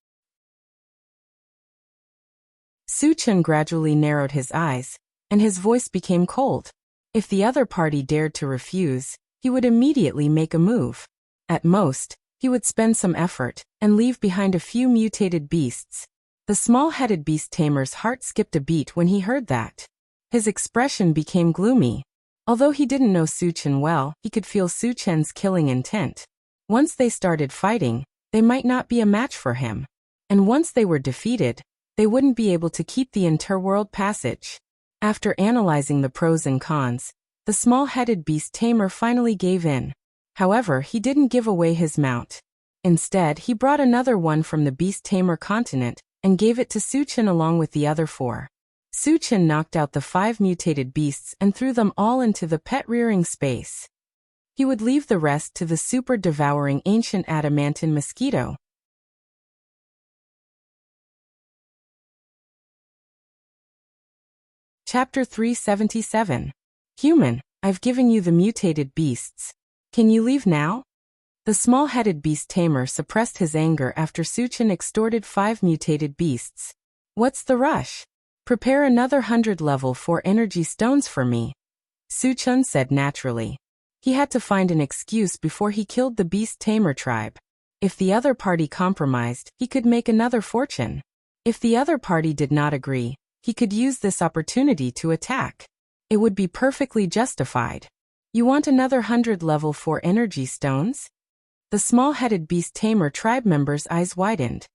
Su Chen gradually narrowed his eyes, and his voice became cold. If the other party dared to refuse, he would immediately make a move. At most, he would spend some effort and leave behind a few mutated beasts. The small-headed beast tamer's heart skipped a beat when he heard that. His expression became gloomy. Although he didn't know Su Chen well, he could feel Su Chen's killing intent. Once they started fighting, they might not be a match for him. And once they were defeated, they wouldn't be able to keep the interworld passage. After analyzing the pros and cons, the small-headed beast tamer finally gave in. However, he didn't give away his mount. Instead, he brought another one from the beast tamer continent and gave it to Su Chen along with the other 4. Su Chen knocked out the 5 mutated beasts and threw them all into the pet-rearing space. He would leave the rest to the super-devouring ancient adamantine mosquito. Chapter 377. Human, I've given you the mutated beasts. Can you leave now? The small-headed beast tamer suppressed his anger after Su Chen extorted 5 mutated beasts. What's the rush? Prepare another 100 level 4 energy stones for me, Su Chen said naturally. He had to find an excuse before he killed the beast tamer tribe. If the other party compromised, he could make another fortune. If the other party did not agree, he could use this opportunity to attack. It would be perfectly justified. You want another 100 level 4 energy stones? The small-headed beast tamer tribe member's eyes widened.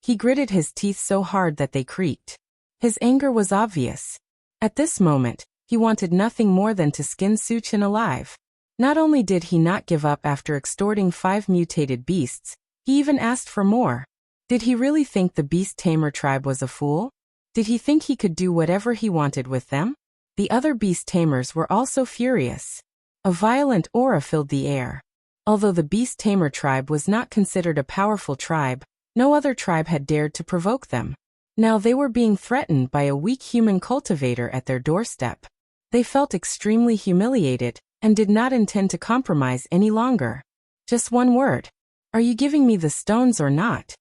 He gritted his teeth so hard that they creaked. His anger was obvious. At this moment, he wanted nothing more than to skin Su Chen alive. Not only did he not give up after extorting 5 mutated beasts, he even asked for more. Did he really think the beast tamer tribe was a fool? Did he think he could do whatever he wanted with them? The other beast tamers were also furious. A violent aura filled the air. Although the beast tamer tribe was not considered a powerful tribe, no other tribe had dared to provoke them. Now they were being threatened by a weak human cultivator at their doorstep. They felt extremely humiliated and did not intend to compromise any longer. Just one word. Are you giving me the stones or not?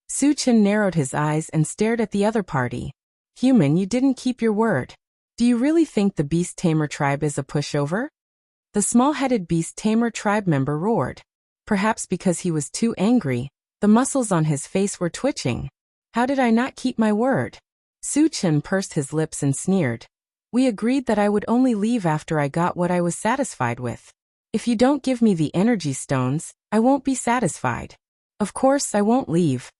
Su Chen narrowed his eyes and stared at the other party. Human, you didn't keep your word. Do you really think the beast tamer tribe is a pushover? The small-headed beast tamer tribe member roared. Perhaps because he was too angry, the muscles on his face were twitching. How did I not keep my word? Su Chen pursed his lips and sneered. We agreed that I would only leave after I got what I was satisfied with. If you don't give me the energy stones, I won't be satisfied. Of course I won't leave.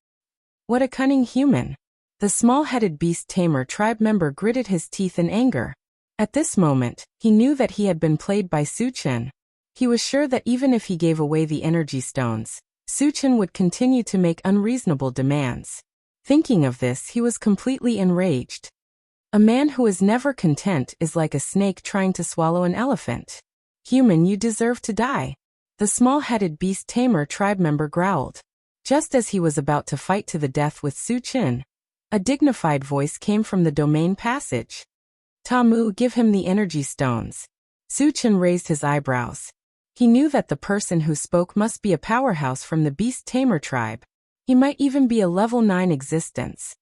What a cunning human. The small-headed beast tamer tribe member gritted his teeth in anger. At this moment, he knew that he had been played by Su Chen. He was sure that even if he gave away the energy stones, Su Chen would continue to make unreasonable demands. Thinking of this, he was completely enraged. A man who is never content is like a snake trying to swallow an elephant. Human, you deserve to die. The small-headed beast tamer tribe member growled. Just as he was about to fight to the death with Su Chen, a dignified voice came from the domain passage. Tamu, give him the energy stones. Su Chen raised his eyebrows. He knew that the person who spoke must be a powerhouse from the beast tamer tribe. He might even be a level 9 existence.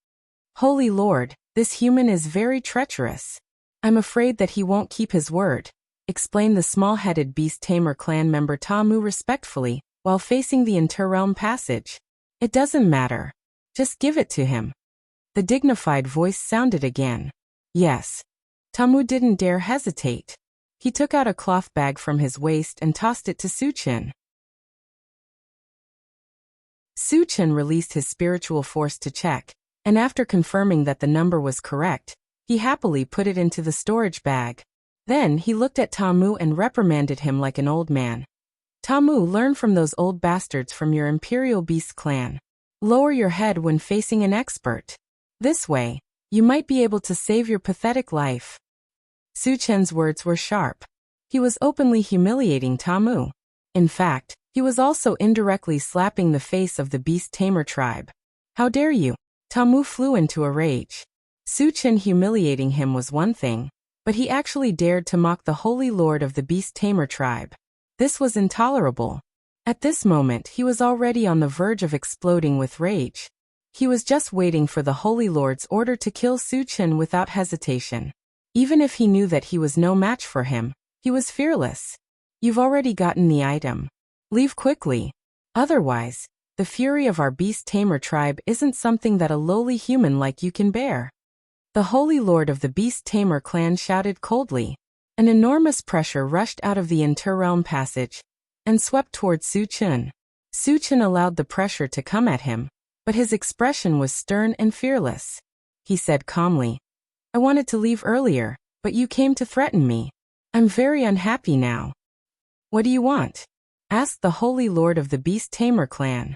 Holy Lord, this human is very treacherous. I'm afraid that he won't keep his word, explained the small-headed beast tamer clan member Tamu respectfully, while facing the interrealm passage. It doesn't matter. Just give it to him. The dignified voice sounded again. Yes. Tamu didn't dare hesitate. He took out a cloth bag from his waist and tossed it to Su Chen. Su Chen released his spiritual force to check, and after confirming that the number was correct, he happily put it into the storage bag. Then he looked at Tamu and reprimanded him like an old man. Tamu, learn from those old bastards from your Imperial Beast clan. Lower your head when facing an expert. This way, you might be able to save your pathetic life. Su Chen's words were sharp. He was openly humiliating Tamu. In fact, he was also indirectly slapping the face of the beast tamer tribe. How dare you? Tamu flew into a rage. Su Chen humiliating him was one thing, but he actually dared to mock the holy lord of the beast tamer tribe. This was intolerable. At this moment, he was already on the verge of exploding with rage. He was just waiting for the holy lord's order to kill Su Chen without hesitation. Even if he knew that he was no match for him, he was fearless. You've already gotten the item. Leave quickly. Otherwise, the fury of our beast tamer tribe isn't something that a lowly human like you can bear. The holy lord of the beast tamer clan shouted coldly. An enormous pressure rushed out of the interrealm passage and swept towards Su Chen. Su Chen allowed the pressure to come at him, but his expression was stern and fearless. He said calmly, I wanted to leave earlier, but you came to threaten me. I'm very unhappy now. What do you want? Asked the holy lord of the beast tamer clan.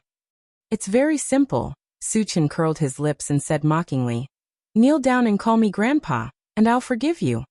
It's very simple. Su Chen curled his lips and said mockingly, kneel down and call me grandpa, and I'll forgive you.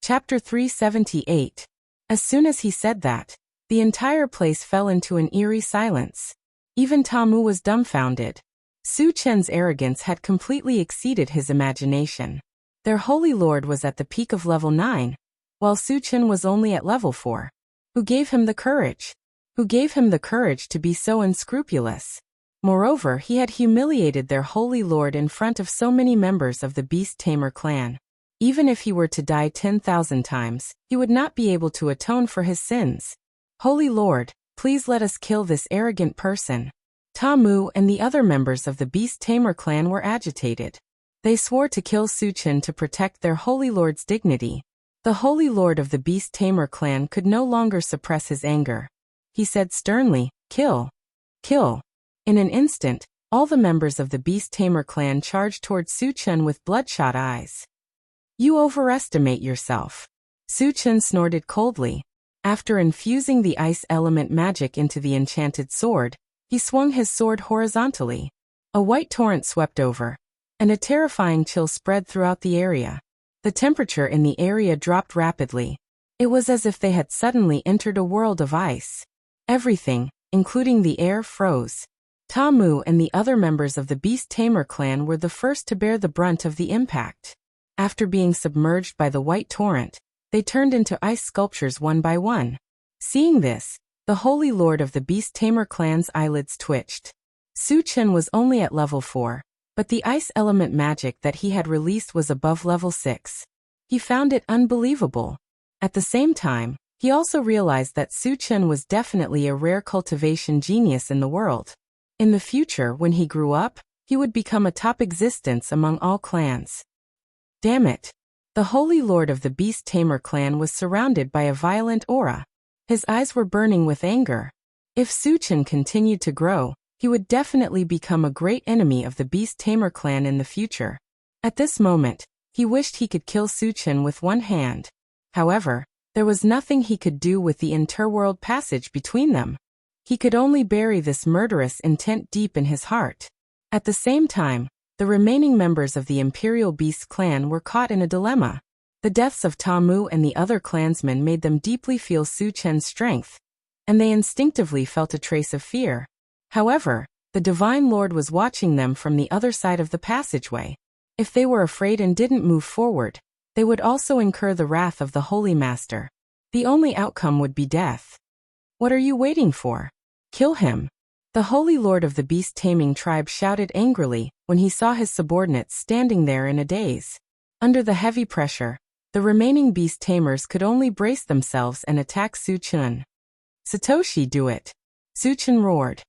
Chapter 378. As soon as he said that, the entire place fell into an eerie silence. Even Tamu was dumbfounded. Su Chen's arrogance had completely exceeded his imagination. Their holy lord was at the peak of level 9, while Su Chen was only at level 4. Who gave him the courage? Who gave him the courage to be so unscrupulous? Moreover, he had humiliated their holy lord in front of so many members of the beast tamer clan. Even if he were to die 10,000 times, he would not be able to atone for his sins. Holy Lord, please let us kill this arrogant person. Tamu and the other members of the beast tamer clan were agitated. They swore to kill Su Chen to protect their holy lord's dignity. The holy lord of the beast tamer clan could no longer suppress his anger. He said sternly, kill. Kill. In an instant, all the members of the beast tamer clan charged towards Su Chen with bloodshot eyes. You overestimate yourself. Su Chen snorted coldly. After infusing the ice element magic into the enchanted sword, he swung his sword horizontally. A white torrent swept over, and a terrifying chill spread throughout the area. The temperature in the area dropped rapidly. It was as if they had suddenly entered a world of ice. Everything, including the air, froze. Tamu and the other members of the beast tamer clan were the first to bear the brunt of the impact. After being submerged by the white torrent, they turned into ice sculptures one by one. Seeing this, the holy lord of the beast tamer clan's eyelids twitched. Su Chen was only at level 4, but the ice element magic that he had released was above level 6. He found it unbelievable. At the same time, he also realized that Su Chen was definitely a rare cultivation genius in the world. In the future, when he grew up, he would become a top existence among all clans. Damn it. The holy lord of the beast tamer clan was surrounded by a violent aura. His eyes were burning with anger. If Su Chen continued to grow, he would definitely become a great enemy of the beast tamer clan in the future. At this moment, he wished he could kill Su Chen with one hand. However, there was nothing he could do with the interworld passage between them. He could only bury this murderous intent deep in his heart. At the same time, the remaining members of the Imperial Beast clan were caught in a dilemma. The deaths of Tamu and the other clansmen made them deeply feel Su Chen's strength, and they instinctively felt a trace of fear. However, the Divine Lord was watching them from the other side of the passageway. If they were afraid and didn't move forward, they would also incur the wrath of the Holy Master. The only outcome would be death. What are you waiting for? Kill him! The Holy Lord of the beast-taming tribe shouted angrily when he saw his subordinates standing there in a daze. Under the heavy pressure, the remaining beast-tamers could only brace themselves and attack Su Chen. Satoshi, do it! Su Chen roared.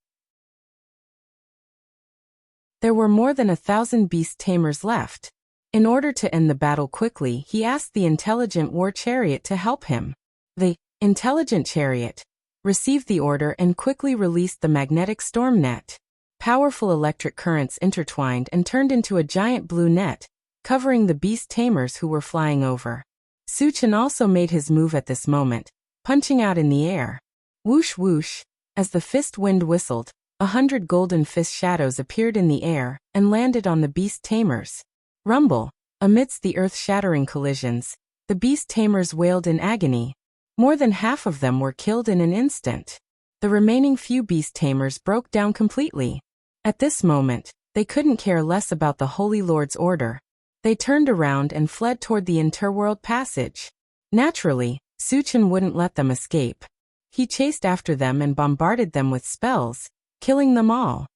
There were more than 1,000 beast-tamers left. In order to end the battle quickly, he asked the intelligent war chariot to help him. The intelligent chariot received the order and quickly released the magnetic storm net. Powerful electric currents intertwined and turned into a giant blue net, covering the beast-tamers who were flying over. Su Chen also made his move at this moment, punching out in the air. Whoosh whoosh, as the fist wind whistled, 100 golden fist shadows appeared in the air and landed on the beast-tamers. Rumble, amidst the earth-shattering collisions, the beast-tamers wailed in agony. More than half of them were killed in an instant. The remaining few beast-tamers broke down completely. At this moment, they couldn't care less about the Holy Lord's order. They turned around and fled toward the interworld passage. Naturally, Su Chen wouldn't let them escape. He chased after them and bombarded them with spells, killing them all.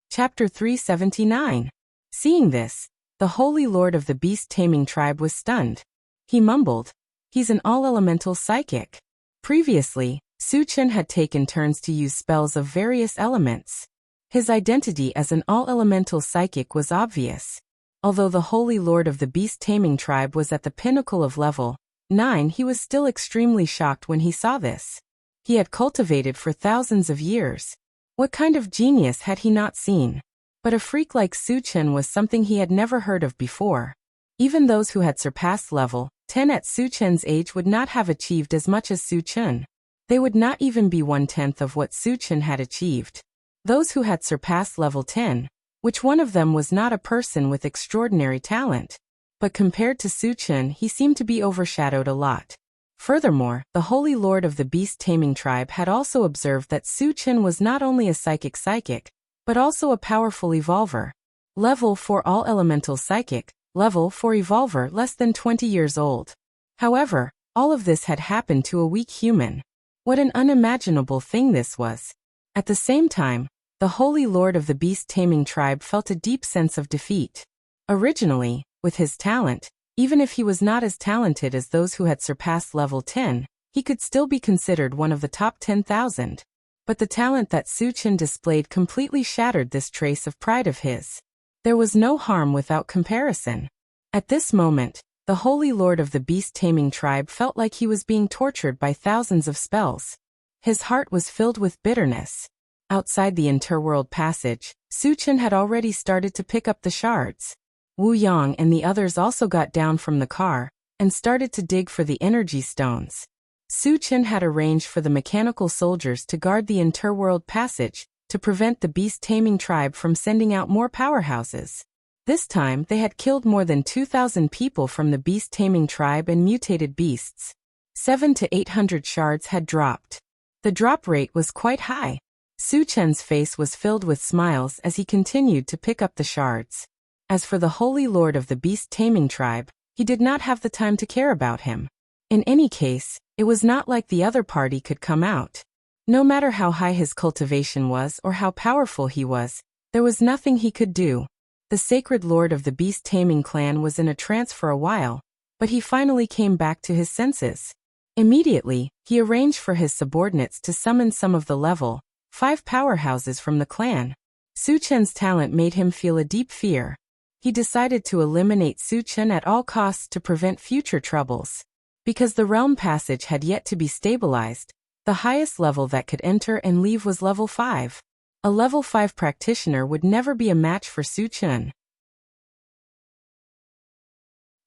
Chapter 379. Seeing this, the Holy Lord of the beast-taming tribe was stunned. He mumbled, "He's an all-elemental psychic." Previously, Su Chen had taken turns to use spells of various elements. His identity as an all-elemental psychic was obvious. Although the Holy Lord of the beast-taming tribe was at the pinnacle of level 9, he was still extremely shocked when he saw this. He had cultivated for thousands of years. What kind of genius had he not seen? But a freak like Su Chen was something he had never heard of before. Even those who had surpassed level 10 at Su Chen's age would not have achieved as much as Su Chen. They would not even be 1/10 of what Su Chen had achieved. Those who had surpassed level 10, which one of them was not a person with extraordinary talent. But compared to Su Chen, he seemed to be overshadowed a lot. Furthermore, the Holy Lord of the beast-taming tribe had also observed that Su Chen was not only a psychic, but also a powerful evolver. Level 4 all-elemental psychic, level 4 evolver less than 20 years old. However, all of this had happened to a weak human. What an unimaginable thing this was. At the same time, the Holy Lord of the beast-taming tribe felt a deep sense of defeat. Originally, with his talent, even if he was not as talented as those who had surpassed level 10, he could still be considered one of the top 10,000. But the talent that Su Chen displayed completely shattered this trace of pride of his. There was no harm without comparison. At this moment, the Holy Lord of the beast-taming tribe felt like he was being tortured by thousands of spells. His heart was filled with bitterness. Outside the interworld passage, Su Chen had already started to pick up the shards. Wu Yang and the others also got down from the car and started to dig for the energy stones. Su Chen had arranged for the mechanical soldiers to guard the interworld passage to prevent the beast-taming tribe from sending out more powerhouses. This time, they had killed more than 2,000 people from the beast-taming tribe and mutated beasts. 700 to 800 shards had dropped. The drop rate was quite high. Su Chen's face was filled with smiles as he continued to pick up the shards. As for the Holy Lord of the beast-taming tribe, he did not have the time to care about him. In any case, it was not like the other party could come out. No matter how high his cultivation was or how powerful he was, there was nothing he could do. The sacred lord of the beast-taming clan was in a trance for a while, but he finally came back to his senses. Immediately, he arranged for his subordinates to summon some of the level 5 powerhouses from the clan. Su Chen's talent made him feel a deep fear. He decided to eliminate Su Chen at all costs to prevent future troubles. Because the realm passage had yet to be stabilized, the highest level that could enter and leave was level 5. A level 5 practitioner would never be a match for Su Chen.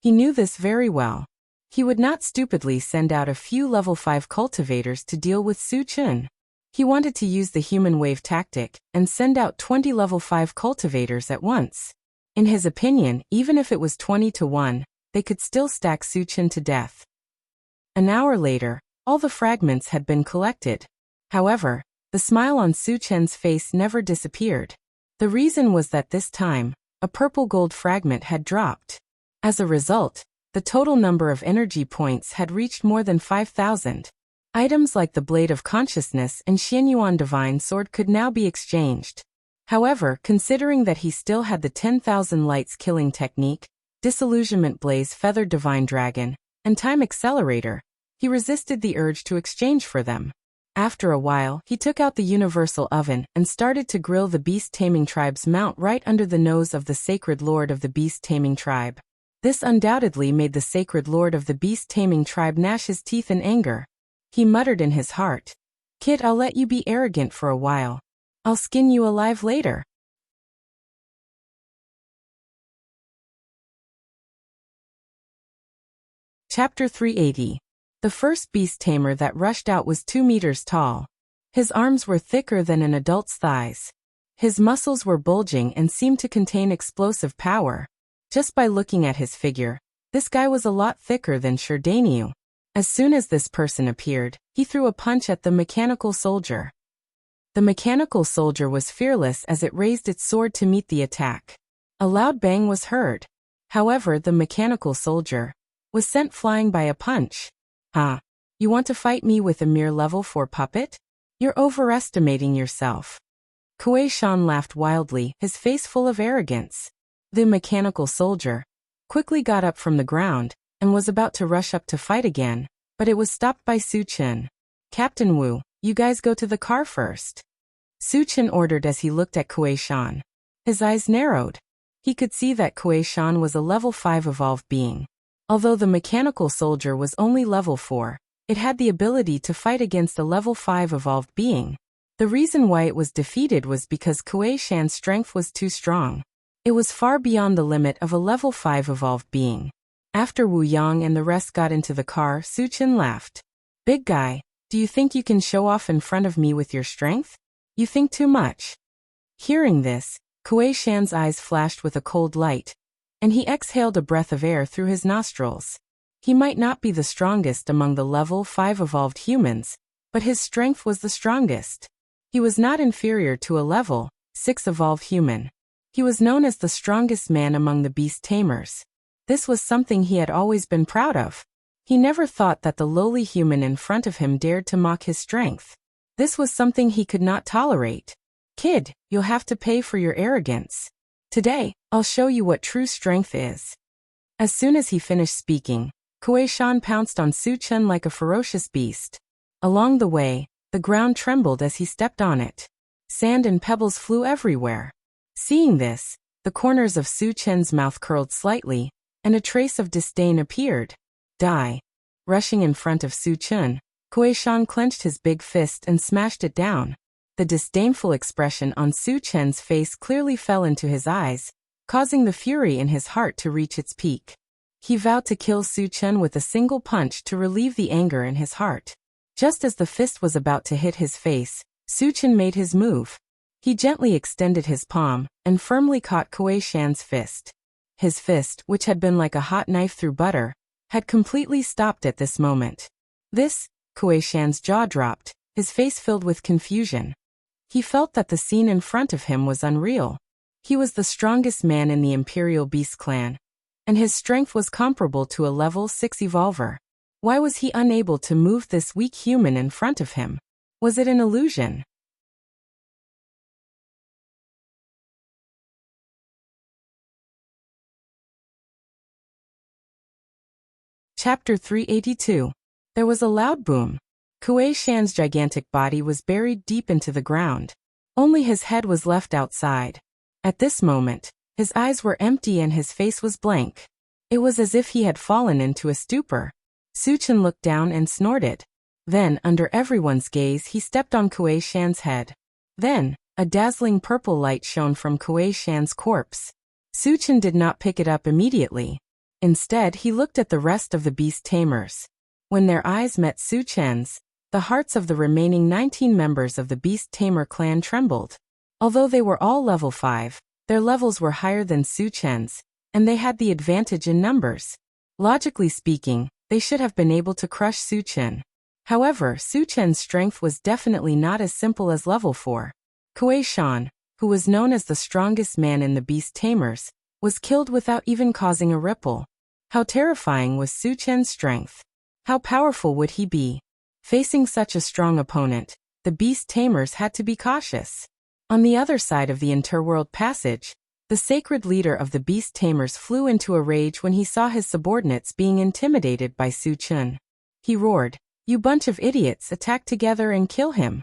He knew this very well. He would not stupidly send out a few level 5 cultivators to deal with Su Chen. He wanted to use the human wave tactic and send out 20 level 5 cultivators at once. In his opinion, even if it was 20 to 1, they could still stack Su Chen to death. An hour later, all the fragments had been collected. However, the smile on Su Chen's face never disappeared. The reason was that this time, a purple gold fragment had dropped. As a result, the total number of energy points had reached more than 5,000. Items like the Blade of Consciousness and Xianyuan Divine Sword could now be exchanged. However, considering that he still had the 10,000 lights killing technique, Disillusionment Blaze Feathered Divine Dragon, and Time Accelerator, he resisted the urge to exchange for them. After a while, he took out the Universal Oven and started to grill the beast-taming tribe's mount right under the nose of the Sacred Lord of the beast-taming tribe. This undoubtedly made the Sacred Lord of the beast-taming tribe gnash his teeth in anger. He muttered in his heart, "Kid, I'll let you be arrogant for a while. I'll skin you alive later." Chapter 380. The first beast tamer that rushed out was 2 meters tall. His arms were thicker than an adult's thighs. His muscles were bulging and seemed to contain explosive power. Just by looking at his figure, this guy was a lot thicker than Sherdaniu. As soon as this person appeared, he threw a punch at the mechanical soldier. The mechanical soldier was fearless as it raised its sword to meet the attack. A loud bang was heard. However, the mechanical soldier was sent flying by a punch. "Huh? You want to fight me with a mere level 4 puppet? You're overestimating yourself." Kuei Shan laughed wildly, his face full of arrogance. The mechanical soldier quickly got up from the ground and was about to rush up to fight again, but it was stopped by Su Chen. "Captain Wu, you guys go to the car first," Su Chen ordered as he looked at Kuei Shan. His eyes narrowed. He could see that Kuei Shan was a level 5 evolved being. Although the mechanical soldier was only level 4, it had the ability to fight against a level 5 evolved being. The reason why it was defeated was because Kuei Shan's strength was too strong. It was far beyond the limit of a level 5 evolved being. After Wu Yang and the rest got into the car, Su Chen laughed. "Big guy, do you think you can show off in front of me with your strength? You think too much." Hearing this, Kuei Shan's eyes flashed with a cold light, and he exhaled a breath of air through his nostrils. He might not be the strongest among the level 5 evolved humans, but his strength was the strongest. He was not inferior to a level 6 evolved human. He was known as the strongest man among the beast tamers. This was something he had always been proud of. He never thought that the lowly human in front of him dared to mock his strength. This was something he could not tolerate. "Kid, you'll have to pay for your arrogance. Today, I'll show you what true strength is." As soon as he finished speaking, Kuei Shan pounced on Su Chen like a ferocious beast. Along the way, the ground trembled as he stepped on it. Sand and pebbles flew everywhere. Seeing this, the corners of Su Chen's mouth curled slightly, and a trace of disdain appeared. "Die." Rushing in front of Su Chen, Kuei Shan clenched his big fist and smashed it down. The disdainful expression on Su Chen's face clearly fell into his eyes, causing the fury in his heart to reach its peak. He vowed to kill Su Chen with a single punch to relieve the anger in his heart. Just as the fist was about to hit his face, Su Chen made his move. He gently extended his palm and firmly caught Kuei Shan's fist. His fist, which had been like a hot knife through butter, had completely stopped at this moment. Kuei Shan's jaw dropped, his face filled with confusion. He felt that the scene in front of him was unreal. He was the strongest man in the Imperial Beast clan, and his strength was comparable to a level 6 evolver. Why was he unable to move this weak human in front of him? Was it an illusion? Chapter 382. There was a loud boom. Kuei Shan's gigantic body was buried deep into the ground. Only his head was left outside. At this moment, his eyes were empty and his face was blank. It was as if he had fallen into a stupor. Su Chen looked down and snorted. Then, under everyone's gaze, he stepped on Kuei Shan's head. Then, a dazzling purple light shone from Kuei Shan's corpse. Su Chen did not pick it up immediately. Instead, he looked at the rest of the beast tamers. When their eyes met Su Chen's, the hearts of the remaining 19 members of the beast tamer clan trembled. Although they were all level 5, their levels were higher than Su Chen's, and they had the advantage in numbers. Logically speaking, they should have been able to crush Su Chen. However, Su Chen's strength was definitely not as simple as level 4. Kuei Shan, who was known as the strongest man in the beast tamers, was killed without even causing a ripple. How terrifying was Su Chen's strength? How powerful would he be? Facing such a strong opponent, the beast tamers had to be cautious. On the other side of the interworld passage, the sacred leader of the beast tamers flew into a rage when he saw his subordinates being intimidated by Su Chen. He roared, "You bunch of idiots, attack together and kill him."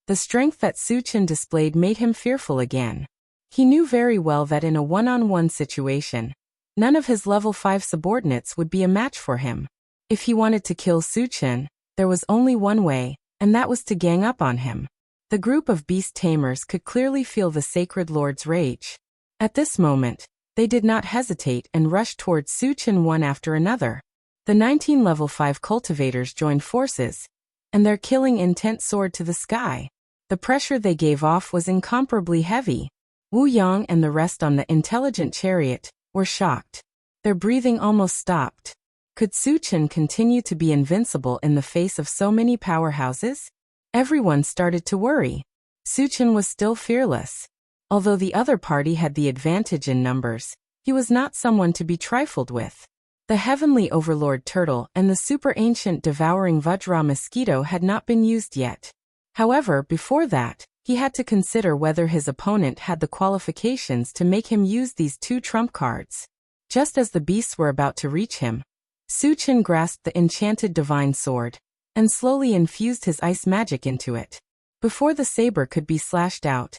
The strength that Su Chen displayed made him fearful again. He knew very well that in a one-on-one situation, none of his level 5 subordinates would be a match for him. If he wanted to kill Su Chen, there was only one way, and that was to gang up on him. The group of beast tamers could clearly feel the sacred lord's rage. At this moment, they did not hesitate and rushed towards Su Chen one after another. The 19 level 5 cultivators joined forces, and their killing intent soared to the sky. The pressure they gave off was incomparably heavy. Wu Yang and the rest on the intelligent chariot were shocked. Their breathing almost stopped. Could Su Chen continue to be invincible in the face of so many powerhouses? Everyone started to worry. Su Chen was still fearless. Although the other party had the advantage in numbers, he was not someone to be trifled with. The heavenly overlord turtle and the super ancient devouring Vajra mosquito had not been used yet. However, before that, he had to consider whether his opponent had the qualifications to make him use these two trump cards. Just as the beasts were about to reach him, Su Chen grasped the enchanted divine sword and slowly infused his ice magic into it. Before the saber could be slashed out,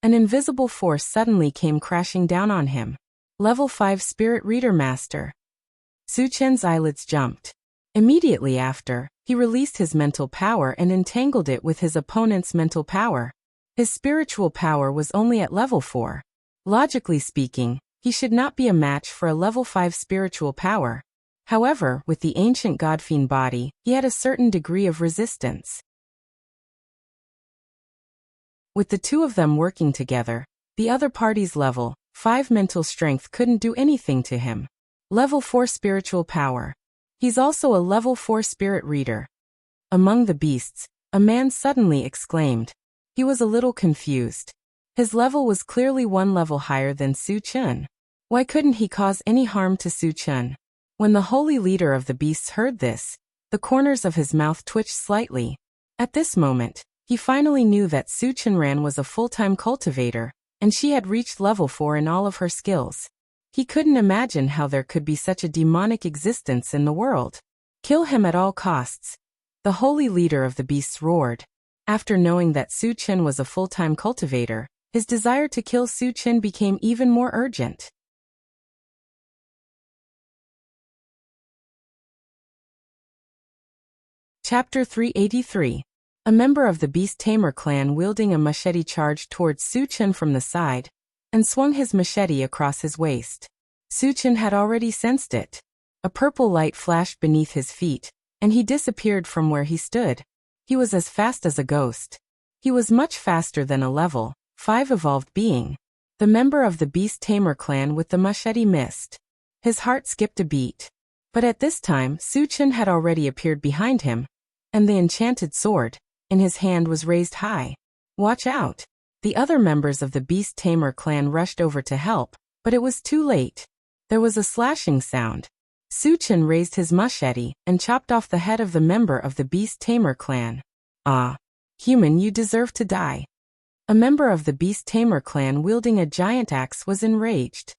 an invisible force suddenly came crashing down on him. Level 5 Spirit Reader Master. Su Chen's eyelids jumped. Immediately after, he released his mental power and entangled it with his opponent's mental power. His spiritual power was only at level 4. Logically speaking, he should not be a match for a level 5 spiritual power. However, with the ancient Godfiend body, he had a certain degree of resistance. With the two of them working together, the other party's level 5 mental strength couldn't do anything to him. Level 4 spiritual power. He's also a level 4 spirit reader. Among the beasts, a man suddenly exclaimed. He was a little confused. His level was clearly one level higher than Su Chen. Why couldn't he cause any harm to Su Chen? When the holy leader of the beasts heard this, the corners of his mouth twitched slightly. At this moment, he finally knew that Su Chenran was a full-time cultivator, and she had reached level 4 in all of her skills. He couldn't imagine how there could be such a demonic existence in the world. Kill him at all costs. The holy leader of the beasts roared. After knowing that Su Chen was a full-time cultivator, his desire to kill Su Chen became even more urgent. Chapter 383. A member of the Beast Tamer clan wielding a machete charged towards Su Chen from the side, and swung his machete across his waist. Su Chen had already sensed it. A purple light flashed beneath his feet, and he disappeared from where he stood. He was as fast as a ghost. He was much faster than a level 5 evolved being. The member of the Beast Tamer clan with the machete missed. His heart skipped a beat. But at this time, Su Chen had already appeared behind him, and the enchanted sword in his hand was raised high. Watch out! The other members of the Beast Tamer clan rushed over to help, but it was too late. There was a slashing sound. Su Chen raised his machete and chopped off the head of the member of the Beast Tamer clan. Ah! Human, you deserve to die. A member of the Beast Tamer clan wielding a giant axe was enraged.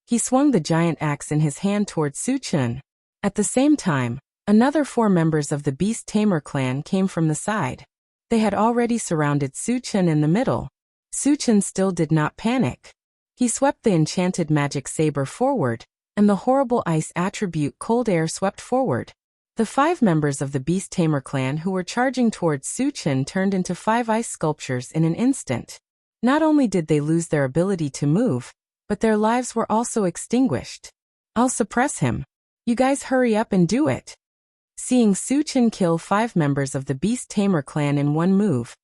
He swung the giant axe in his hand towards Su Chen. At the same time, another 4 members of the Beast Tamer clan came from the side. They had already surrounded Su Chen in the middle. Su Chen still did not panic. He swept the enchanted magic saber forward, and the horrible ice attribute cold air swept forward. The 5 members of the Beast Tamer clan who were charging towards Su Chen turned into 5 ice sculptures in an instant. Not only did they lose their ability to move, but their lives were also extinguished. I'll suppress him. You guys hurry up and do it. Seeing Su-chin kill 5 members of the Beast Tamer clan in one move,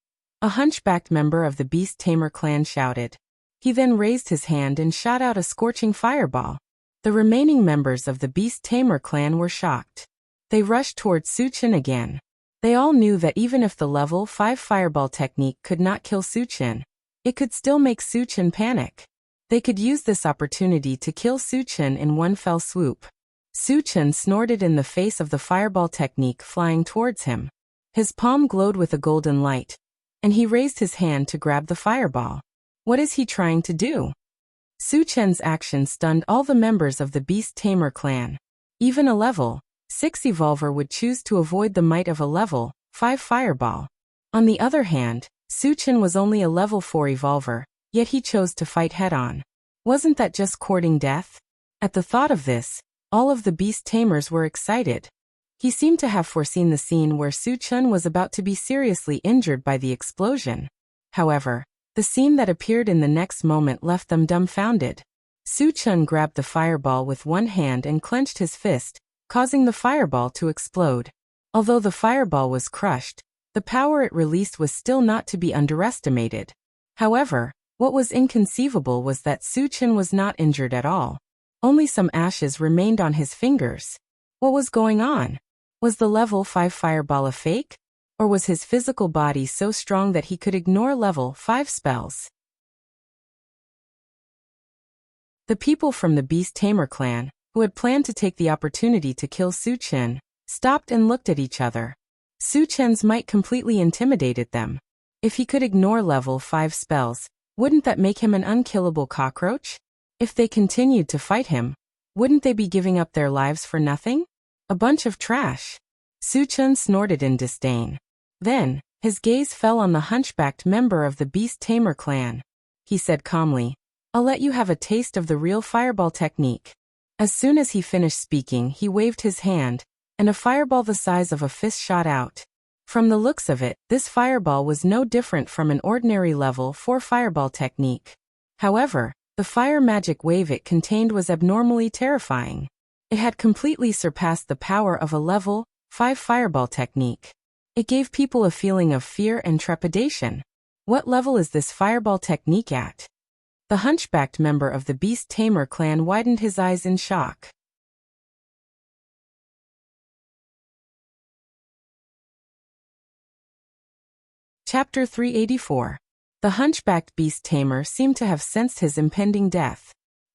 a hunchbacked member of the Beast Tamer clan shouted. He then raised his hand and shot out a scorching fireball. The remaining members of the Beast Tamer clan were shocked. They rushed towards Su-chin again. They all knew that even if the level 5 fireball technique could not kill Su-chin, it could still make Su-chin panic. They could use this opportunity to kill Su-chin in one fell swoop. Su-chin snorted in the face of the fireball technique flying towards him. His palm glowed with a golden light, and he raised his hand to grab the fireball. What is he trying to do? Su-chin's action stunned all the members of the Beast Tamer clan. Even a level 6 evolver would choose to avoid the might of a level 5 fireball. On the other hand, Su-chin was only a level 4 evolver, yet he chose to fight head-on. Wasn't that just courting death? At the thought of this, all of the Beast Tamers were excited. He seemed to have foreseen the scene where Su-chin was about to be seriously injured by the explosion. However, the scene that appeared in the next moment left them dumbfounded. Su-chin grabbed the fireball with one hand and clenched his fist, causing the fireball to explode. Although the fireball was crushed, the power it released was still not to be underestimated. However, what was inconceivable was that Su-chin was not injured at all. Only some ashes remained on his fingers. What was going on? Was the level 5 fireball a fake? Or was his physical body so strong that he could ignore level 5 spells? The people from the Beast Tamer clan, who had planned to take the opportunity to kill Su-chin, stopped and looked at each other. Su-chin's might completely intimidated them. If he could ignore level 5 spells, wouldn't that make him an unkillable cockroach? If they continued to fight him, wouldn't they be giving up their lives for nothing? A bunch of trash. Su-chin snorted in disdain. Then, his gaze fell on the hunchbacked member of the Beast Tamer clan. He said calmly, I'll let you have a taste of the real fireball technique. As soon as he finished speaking, he waved his hand, and a fireball the size of a fist shot out. From the looks of it, this fireball was no different from an ordinary level 4 fireball technique. However, the fire magic wave it contained was abnormally terrifying. It had completely surpassed the power of a level 5 fireball technique. It gave people a feeling of fear and trepidation. What level is this fireball technique at? The hunchbacked member of the Beast Tamer clan widened his eyes in shock. Chapter 384. The hunchbacked Beast Tamer seemed to have sensed his impending death.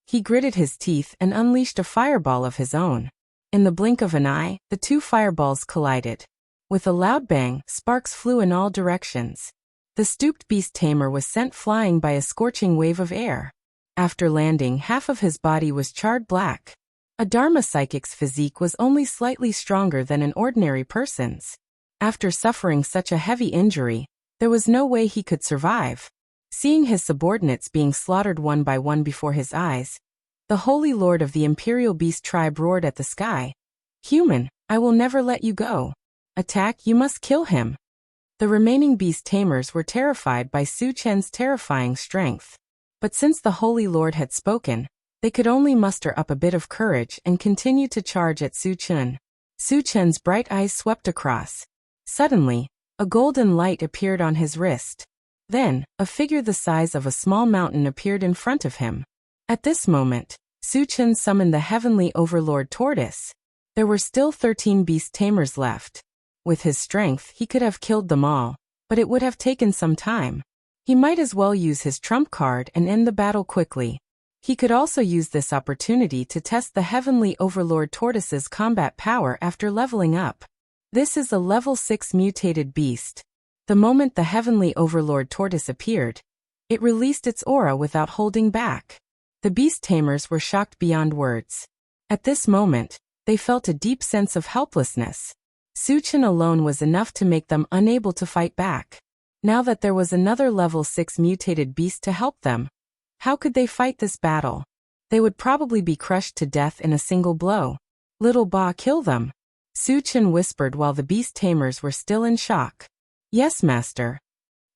He gritted his teeth and unleashed a fireball of his own. In the blink of an eye, the 2 fireballs collided. With a loud bang, sparks flew in all directions. The stooped Beast Tamer was sent flying by a scorching wave of air. After landing, half of his body was charred black. A Dharma psychic's physique was only slightly stronger than an ordinary person's. After suffering such a heavy injury, there was no way he could survive. Seeing his subordinates being slaughtered one by one before his eyes, the Holy Lord of the Imperial Beast tribe roared at the sky. Human, I will never let you go. Attack, you must kill him. The remaining Beast Tamers were terrified by Su-chin's terrifying strength. But since the Holy Lord had spoken, they could only muster up a bit of courage and continue to charge at Su-chin. Su-chin's bright eyes swept across. Suddenly, a golden light appeared on his wrist. Then, a figure the size of a small mountain appeared in front of him. At this moment, Su-chin summoned the Heavenly Overlord Tortoise. There were still 13 Beast Tamers left. With his strength, he could have killed them all, but it would have taken some time. He might as well use his trump card and end the battle quickly. He could also use this opportunity to test the Heavenly Overlord Tortoise's combat power after leveling up. This is a level 6 mutated beast. The moment the Heavenly Overlord Tortoise appeared, it released its aura without holding back. The Beast Tamers were shocked beyond words. At this moment, they felt a deep sense of helplessness. Su-chin alone was enough to make them unable to fight back. Now that there was another level 6 mutated beast to help them, how could they fight this battle? They would probably be crushed to death in a single blow. Little Ba, kill them. Su-chin whispered while the Beast Tamers were still in shock. Yes, master.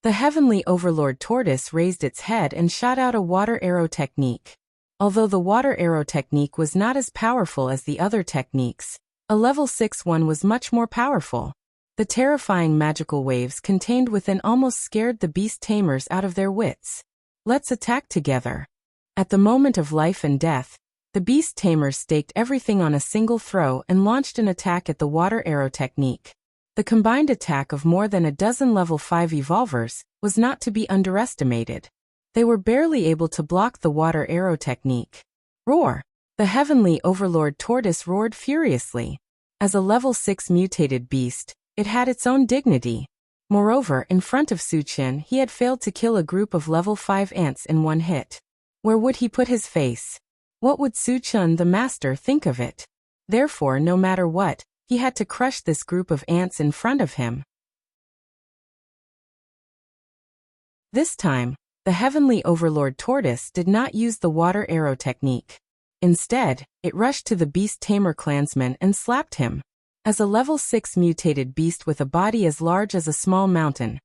The Heavenly Overlord Tortoise raised its head and shot out a water arrow technique. Although the water arrow technique was not as powerful as the other techniques, a level 6 one was much more powerful. The terrifying magical waves contained within almost scared the beast tamers out of their wits. Let's attack together. At the moment of life and death, the beast tamers staked everything on a single throw and launched an attack at the water arrow technique. The combined attack of more than a dozen level 5 evolvers was not to be underestimated. They were barely able to block the water arrow technique. Roar! The heavenly overlord tortoise roared furiously. As a level 6 mutated beast, it had its own dignity. Moreover, in front of Suchen, he had failed to kill a group of level 5 ants in one hit. Where would he put his face? What would Suchen the master think of it? Therefore, no matter what, he had to crush this group of ants in front of him. This time, the heavenly overlord tortoise did not use the water arrow technique. Instead, it rushed to the beast tamer clansman and slapped him. As a level 6 mutated beast with a body as large as a small mountain,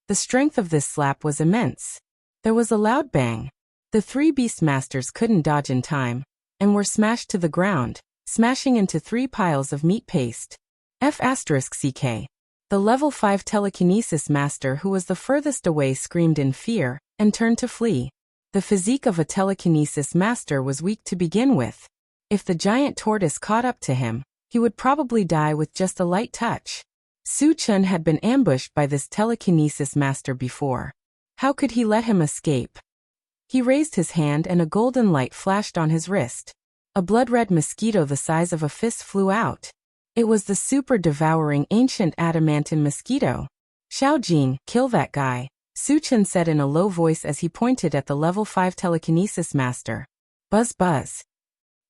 the strength of this slap was immense. There was a loud bang. The 3 beastmasters couldn't dodge in time, and were smashed to the ground, smashing into 3 piles of meat paste. F***CK. The level 5 telekinesis master who was the furthest away screamed in fear, and turned to flee. The physique of a telekinesis master was weak to begin with. If the giant tortoise caught up to him, he would probably die with just a light touch. Suchen had been ambushed by this telekinesis master before. How could he let him escape? He raised his hand and a golden light flashed on his wrist. A blood-red mosquito the size of a fist flew out. It was the super-devouring ancient adamantine mosquito. Xiaojin, kill that guy, Suchen said in a low voice as he pointed at the level 5 telekinesis master. Buzz buzz.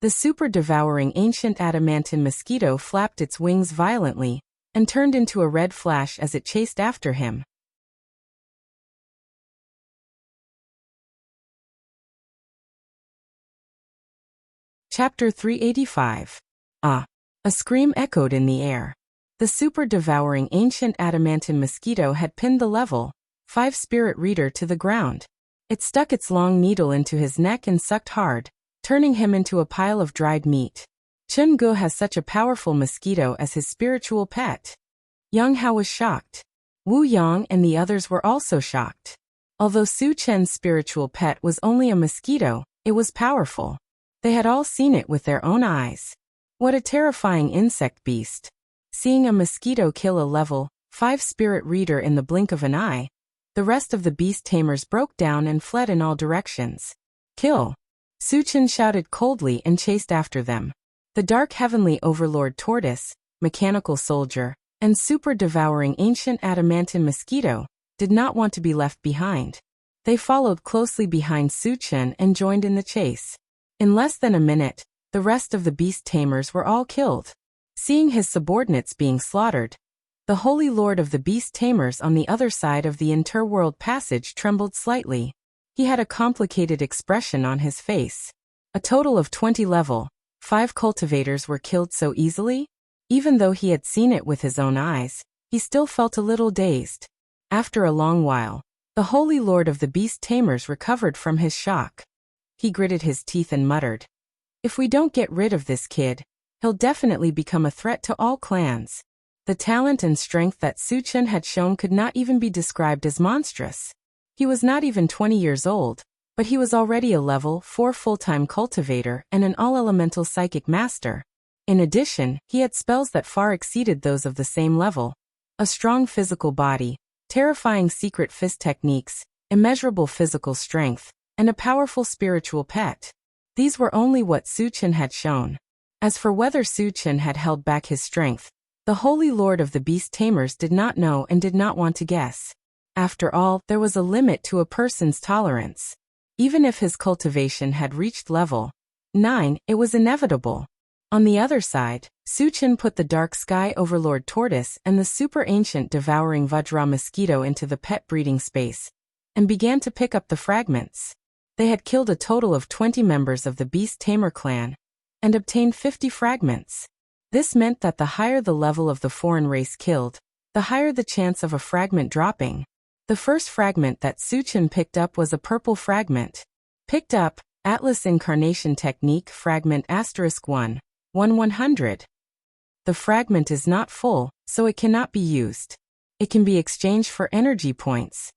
The super-devouring ancient adamantine mosquito flapped its wings violently, and turned into a red flash as it chased after him. Chapter 385. Ah! A scream echoed in the air. The super-devouring ancient adamantine mosquito had pinned the level 5 spirit reader to the ground. It stuck its long needle into his neck and sucked hard, turning him into a pile of dried meat. Chen Ge has such a powerful mosquito as his spiritual pet. Yang Hao was shocked. Wu Yang and the others were also shocked. Although Su Chen's spiritual pet was only a mosquito, it was powerful. They had all seen it with their own eyes. What a terrifying insect beast. Seeing a mosquito kill a level 5 spirit reader in the blink of an eye, the rest of the beast tamers broke down and fled in all directions. Kill! Suchen shouted coldly and chased after them. The dark heavenly overlord tortoise, mechanical soldier, and super-devouring ancient adamantine mosquito did not want to be left behind. They followed closely behind Suchen and joined in the chase. In less than a minute, the rest of the beast tamers were all killed. Seeing his subordinates being slaughtered, the holy lord of the beast tamers on the other side of the interworld passage trembled slightly. He had a complicated expression on his face. A total of 20 level 5 cultivators were killed so easily? Even though he had seen it with his own eyes, he still felt a little dazed. After a long while, the holy lord of the beast tamers recovered from his shock. He gritted his teeth and muttered, "If we don't get rid of this kid, he'll definitely become a threat to all clans." The talent and strength that Suchen had shown could not even be described as monstrous. He was not even 20 years old, but he was already a level 4 full-time cultivator and an all-elemental psychic master. In addition, he had spells that far exceeded those of the same level. A strong physical body, terrifying secret fist techniques, immeasurable physical strength, and a powerful spiritual pet. These were only what Suchen had shown. As for whether Suchen had held back his strength, the holy lord of the beast tamers did not know and did not want to guess. After all, there was a limit to a person's tolerance. Even if his cultivation had reached level 9, it was inevitable. On the other side, Suchen put the dark sky overlord tortoise and the super ancient devouring Vajra mosquito into the pet breeding space, and began to pick up the fragments. They had killed a total of 20 members of the beast tamer clan, and obtained 50 fragments. This meant that the higher the level of the foreign race killed, the higher the chance of a fragment dropping. The first fragment that Suchen picked up was a purple fragment. Picked up, Atlas Incarnation Technique Fragment *1, 1/100. The fragment is not full, so it cannot be used. It can be exchanged for energy points.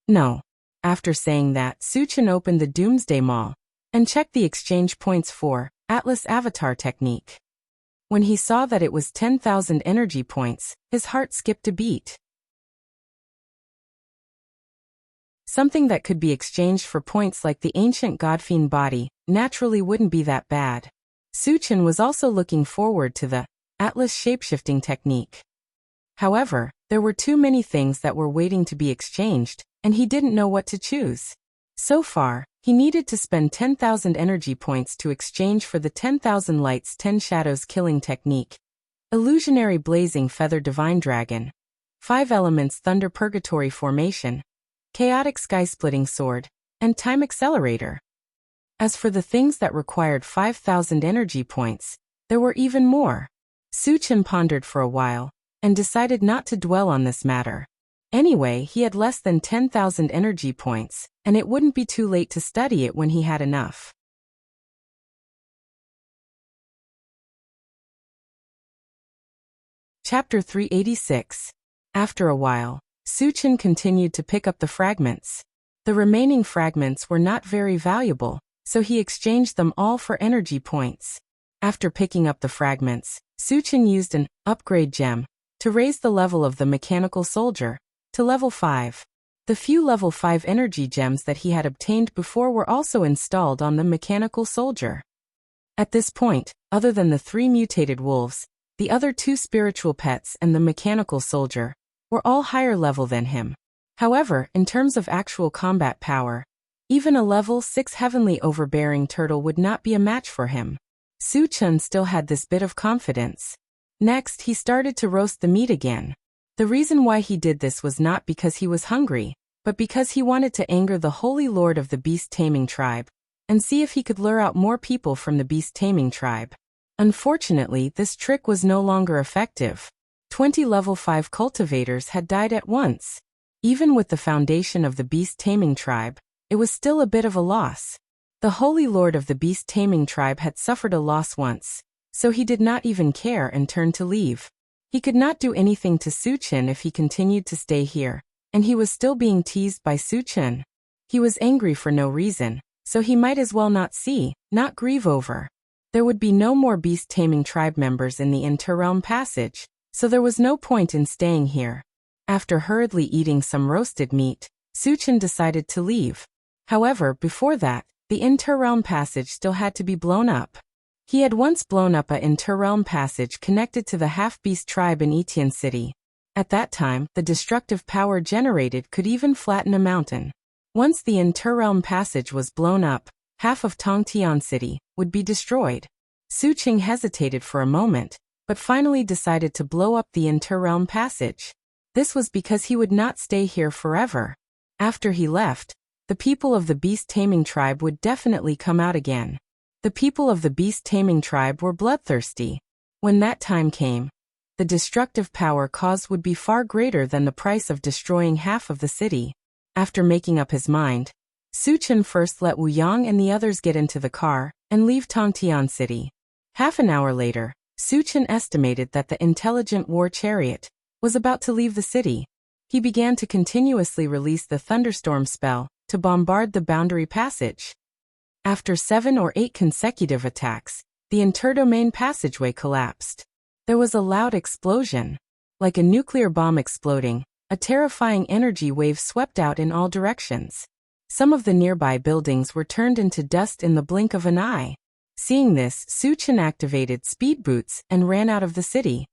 No. After saying that, Suchin opened the Doomsday Mall and checked the exchange points for Atlas Avatar Technique. When he saw that it was 10,000 energy points, his heart skipped a beat. Something that could be exchanged for points like the ancient Godfiend body naturally wouldn't be that bad. Suchin was also looking forward to the Atlas Shapeshifting Technique. However, there were too many things that were waiting to be exchanged, and he didn't know what to choose. So far, he needed to spend 10,000 energy points to exchange for the 10,000 Lights 10 Shadows Killing Technique, Illusionary Blazing Feather Divine Dragon, 5 Elements Thunder Purgatory Formation, Chaotic Sky-Splitting Sword, and Time Accelerator. As for the things that required 5,000 energy points, there were even more. Suchin pondered for a while, and decided not to dwell on this matter. Anyway, he had less than 10,000 energy points, and it wouldn't be too late to study it when he had enough. Chapter 386. After a while, Suchin continued to pick up the fragments. The remaining fragments were not very valuable, so he exchanged them all for energy points. After picking up the fragments, Suchin used an upgrade gem to raise the level of the mechanical soldier to level 5. The few level 5 energy gems that he had obtained before were also installed on the mechanical soldier. At this point, other than the 3 mutated wolves, the other 2 spiritual pets and the mechanical soldier were all higher level than him. However, in terms of actual combat power, even a level 6 heavenly overbearing turtle would not be a match for him. Suchin still had this bit of confidence. Next, he started to roast the meat again. The reason why he did this was not because he was hungry, but because he wanted to anger the Holy Lord of the Beast Taming Tribe, and see if he could lure out more people from the Beast Taming Tribe. Unfortunately, this trick was no longer effective. 20 level 5 cultivators had died at once. Even with the foundation of the Beast Taming Tribe, it was still a bit of a loss. The Holy Lord of the Beast Taming Tribe had suffered a loss once, so he did not even care and turned to leave. He could not do anything to Suchin if he continued to stay here, and he was still being teased by Suchin. He was angry for no reason, so he might as well not grieve over. There would be no more Beast Taming Tribe members in the Interrealm Passage, so there was no point in staying here. After hurriedly eating some roasted meat, Suchin decided to leave. However, before that, the Interrealm Passage still had to be blown up. He had once blown up a Interrealm Passage connected to the half-beast tribe in Etienne City. At that time, the destructive power generated could even flatten a mountain. Once the Interrealm Passage was blown up, half of Tongtian City would be destroyed. Suchin hesitated for a moment, but finally decided to blow up the Interrealm Passage. This was because he would not stay here forever. After he left, the people of the Beast Taming Tribe would definitely come out again. The people of the Beast Taming Tribe were bloodthirsty. When that time came, the destructive power caused would be far greater than the price of destroying half of the city. After making up his mind, Suchin first let Wu Yang and the others get into the car and leave Tongtian City. Half an hour later, Suchin estimated that the intelligent war chariot was about to leave the city. He began to continuously release the thunderstorm spell to bombard the boundary passage. After 7 or 8 consecutive attacks, the interdomain passageway collapsed. There was a loud explosion. Like a nuclear bomb exploding, a terrifying energy wave swept out in all directions. Some of the nearby buildings were turned into dust in the blink of an eye. Seeing this, Suchin activated speed boots and ran out of the city.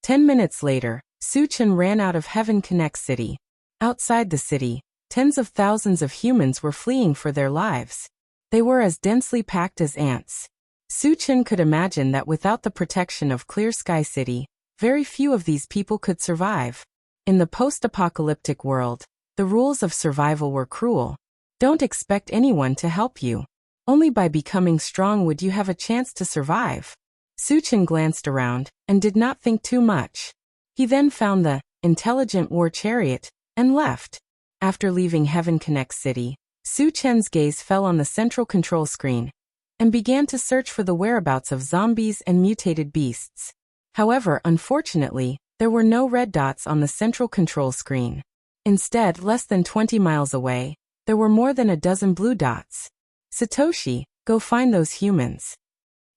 10 minutes later, Suchin ran out of Heaven Connect City. Outside the city, tens of thousands of humans were fleeing for their lives. They were as densely packed as ants. Suchin could imagine that without the protection of Clear Sky City, very few of these people could survive. In the post-apocalyptic world, the rules of survival were cruel. Don't expect anyone to help you. Only by becoming strong would you have a chance to survive. Suchin glanced around and did not think too much. He then found the intelligent war chariot and left. After leaving Heaven Connect City, Su Chen's gaze fell on the central control screen and began to search for the whereabouts of zombies and mutated beasts. However, unfortunately, there were no red dots on the central control screen. Instead, less than 20 miles away, there were more than a dozen blue dots. Satoshi, go find those humans,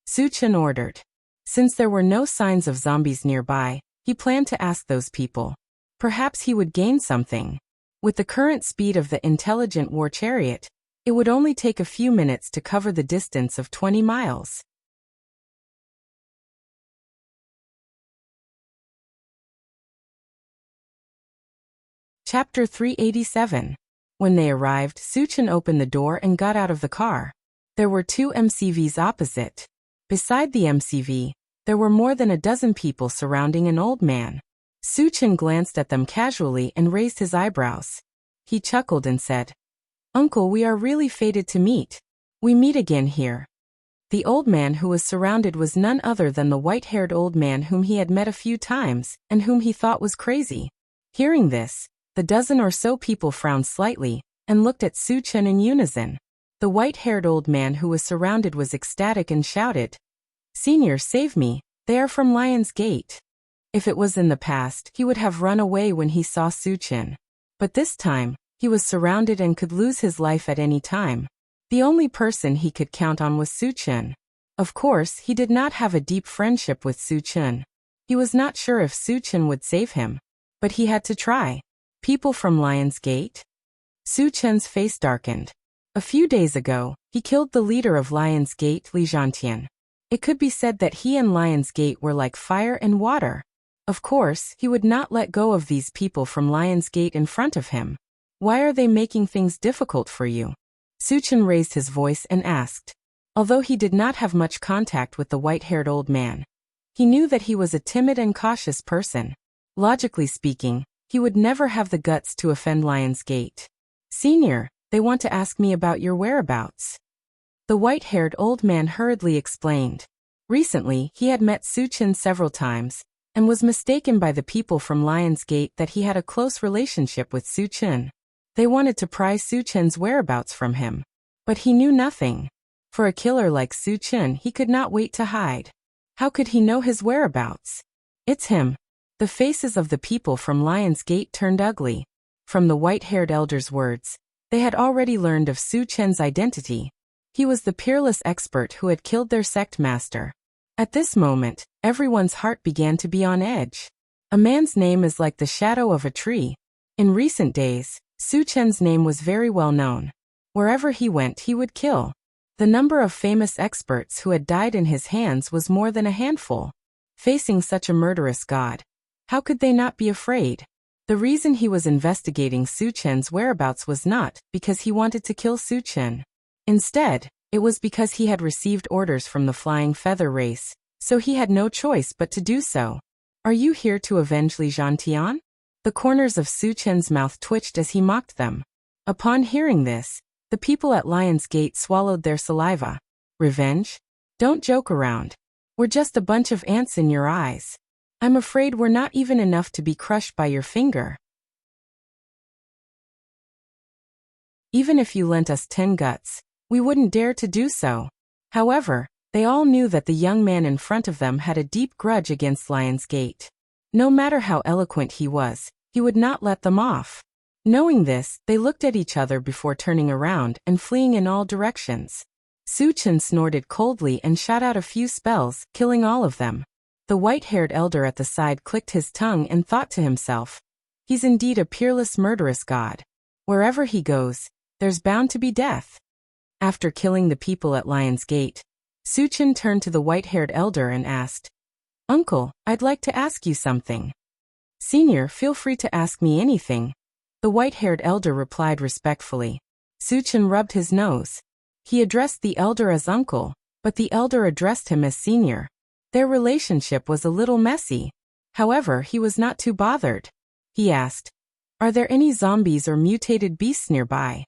Su Chen ordered. Since there were no signs of zombies nearby, he planned to ask those people. Perhaps he would gain something. With the current speed of the intelligent war chariot, it would only take a few minutes to cover the distance of 20 miles. Chapter 387. When they arrived, Su Chen opened the door and got out of the car. There were two MCVs opposite. Beside the MCV, there were more than a dozen people surrounding an old man. Su Chen glanced at them casually and raised his eyebrows. He chuckled and said, "Uncle, we are really fated to meet. We meet again here." The old man who was surrounded was none other than the white-haired old man whom he had met a few times and whom he thought was crazy. Hearing this, the dozen or so people frowned slightly and looked at Su Chen in unison. The white-haired old man who was surrounded was ecstatic and shouted, "Senior, save me, they are from Lion's Gate." If it was in the past, he would have run away when he saw Su Chen. But this time, he was surrounded and could lose his life at any time. The only person he could count on was Su Chen. Of course, he did not have a deep friendship with Su Chen. He was not sure if Su Chen would save him, but he had to try. People from Lion's Gate? Su Chen's face darkened. A few days ago, he killed the leader of Lion's Gate, Li Zhantian. It could be said that he and Lion's Gate were like fire and water. Of course, he would not let go of these people from Lion's Gate in front of him. Why are they making things difficult for you? Su Chen raised his voice and asked. Although he did not have much contact with the white-haired old man, he knew that he was a timid and cautious person. Logically speaking, he would never have the guts to offend Lion's Gate. "Senior, they want to ask me about your whereabouts." The white-haired old man hurriedly explained. Recently, he had met Su Chen several times, and was mistaken by the people from Lion's Gate that he had a close relationship with Su Chen. They wanted to pry Su Chen's whereabouts from him. But he knew nothing. For a killer like Su Chen, he could not wait to hide. How could he know his whereabouts? It's him. The faces of the people from Lion's Gate turned ugly. From the white-haired elder's words, they had already learned of Su Chen's identity. He was the peerless expert who had killed their sect master. At this moment, everyone's heart began to be on edge. A man's name is like the shadow of a tree. In recent days, Su Chen's name was very well known. Wherever he went, he would kill. The number of famous experts who had died in his hands was more than a handful. Facing such a murderous god, how could they not be afraid? The reason he was investigating Su Chen's whereabouts was not because he wanted to kill Su Chen. Instead, it was because he had received orders from the Flying Feather race, so he had no choice but to do so. "Are you here to avenge Li Zhantian?" The corners of Su Chen's mouth twitched as he mocked them. Upon hearing this, the people at Lion's Gate swallowed their saliva. "Revenge? Don't joke around. We're just a bunch of ants in your eyes. I'm afraid we're not even enough to be crushed by your finger. Even if you lent us 10 guts, we wouldn't dare to do so." However, they all knew that the young man in front of them had a deep grudge against Lion's Gate. No matter how eloquent he would not let them off. Knowing this, they looked at each other before turning around and fleeing in all directions. Su Chen snorted coldly and shot out a few spells, killing all of them. The white-haired elder at the side clicked his tongue and thought to himself, "He's indeed a peerless murderous god. Wherever he goes, there's bound to be death." After killing the people at Lion's Gate, Su Chen turned to the white-haired elder and asked, "Uncle, I'd like to ask you something." "Senior, feel free to ask me anything," the white-haired elder replied respectfully. Su Chen rubbed his nose. He addressed the elder as uncle, but the elder addressed him as senior. Their relationship was a little messy. However, he was not too bothered. He asked, "Are there any zombies or mutated beasts nearby?"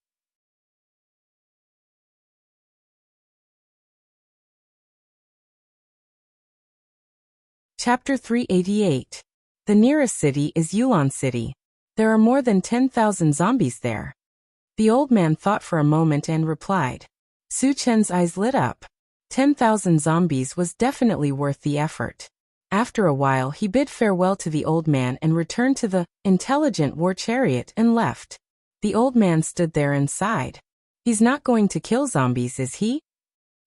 Chapter 388. The nearest city is Yulan City. There are more than 10,000 zombies there. The old man thought for a moment and replied. Su Chen's eyes lit up. 10,000 zombies was definitely worth the effort. After a while he bid farewell to the old man and returned to the intelligent war chariot and left. The old man stood there and sighed. He's not going to kill zombies, is he?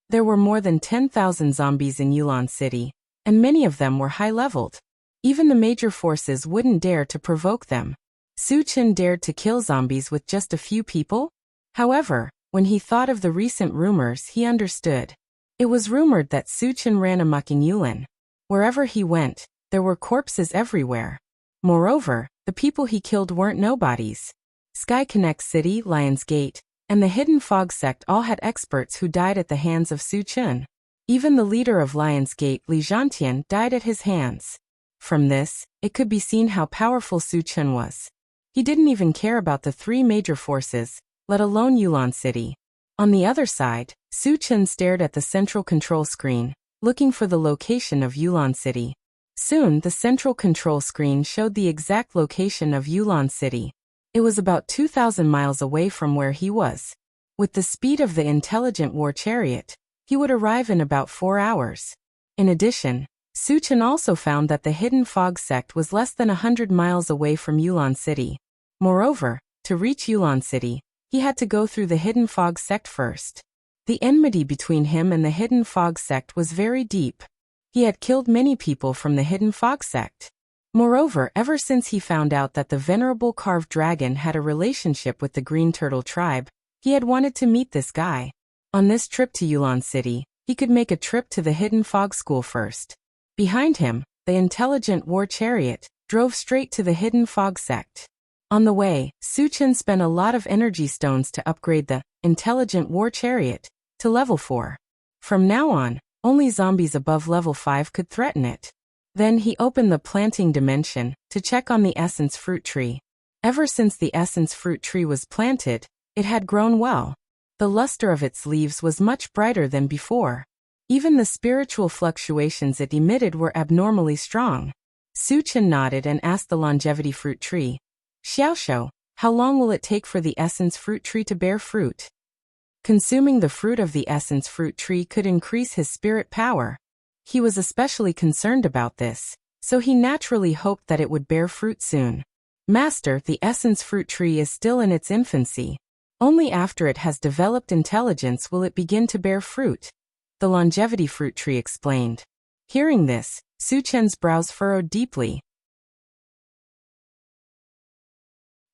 There were more than 10,000 zombies in Yulan City, and many of them were high-leveled. Even the major forces wouldn't dare to provoke them. Su Chen dared to kill zombies with just a few people? However, when he thought of the recent rumors, he understood. It was rumored that Su Chen ran amok in Yulan. Wherever he went, there were corpses everywhere. Moreover, the people he killed weren't nobodies. Sky Connect City, Lion's Gate, and the Hidden Fog sect all had experts who died at the hands of Su Chen. Even the leader of Lion's Gate, Li Zhantian, died at his hands. From this, it could be seen how powerful Su Chen was. He didn't even care about the three major forces, let alone Yulan City. On the other side, Su Chen stared at the central control screen, looking for the location of Yulan City. Soon the central control screen showed the exact location of Yulan City. It was about 2,000 miles away from where he was. With the speed of the intelligent war chariot, he would arrive in about 4 hours. In addition, Su Chen also found that the Hidden Fog sect was less than 100 miles away from Yulan City. Moreover, to reach Yulan City, he had to go through the Hidden Fog sect first. The enmity between him and the Hidden Fog sect was very deep. He had killed many people from the Hidden Fog sect. Moreover, ever since he found out that the venerable carved dragon had a relationship with the Green Turtle tribe, he had wanted to meet this guy. On this trip to Yulan City, he could make a trip to the Hidden Fog School first. Behind him, the intelligent war chariot drove straight to the Hidden Fog sect. On the way, Su Chen spent a lot of energy stones to upgrade the intelligent war chariot to level 4. From now on, only zombies above level 5 could threaten it. Then he opened the planting dimension to check on the essence fruit tree. Ever since the essence fruit tree was planted, it had grown well. The luster of its leaves was much brighter than before. Even the spiritual fluctuations it emitted were abnormally strong. Su Chen nodded and asked the longevity fruit tree, Xiaoshou, how long will it take for the essence fruit tree to bear fruit? Consuming the fruit of the essence fruit tree could increase his spirit power. He was especially concerned about this, so he naturally hoped that it would bear fruit soon. Master, the essence fruit tree is still in its infancy. Only after it has developed intelligence will it begin to bear fruit, the longevity fruit tree explained. Hearing this, Su Chen's brows furrowed deeply.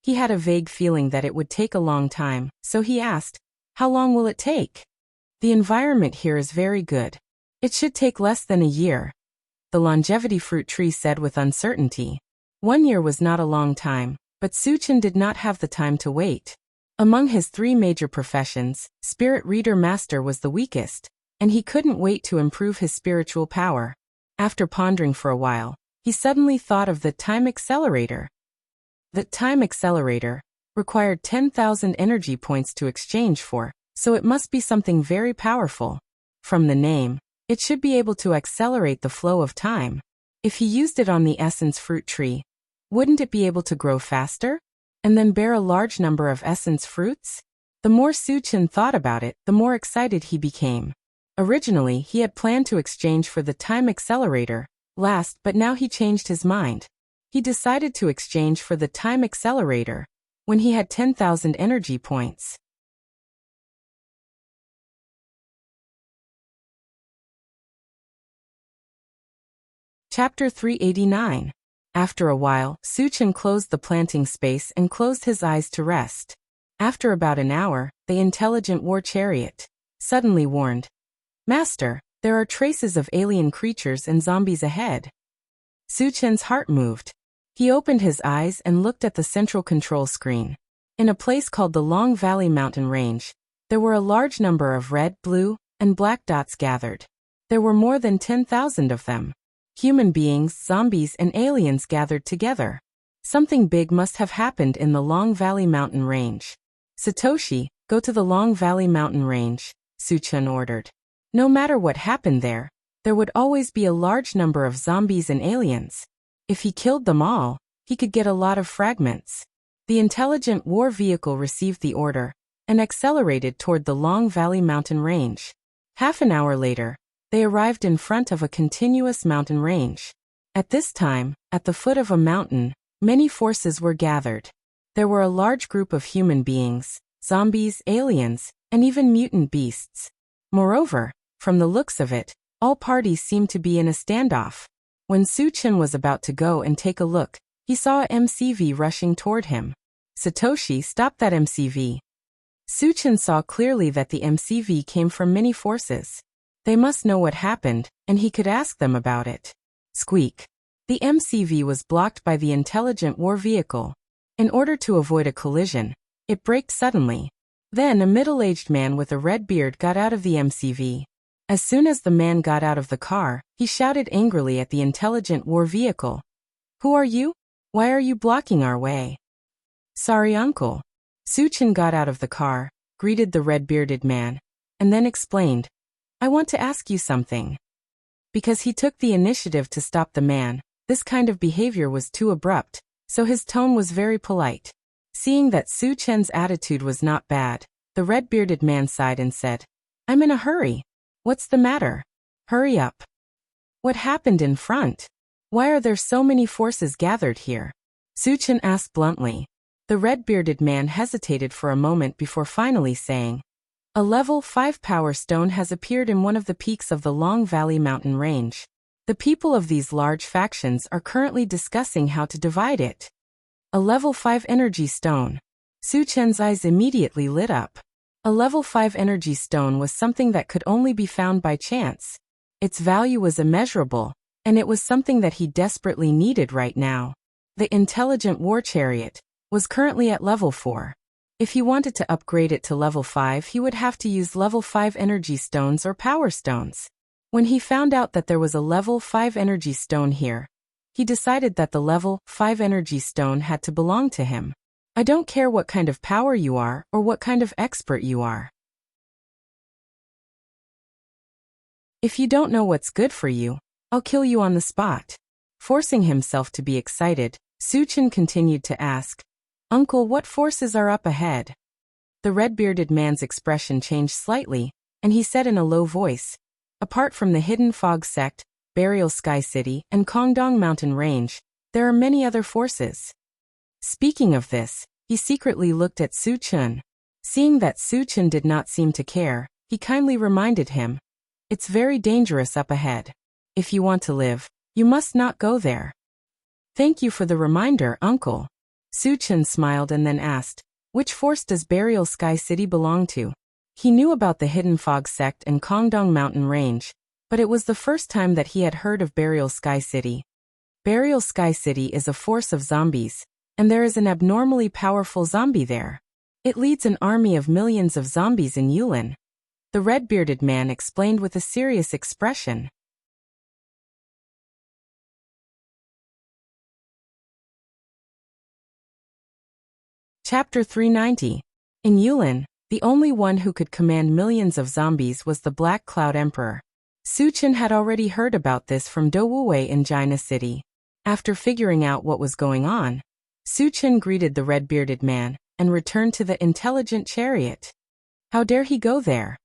He had a vague feeling that it would take a long time, so he asked, how long will it take? The environment here is very good. It should take less than a year, the longevity fruit tree said with uncertainty. 1 year was not a long time, but Su Chen did not have the time to wait. Among his 3 major professions, Spirit Reader Master was the weakest, and he couldn't wait to improve his spiritual power. After pondering for a while, he suddenly thought of the Time Accelerator. The Time Accelerator required 10,000 energy points to exchange for, so it must be something very powerful. From the name, it should be able to accelerate the flow of time. If he used it on the essence fruit tree, wouldn't it be able to grow faster? And then bear a large number of essence fruits? The more Su Chen thought about it, the more excited he became. Originally, he had planned to exchange for the Time Accelerator last, but now he changed his mind. He decided to exchange for the Time Accelerator when he had 10,000 energy points. Chapter 389. After a while, Su Chen closed the planting space and closed his eyes to rest. After about an hour, the intelligent war chariot suddenly warned, Master, there are traces of alien creatures and zombies ahead. Su Chen's heart moved. He opened his eyes and looked at the central control screen. In a place called the Long Valley Mountain Range, there were a large number of red, blue, and black dots gathered. There were more than 10,000 of them. Human beings, zombies, and aliens gathered together. Something big must have happened in the Long Valley Mountain Range. Satoshi, go to the Long Valley Mountain Range, Su Chen ordered. No matter what happened there would always be a large number of zombies and aliens. If he killed them all, he could get a lot of fragments. The intelligent war vehicle received the order and accelerated toward the Long Valley mountain range. Half an hour later, they arrived in front of a continuous mountain range. At this time, at the foot of a mountain, many forces were gathered. There were a large group of human beings, zombies, aliens, and even mutant beasts. Moreover, from the looks of it, all parties seemed to be in a standoff. When Su Chen was about to go and take a look, he saw a MCV rushing toward him. Satoshi stopped that MCV. Su Chen saw clearly that the MCV came from many forces. They must know what happened, and he could ask them about it. Squeak. The MCV was blocked by the intelligent war vehicle. In order to avoid a collision, it braked suddenly. Then a middle-aged man with a red beard got out of the MCV. As soon as the man got out of the car, he shouted angrily at the intelligent war vehicle. "Who are you? Why are you blocking our way?" "Sorry, uncle." Su Chen got out of the car, greeted the red-bearded man, and then explained, "I want to ask you something." Because he took the initiative to stop the man, this kind of behavior was too abrupt, so his tone was very polite. Seeing that Su Chen's attitude was not bad, the red-bearded man sighed and said, "I'm in a hurry." "What's the matter? Hurry up." "What happened in front? Why are there so many forces gathered here?" Su Chen asked bluntly. The red-bearded man hesitated for a moment before finally saying, "A level 5 power stone has appeared in one of the peaks of the Long Valley mountain range. The people of these large factions are currently discussing how to divide it." A level 5 energy stone. Su Chen's eyes immediately lit up. A level 5 energy stone was something that could only be found by chance. Its value was immeasurable, and it was something that he desperately needed right now. The intelligent war chariot was currently at level 4. If he wanted to upgrade it to level 5, he would have to use level 5 energy stones or power stones. When he found out that there was a level 5 energy stone here, he decided that the level 5 energy stone had to belong to him. "I don't care what kind of power you are or what kind of expert you are. If you don't know what's good for you, I'll kill you on the spot." Forcing himself to be excited, Su Chen continued to ask, "Uncle, what forces are up ahead?" The red-bearded man's expression changed slightly, and he said in a low voice, "Apart from the Hidden Fog Sect, Burial Sky City, and Kongdong Mountain Range, there are many other forces." Speaking of this, he secretly looked at Su Chen. Seeing that Su Chen did not seem to care, he kindly reminded him, "It's very dangerous up ahead. If you want to live, you must not go there." "Thank you for the reminder, uncle." Su Chen smiled and then asked, "Which force does Burial Sky City belong to?" He knew about the Hidden Fog Sect and Kongdong Mountain Range, but it was the first time that he had heard of Burial Sky City. Burial Sky City is a force of zombies, and there is an abnormally powerful zombie there. It leads an army of millions of zombies in Yulin. The red-bearded man explained with a serious expression. Chapter 390. In Yulin, the only one who could command millions of zombies was the Black Cloud Emperor. Su Chen had already heard about this from Do Wuwei in Jaina City. After figuring out what was going on, Su Chen greeted the red-bearded man and returned to the intelligent chariot. How dare he go there?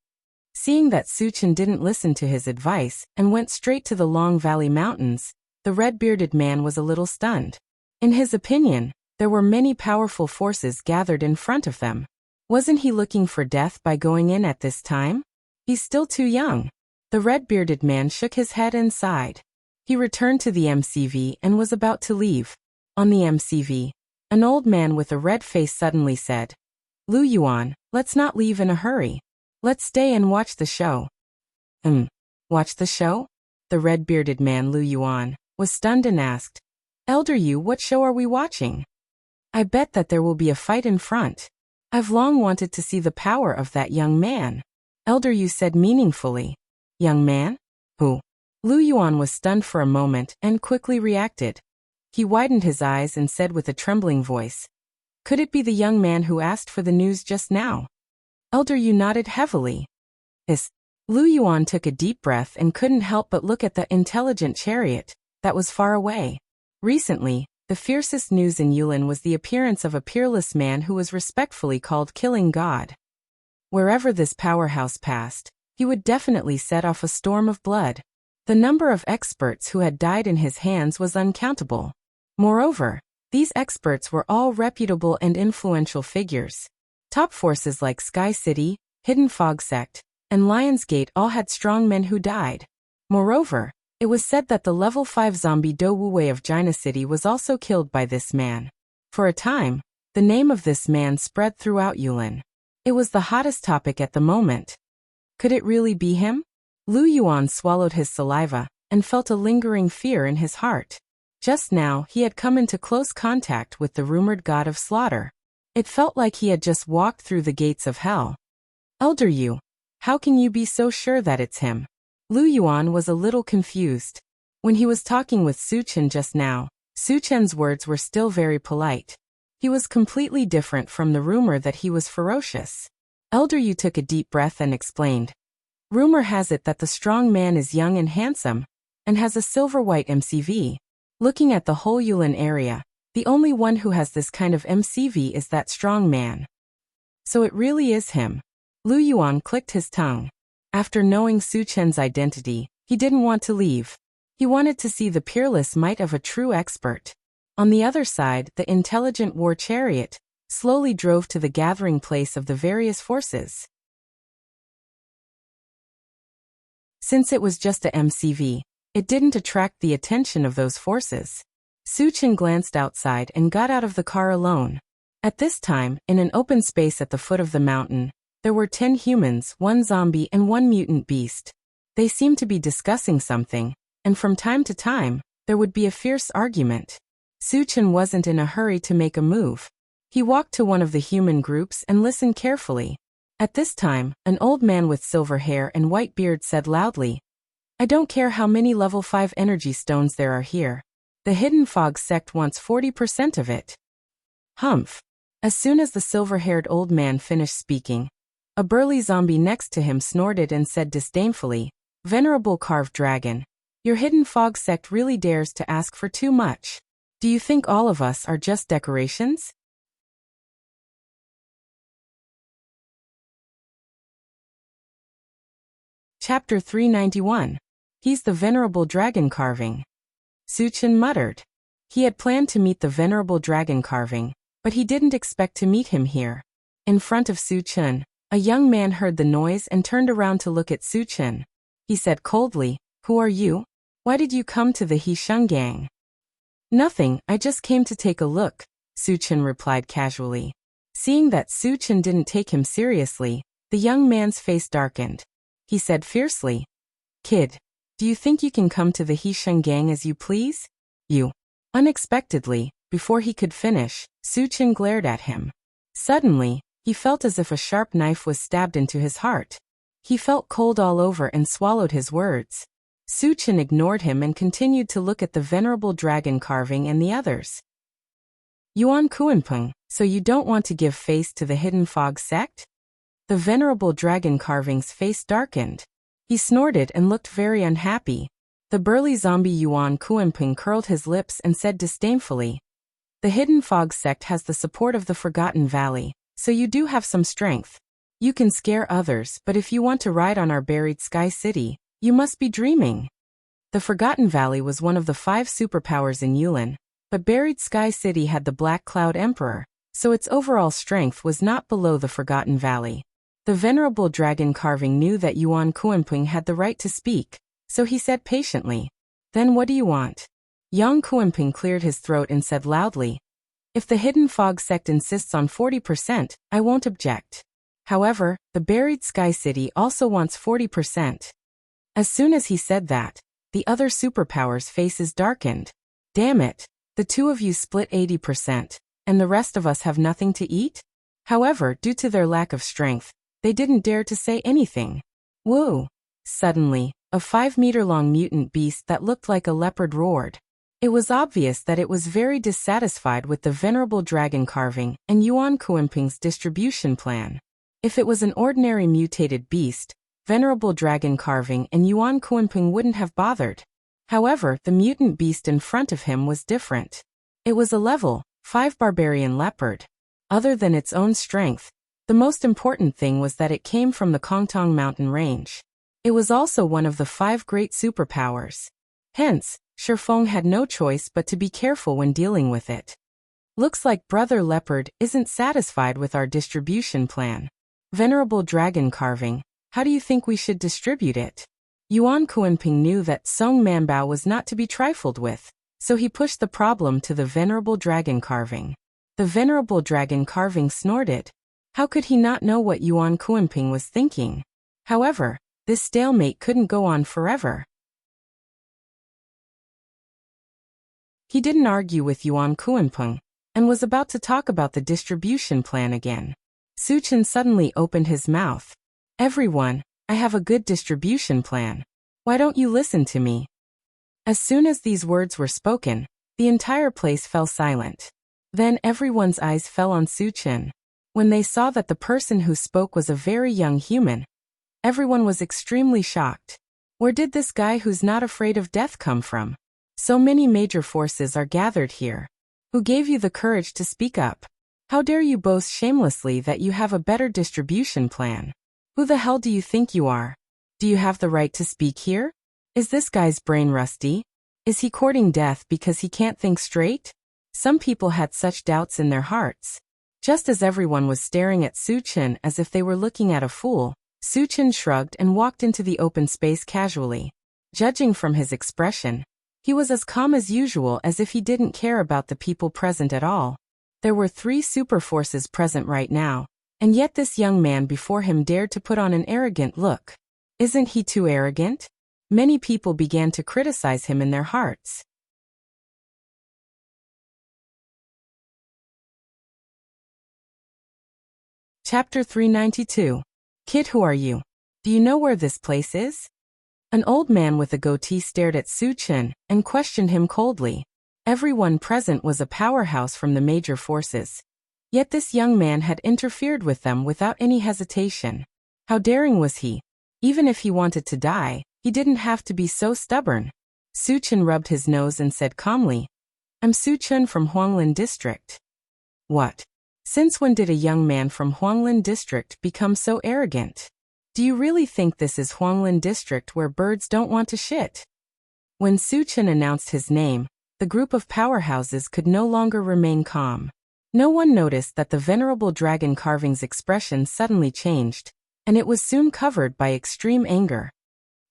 Seeing that Su Chen didn't listen to his advice and went straight to the Long Valley Mountains, the red-bearded man was a little stunned. In his opinion, there were many powerful forces gathered in front of them. Wasn't he looking for death by going in at this time? He's still too young. The red-bearded man shook his head and sighed. He returned to the MCV and was about to leave. On the MCV, an old man with a red face suddenly said, "Lu Yuan, let's not leave in a hurry. Let's stay and watch the show." Watch the show? The red-bearded man Lu Yuan was stunned and asked, "Elder Yu, what show are we watching? I bet that there will be a fight in front. I've long wanted to see the power of that young man." Elder Yu said meaningfully, "Young man? Who?" Lu Yuan was stunned for a moment and quickly reacted. He widened his eyes and said with a trembling voice, "Could it be the young man who asked for the news just now?" Elder Yu nodded heavily. Lu Yuan took a deep breath and couldn't help but look at the intelligent chariot that was far away. Recently, the fiercest news in Yulin was the appearance of a peerless man who was respectfully called Killing God. Wherever this powerhouse passed, he would definitely set off a storm of blood. The number of experts who had died in his hands was uncountable. Moreover, these experts were all reputable and influential figures. Top forces like Sky City, Hidden Fog Sect, and Lionsgate all had strong men who died. Moreover, it was said that the level 5 zombie Do Wu Wei of Jaina City was also killed by this man. For a time, the name of this man spread throughout Yulin. It was the hottest topic at the moment. Could it really be him? Lu Yuan swallowed his saliva and felt a lingering fear in his heart. Just now, he had come into close contact with the rumored god of slaughter. It felt like he had just walked through the gates of hell. Elder Yu, how can you be so sure that it's him? Lu Yuan was a little confused. When he was talking with Su Chen just now, Su Chen's words were still very polite. He was completely different from the rumor that he was ferocious. Elder Yu took a deep breath and explained. Rumor has it that the strong man is young and handsome, and has a silver-white MCV. Looking at the whole Yulin area, the only one who has this kind of MCV is that strong man. So it really is him. Lu Yuan clicked his tongue. After knowing Su Chen's identity, he didn't want to leave. He wanted to see the peerless might of a true expert. On the other side, the intelligent war chariot slowly drove to the gathering place of the various forces. Since it was just a MCV, it didn't attract the attention of those forces. Su Chen glanced outside and got out of the car alone. At this time, in an open space at the foot of the mountain, there were 10 humans, 1 zombie and 1 mutant beast. They seemed to be discussing something, and from time to time, there would be a fierce argument. Su Chen wasn't in a hurry to make a move. He walked to one of the human groups and listened carefully. At this time, an old man with silver hair and white beard said loudly, I don't care how many level 5 energy stones there are here. The Hidden Fog sect wants 40% of it. Humph. As soon as the silver-haired old man finished speaking, a burly zombie next to him snorted and said disdainfully, Venerable carved dragon, your Hidden Fog sect really dares to ask for too much. Do you think all of us are just decorations? Chapter 391. He's the Venerable Dragon Carving. Su Chen muttered. He had planned to meet the Venerable Dragon Carving, but he didn't expect to meet him here. In front of Su Chen, a young man heard the noise and turned around to look at Su Chen. He said coldly, Who are you? Why did you come to the Hisheng gang? Nothing, I just came to take a look, Su Chen replied casually. Seeing that Su Chen didn't take him seriously, the young man's face darkened. He said fiercely, Kid, do you think you can come to the Hisheng gang as you please? You. Unexpectedly, before he could finish, Su Chen glared at him. Suddenly, he felt as if a sharp knife was stabbed into his heart. He felt cold all over and swallowed his words. Su Chen ignored him and continued to look at the Venerable Dragon Carving and the others. Yuan Kuanpeng, so you don't want to give face to the Hidden Fog sect? The Venerable Dragon Carving's face darkened. He snorted and looked very unhappy. The burly zombie Yuan Kuanpeng curled his lips and said disdainfully, The Hidden Fog sect has the support of the Forgotten Valley, so you do have some strength. You can scare others, but if you want to ride on our buried Sky City, you must be dreaming. The Forgotten Valley was one of the 5 superpowers in Yulin, but buried Sky City had the Black Cloud Emperor, so its overall strength was not below the Forgotten Valley. The Venerable Dragon Carving knew that Yuan Kuanpeng had the right to speak, so he said patiently, Then what do you want? Yang Kuanpeng cleared his throat and said loudly, If the Hidden Fog sect insists on 40%, I won't object. However, the buried Sky City also wants 40%. As soon as he said that, the other superpowers' faces darkened. Damn it, the two of you split 80%, and the rest of us have nothing to eat? However, due to their lack of strength, they didn't dare to say anything. Whoa! Suddenly, a 5-meter-long mutant beast that looked like a leopard roared. It was obvious that it was very dissatisfied with the Venerable Dragon Carving and Yuan Kuanpeng's distribution plan. If it was an ordinary mutated beast, Venerable Dragon Carving and Yuan Kuanpeng wouldn't have bothered. However, the mutant beast in front of him was different. It was a level 5 barbarian leopard. Other than its own strength, the most important thing was that it came from the Kongtong mountain range. It was also one of the 5 great superpowers. Hence, Shifeng had no choice but to be careful when dealing with it. Looks like Brother Leopard isn't satisfied with our distribution plan. Venerable dragon carving, how do you think we should distribute it? Yuan Kuanping knew that Song Manbao was not to be trifled with, so he pushed the problem to the venerable dragon carving. The venerable dragon carving snorted. How could he not know what Yuan Kuanping was thinking? However, this stalemate couldn't go on forever. He didn't argue with Yuan Kuanping, and was about to talk about the distribution plan again. Su Chen suddenly opened his mouth. Everyone, I have a good distribution plan. Why don't you listen to me? As soon as these words were spoken, the entire place fell silent. Then everyone's eyes fell on Su Chen. When they saw that the person who spoke was a very young human, everyone was extremely shocked. Where did this guy who's not afraid of death come from? So many major forces are gathered here. Who gave you the courage to speak up? How dare you boast shamelessly that you have a better distribution plan? Who the hell do you think you are? Do you have the right to speak here? Is this guy's brain rusty? Is he courting death because he can't think straight? Some people had such doubts in their hearts. Just as everyone was staring at Su Chen as if they were looking at a fool, Su Chen shrugged and walked into the open space casually. Judging from his expression, he was as calm as usual, as if he didn't care about the people present at all. There were 3 super forces present right now, and yet this young man before him dared to put on an arrogant look. Isn't he too arrogant? Many people began to criticize him in their hearts. Chapter 392. Kid, who are you? Do you know where this place is? An old man with a goatee stared at Su Chen and questioned him coldly. Everyone present was a powerhouse from the major forces. Yet this young man had interfered with them without any hesitation. How daring was he? Even if he wanted to die, he didn't have to be so stubborn. Su Chen rubbed his nose and said calmly, I'm Su Chen from Huanglin District. What? Since when did a young man from Huanglin District become so arrogant? Do you really think this is Huanglin District where birds don't want to shit? When Su Chen announced his name, the group of powerhouses could no longer remain calm. No one noticed that the venerable dragon carving's expression suddenly changed, and it was soon covered by extreme anger.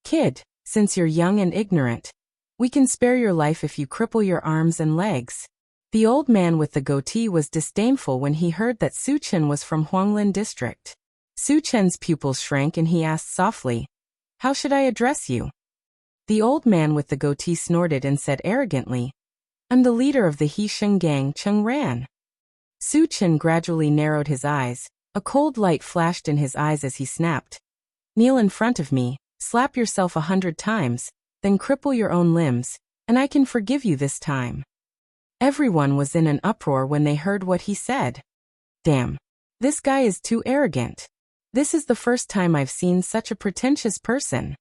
Kid, since you're young and ignorant, we can spare your life if you cripple your arms and legs. The old man with the goatee was disdainful when he heard that Su Chen was from Huanglin District. Su Chen's pupils shrank and he asked softly, How should I address you? The old man with the goatee snorted and said arrogantly, I'm the leader of the Hisheng gang, Cheng Ran. Su Chen gradually narrowed his eyes. A cold light flashed in his eyes as he snapped. Kneel in front of me, slap yourself 100 times, then cripple your own limbs, and I can forgive you this time. Everyone was in an uproar when they heard what he said. Damn. This guy is too arrogant. This is the first time I've seen such a pretentious person.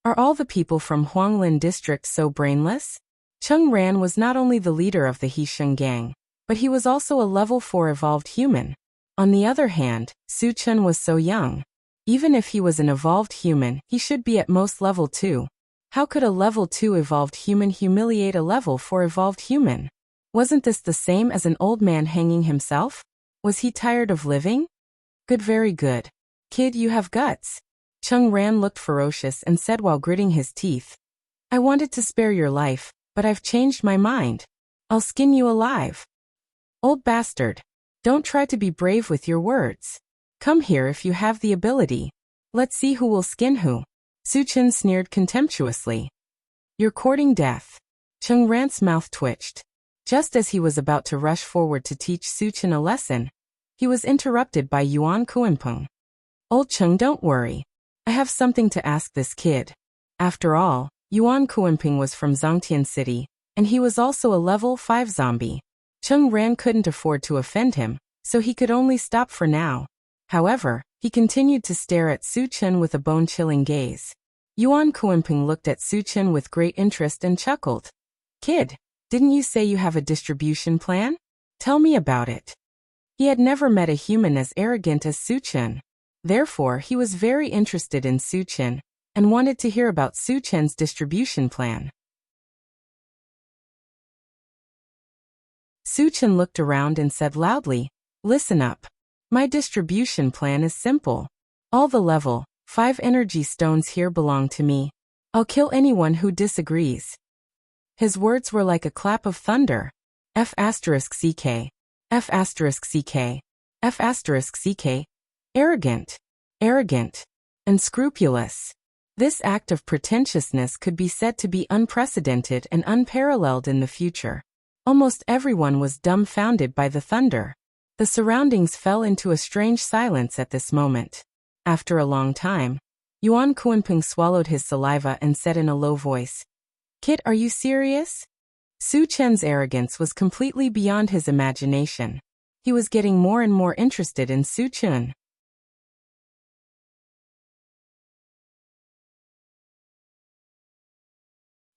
Are all the people from Huanglin District so brainless? Cheng Ran was not only the leader of the Hisheng gang, but he was also a level 4 evolved human. On the other hand, Su Chen was so young. Even if he was an evolved human, he should be at most level 2. How could a level 2 evolved human humiliate a level 4 evolved human? Wasn't this the same as an old man hanging himself? Was he tired of living? Good, very good. Kid, you have guts. Cheng Ran looked ferocious and said while gritting his teeth, I wanted to spare your life, but I've changed my mind. I'll skin you alive. Old bastard. Don't try to be brave with your words. Come here if you have the ability. Let's see who will skin who. Su Chen sneered contemptuously. You're courting death. Cheng Ran's mouth twitched. Just as he was about to rush forward to teach Su Chen a lesson, he was interrupted by Yuan Kuanping. Old Cheng, don't worry. I have something to ask this kid. After all, Yuan Kuanping was from Zhongtian City, and he was also a level 5 zombie. Cheng Ran couldn't afford to offend him, so he could only stop for now. However, he continued to stare at Su Chen with a bone-chilling gaze. Yuan Kuanping looked at Su Chen with great interest and chuckled. Kid, Didn't you say you have a distribution plan? Tell me about it. He had never met a human as arrogant as Suchen. Therefore, he was very interested in Suchen and wanted to hear about Suchen's distribution plan. Suchen looked around and said loudly, "Listen up. My distribution plan is simple. All the level 5 energy stones here belong to me. I'll kill anyone who disagrees." His words were like a clap of thunder. F*CK. F*CK. F*CK. Arrogant. Arrogant. Unscrupulous. This act of pretentiousness could be said to be unprecedented and unparalleled in the future. Almost everyone was dumbfounded by the thunder. The surroundings fell into a strange silence at this moment. After a long time, Yuan Kuanping swallowed his saliva and said in a low voice, "Kid, are you serious?" Su Chen's arrogance was completely beyond his imagination. He was getting more and more interested in Su Chen.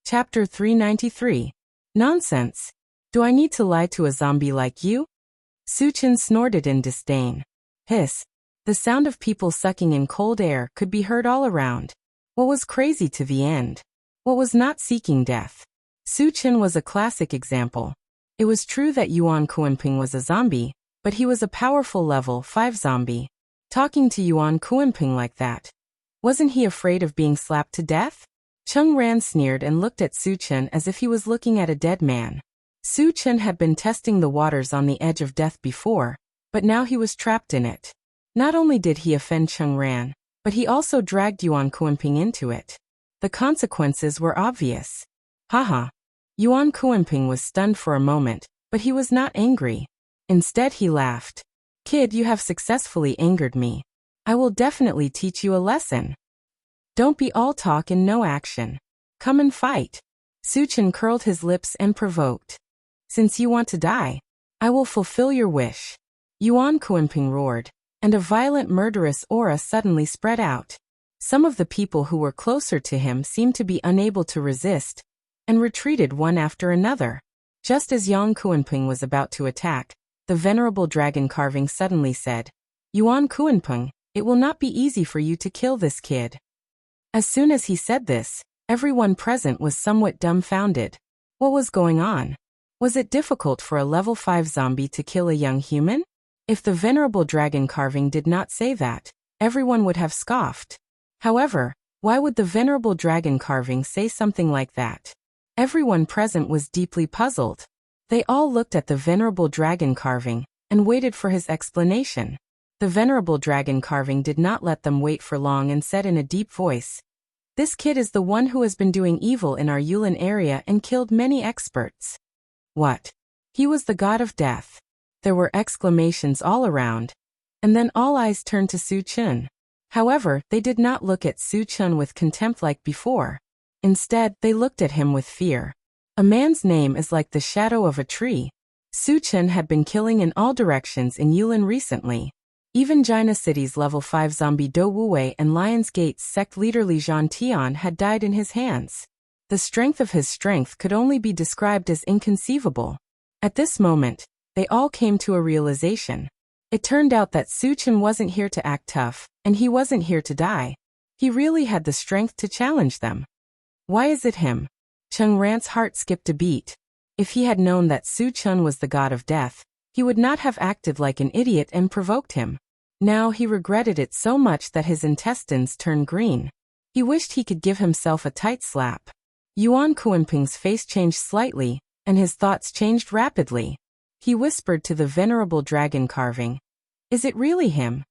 Chapter 393. Nonsense. Do I need to lie to a zombie like you? Su Chen snorted in disdain. Hiss. The sound of people sucking in cold air could be heard all around. What was crazy to the end? What was not seeking death? Su Chen was a classic example. It was true that Yuan Kuanping was a zombie, but he was a powerful level 5 zombie. Talking to Yuan Kuanping like that. Wasn't he afraid of being slapped to death? Cheng Ran sneered and looked at Su Chen as if he was looking at a dead man. Su Chen had been testing the waters on the edge of death before, but now he was trapped in it. Not only did he offend Cheng Ran, but he also dragged Yuan Kuanping into it. The consequences were obvious. Haha. Yuan Kuanping was stunned for a moment, but he was not angry. Instead he laughed. Kid, you have successfully angered me. I will definitely teach you a lesson. Don't be all talk and no action. Come and fight. Su Chen curled his lips and provoked. Since you want to die, I will fulfill your wish. Yuan Kuanping roared, and a violent murderous aura suddenly spread out. Some of the people who were closer to him seemed to be unable to resist, and retreated one after another. Just as Yuan Kuanping was about to attack, the venerable dragon carving suddenly said, Yuan Kuanping, it will not be easy for you to kill this kid. As soon as he said this, everyone present was somewhat dumbfounded. What was going on? Was it difficult for a level 5 zombie to kill a young human? If the venerable dragon carving did not say that, everyone would have scoffed. However, why would the venerable dragon carving say something like that? Everyone present was deeply puzzled. They all looked at the venerable dragon carving and waited for his explanation. The venerable dragon carving did not let them wait for long and said in a deep voice, "This kid is the one who has been doing evil in our Yulin area and killed many experts." What? He was the god of death. There were exclamations all around, and then all eyes turned to Su Chen. However, they did not look at Su Chen with contempt like before. Instead, they looked at him with fear. A man's name is like the shadow of a tree. Su Chen had been killing in all directions in Yulin recently. Even Jaina City's level 5 zombie Do Wuwei and Lion's Gate's sect leader Li Zhantian had died in his hands. The strength of his strength could only be described as inconceivable. At this moment, they all came to a realization. It turned out that Su Chen wasn't here to act tough, and he wasn't here to die. He really had the strength to challenge them. Why is it him? Cheng Ran's heart skipped a beat. If he had known that Su Chen was the god of death, he would not have acted like an idiot and provoked him. Now he regretted it so much that his intestines turned green. He wished he could give himself a tight slap. Yuan Kuanping's face changed slightly, and his thoughts changed rapidly. He whispered to the venerable dragon carving, "Is it really him?"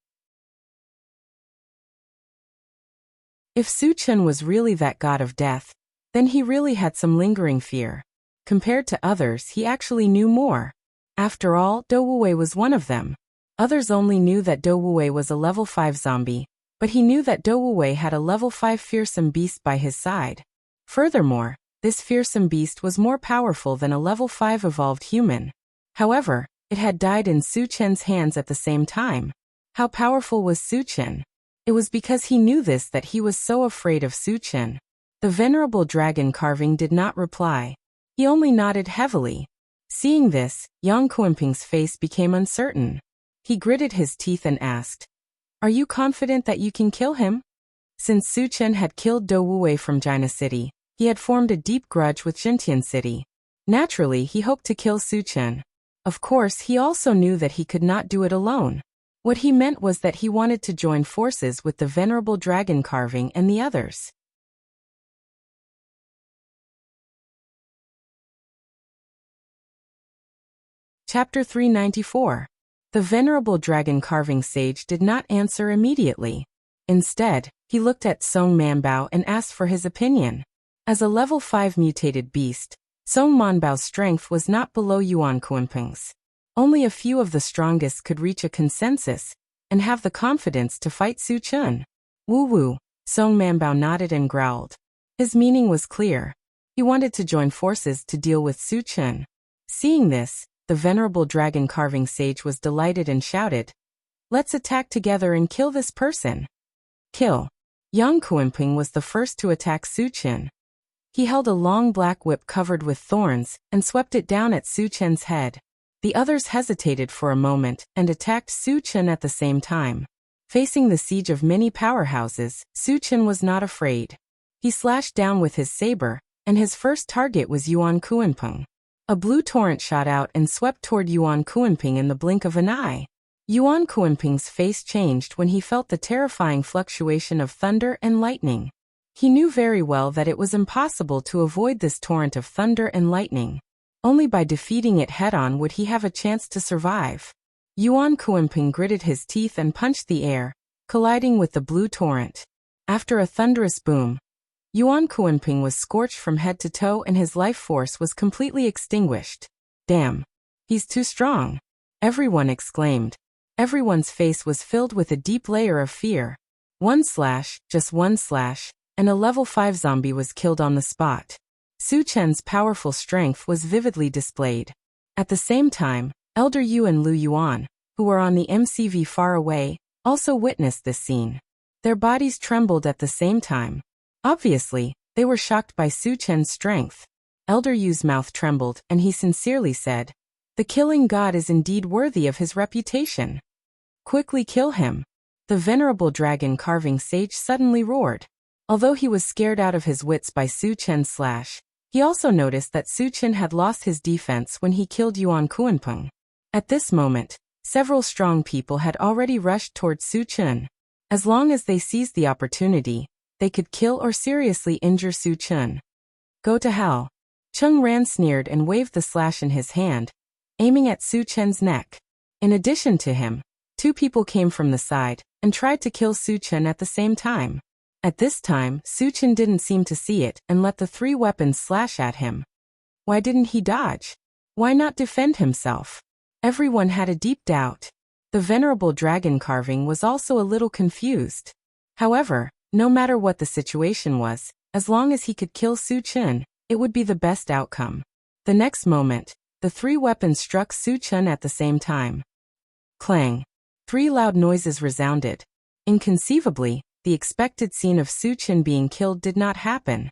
If Su Chen was really that god of death, then he really had some lingering fear. Compared to others, he actually knew more. After all, Do Wuwei was one of them. Others only knew that Do Wuwei was a level 5 zombie, but he knew that Do Wuwei had a level 5 fearsome beast by his side. Furthermore, this fearsome beast was more powerful than a level 5 evolved human. However, it had died in Su Chen's hands at the same time. How powerful was Su Chen? It was because he knew this that he was so afraid of Su Chen. The venerable dragon carving did not reply. He only nodded heavily. Seeing this, Yang Kuenping's face became uncertain. He gritted his teeth and asked, "Are you confident that you can kill him?" Since Su Chen had killed Do Wuwei from Jina City, he had formed a deep grudge with Jintian City. Naturally, he hoped to kill Su Chen. Of course, he also knew that he could not do it alone. What he meant was that he wanted to join forces with the venerable dragon carving and the others. Chapter 394. The venerable dragon carving sage did not answer immediately. Instead, he looked at Song Manbao and asked for his opinion. As a level 5 mutated beast, Song Manbao's strength was not below Yuan Kuenping's. Only a few of the strongest could reach a consensus and have the confidence to fight Su Chen. Woo-woo, Song Manbao nodded and growled. His meaning was clear. He wanted to join forces to deal with Su Chen. Seeing this, the venerable dragon carving sage was delighted and shouted, "Let's attack together and kill this person." Kill. Yang Kuenping was the first to attack Su Chen. He held a long black whip covered with thorns and swept it down at Su Chen's head. The others hesitated for a moment and attacked Su Chen at the same time. Facing the siege of many powerhouses, Su Chen was not afraid. He slashed down with his saber, and his first target was Yuan Kuenping. A blue torrent shot out and swept toward Yuan Kuenping in the blink of an eye. Yuan Kuenping's face changed when he felt the terrifying fluctuation of thunder and lightning. He knew very well that it was impossible to avoid this torrent of thunder and lightning. Only by defeating it head-on would he have a chance to survive. Yuan Kuenping gritted his teeth and punched the air, colliding with the blue torrent. After a thunderous boom, Yuan Kuenping was scorched from head to toe and his life force was completely extinguished. "Damn! He's too strong!" everyone exclaimed. Everyone's face was filled with a deep layer of fear. One slash, just one slash, and a level 5 zombie was killed on the spot. Su Chen's powerful strength was vividly displayed. At the same time, Elder Yu and Lu Yuan, who were on the MCV far away, also witnessed this scene. Their bodies trembled at the same time. Obviously, they were shocked by Su Chen's strength. Elder Yu's mouth trembled and he sincerely said, "The killing god is indeed worthy of his reputation. Quickly kill him." The venerable dragon carving sage suddenly roared. Although he was scared out of his wits by Su Chen's slash, he also noticed that Su Chen had lost his defense when he killed Yuan Kuenping. At this moment, several strong people had already rushed toward Su Chen. As long as they seized the opportunity, they could kill or seriously injure Su Chen. "Go to hell." Cheng Ran sneered and waved the slash in his hand, aiming at Su Chen's neck. In addition to him, 2 people came from the side and tried to kill Su Chen at the same time. At this time, Su Chen didn't seem to see it and let the 3 weapons slash at him. Why didn't he dodge? Why not defend himself? Everyone had a deep doubt. The venerable dragon carving was also a little confused. However, no matter what the situation was, as long as he could kill Su Chen, it would be the best outcome. The next moment, the 3 weapons struck Su Chen at the same time. Clang. 3 loud noises resounded. Inconceivably, the expected scene of Su Chen being killed did not happen.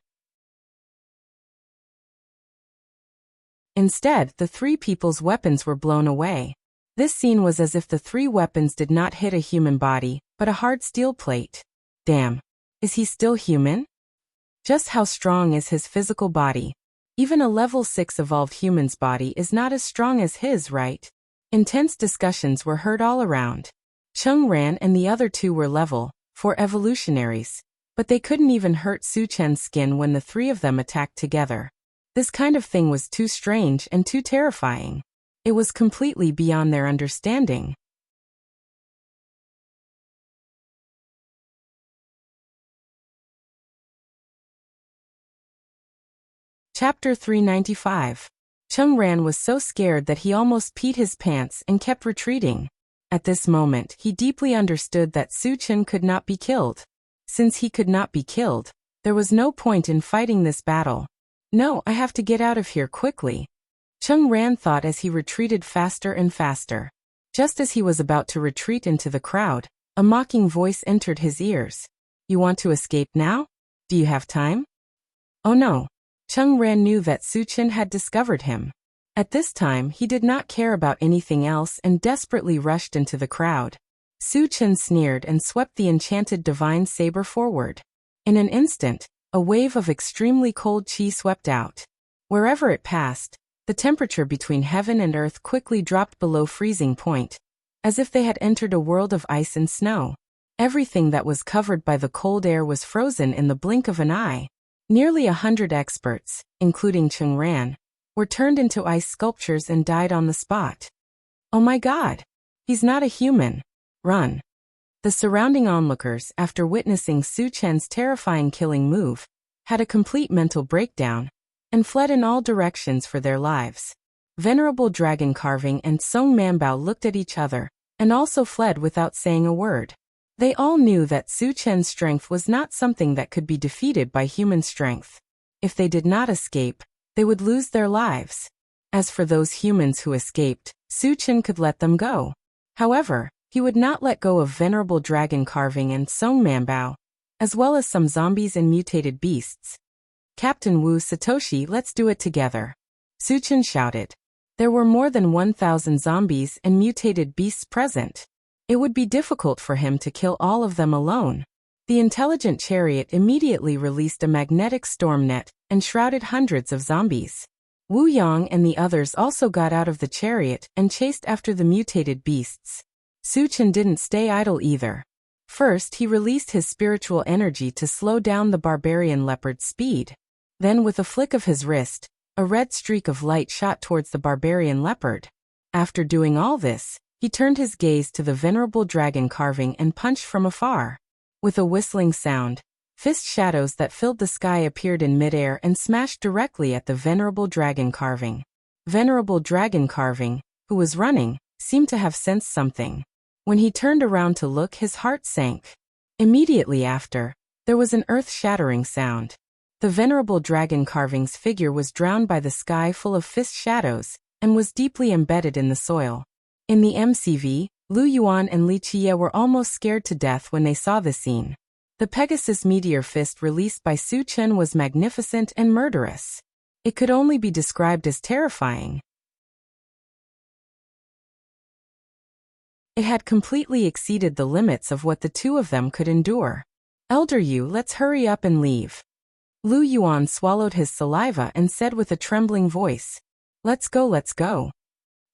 Instead, the 3 people's weapons were blown away. This scene was as if the 3 weapons did not hit a human body, but a hard steel plate. Damn. Is he still human? Just how strong is his physical body? Even a level 6 evolved human's body is not as strong as his, right? Intense discussions were heard all around. Cheng Ran and the other 2 were level 4 evolutionaries, but they couldn't even hurt Su Chen's skin when the 3 of them attacked together. This kind of thing was too strange and too terrifying. It was completely beyond their understanding. Chapter 395. Cheng Ran was so scared that he almost peed his pants and kept retreating. At this moment, he deeply understood that Su Chen could not be killed. Since he could not be killed, there was no point in fighting this battle. "No, I have to get out of here quickly," Cheng Ran thought as he retreated faster and faster. Just as he was about to retreat into the crowd, a mocking voice entered his ears. "You want to escape now? Do you have time?" "Oh no." Chung Ran knew that Su Chen had discovered him. At this time, he did not care about anything else and desperately rushed into the crowd. Su Chen sneered and swept the enchanted divine saber forward. In an instant, a wave of extremely cold qi swept out. Wherever it passed, the temperature between heaven and earth quickly dropped below freezing point, as if they had entered a world of ice and snow. Everything that was covered by the cold air was frozen in the blink of an eye. Nearly 100 experts, including Chung Ran, were turned into ice sculptures and died on the spot. Oh my God! He's not a human. Run! The surrounding onlookers, after witnessing Su Chen's terrifying killing move, had a complete mental breakdown and fled in all directions for their lives. Venerable Dragon Carving and Song Manbao looked at each other and also fled without saying a word. They all knew that Su Chen's strength was not something that could be defeated by human strength. If they did not escape, they would lose their lives. As for those humans who escaped, Su Chen could let them go. However, he would not let go of Venerable Dragon Carving and Song Manbao, as well as some zombies and mutated beasts. Captain Wu Satoshi, let's do it together. Su Chen shouted. There were more than 1,000 zombies and mutated beasts present. It would be difficult for him to kill all of them alone. The intelligent chariot immediately released a magnetic storm net and shrouded hundreds of zombies. Wu Yang and the others also got out of the chariot and chased after the mutated beasts. Su Chen didn't stay idle either. First, he released his spiritual energy to slow down the barbarian leopard's speed. Then, with a flick of his wrist, a red streak of light shot towards the barbarian leopard. After doing all this, he turned his gaze to the Venerable Dragon Carving and punched from afar. With a whistling sound, fist shadows that filled the sky appeared in midair and smashed directly at the Venerable Dragon Carving. Venerable Dragon Carving, who was running, seemed to have sensed something. When he turned around to look, his heart sank. Immediately after, there was an earth-shattering sound. The Venerable Dragon Carving's figure was drowned by the sky full of fist shadows and was deeply embedded in the soil. In the MCV, Lu Yuan and Li Qiye were almost scared to death when they saw the scene. The Pegasus meteor fist released by Su Chen was magnificent and murderous. It could only be described as terrifying. It had completely exceeded the limits of what the two of them could endure. Elder Yu, let's hurry up and leave. Lu Yuan swallowed his saliva and said with a trembling voice, let's go, let's go.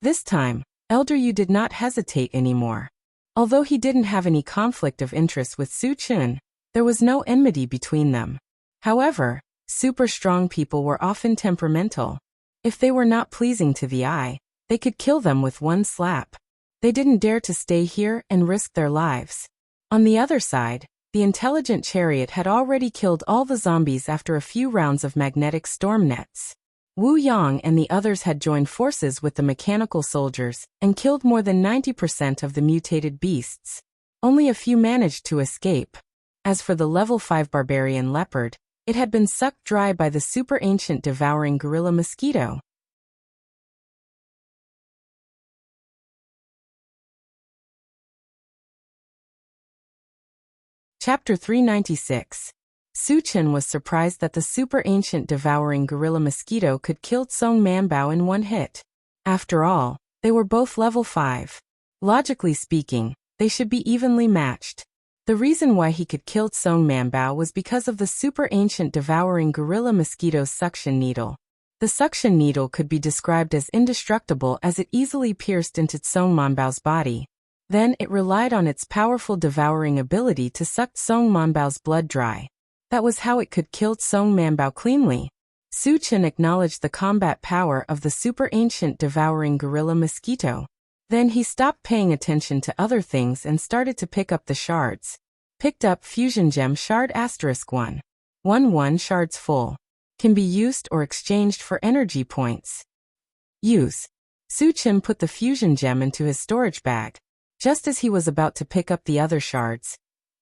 This time, Elder Yu did not hesitate anymore. Although he didn't have any conflict of interest with Su Chen, there was no enmity between them. However, super strong people were often temperamental. If they were not pleasing to the eye, they could kill them with one slap. They didn't dare to stay here and risk their lives. On the other side, the intelligent chariot had already killed all the zombies after a few rounds of magnetic storm nets. Wu Yang and the others had joined forces with the mechanical soldiers and killed more than 90% of the mutated beasts. Only a few managed to escape. As for the level 5 barbarian leopard, it had been sucked dry by the super ancient devouring gorilla mosquito. Chapter 396. Su Chen was surprised that the super ancient devouring gorilla mosquito could kill Song Manbao in one hit. After all, they were both level 5. Logically speaking, they should be evenly matched. The reason why he could kill Song Manbao was because of the super ancient devouring gorilla mosquito's suction needle. The suction needle could be described as indestructible as it easily pierced into Song Manbao's body. Then it relied on its powerful devouring ability to suck Song Manbao's blood dry. That was how it could kill Song Manbao cleanly. Su Chen acknowledged the combat power of the super ancient devouring gorilla mosquito. Then he stopped paying attention to other things and started to pick up the shards. Picked up Fusion Gem Shard *1. 1 shards full. Can be used or exchanged for energy points. Use. Su Chen put the Fusion Gem into his storage bag. Just as he was about to pick up the other shards,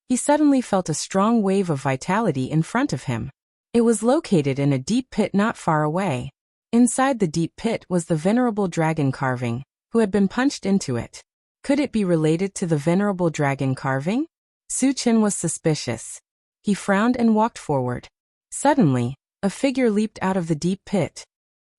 he suddenly felt a strong wave of vitality in front of him. It was located in a deep pit not far away. Inside the deep pit was the Venerable Dragon Carving, who had been punched into it. Could it be related to the Venerable Dragon Carving? Su Chen was suspicious. He frowned and walked forward. Suddenly, A figure leaped out of the deep pit.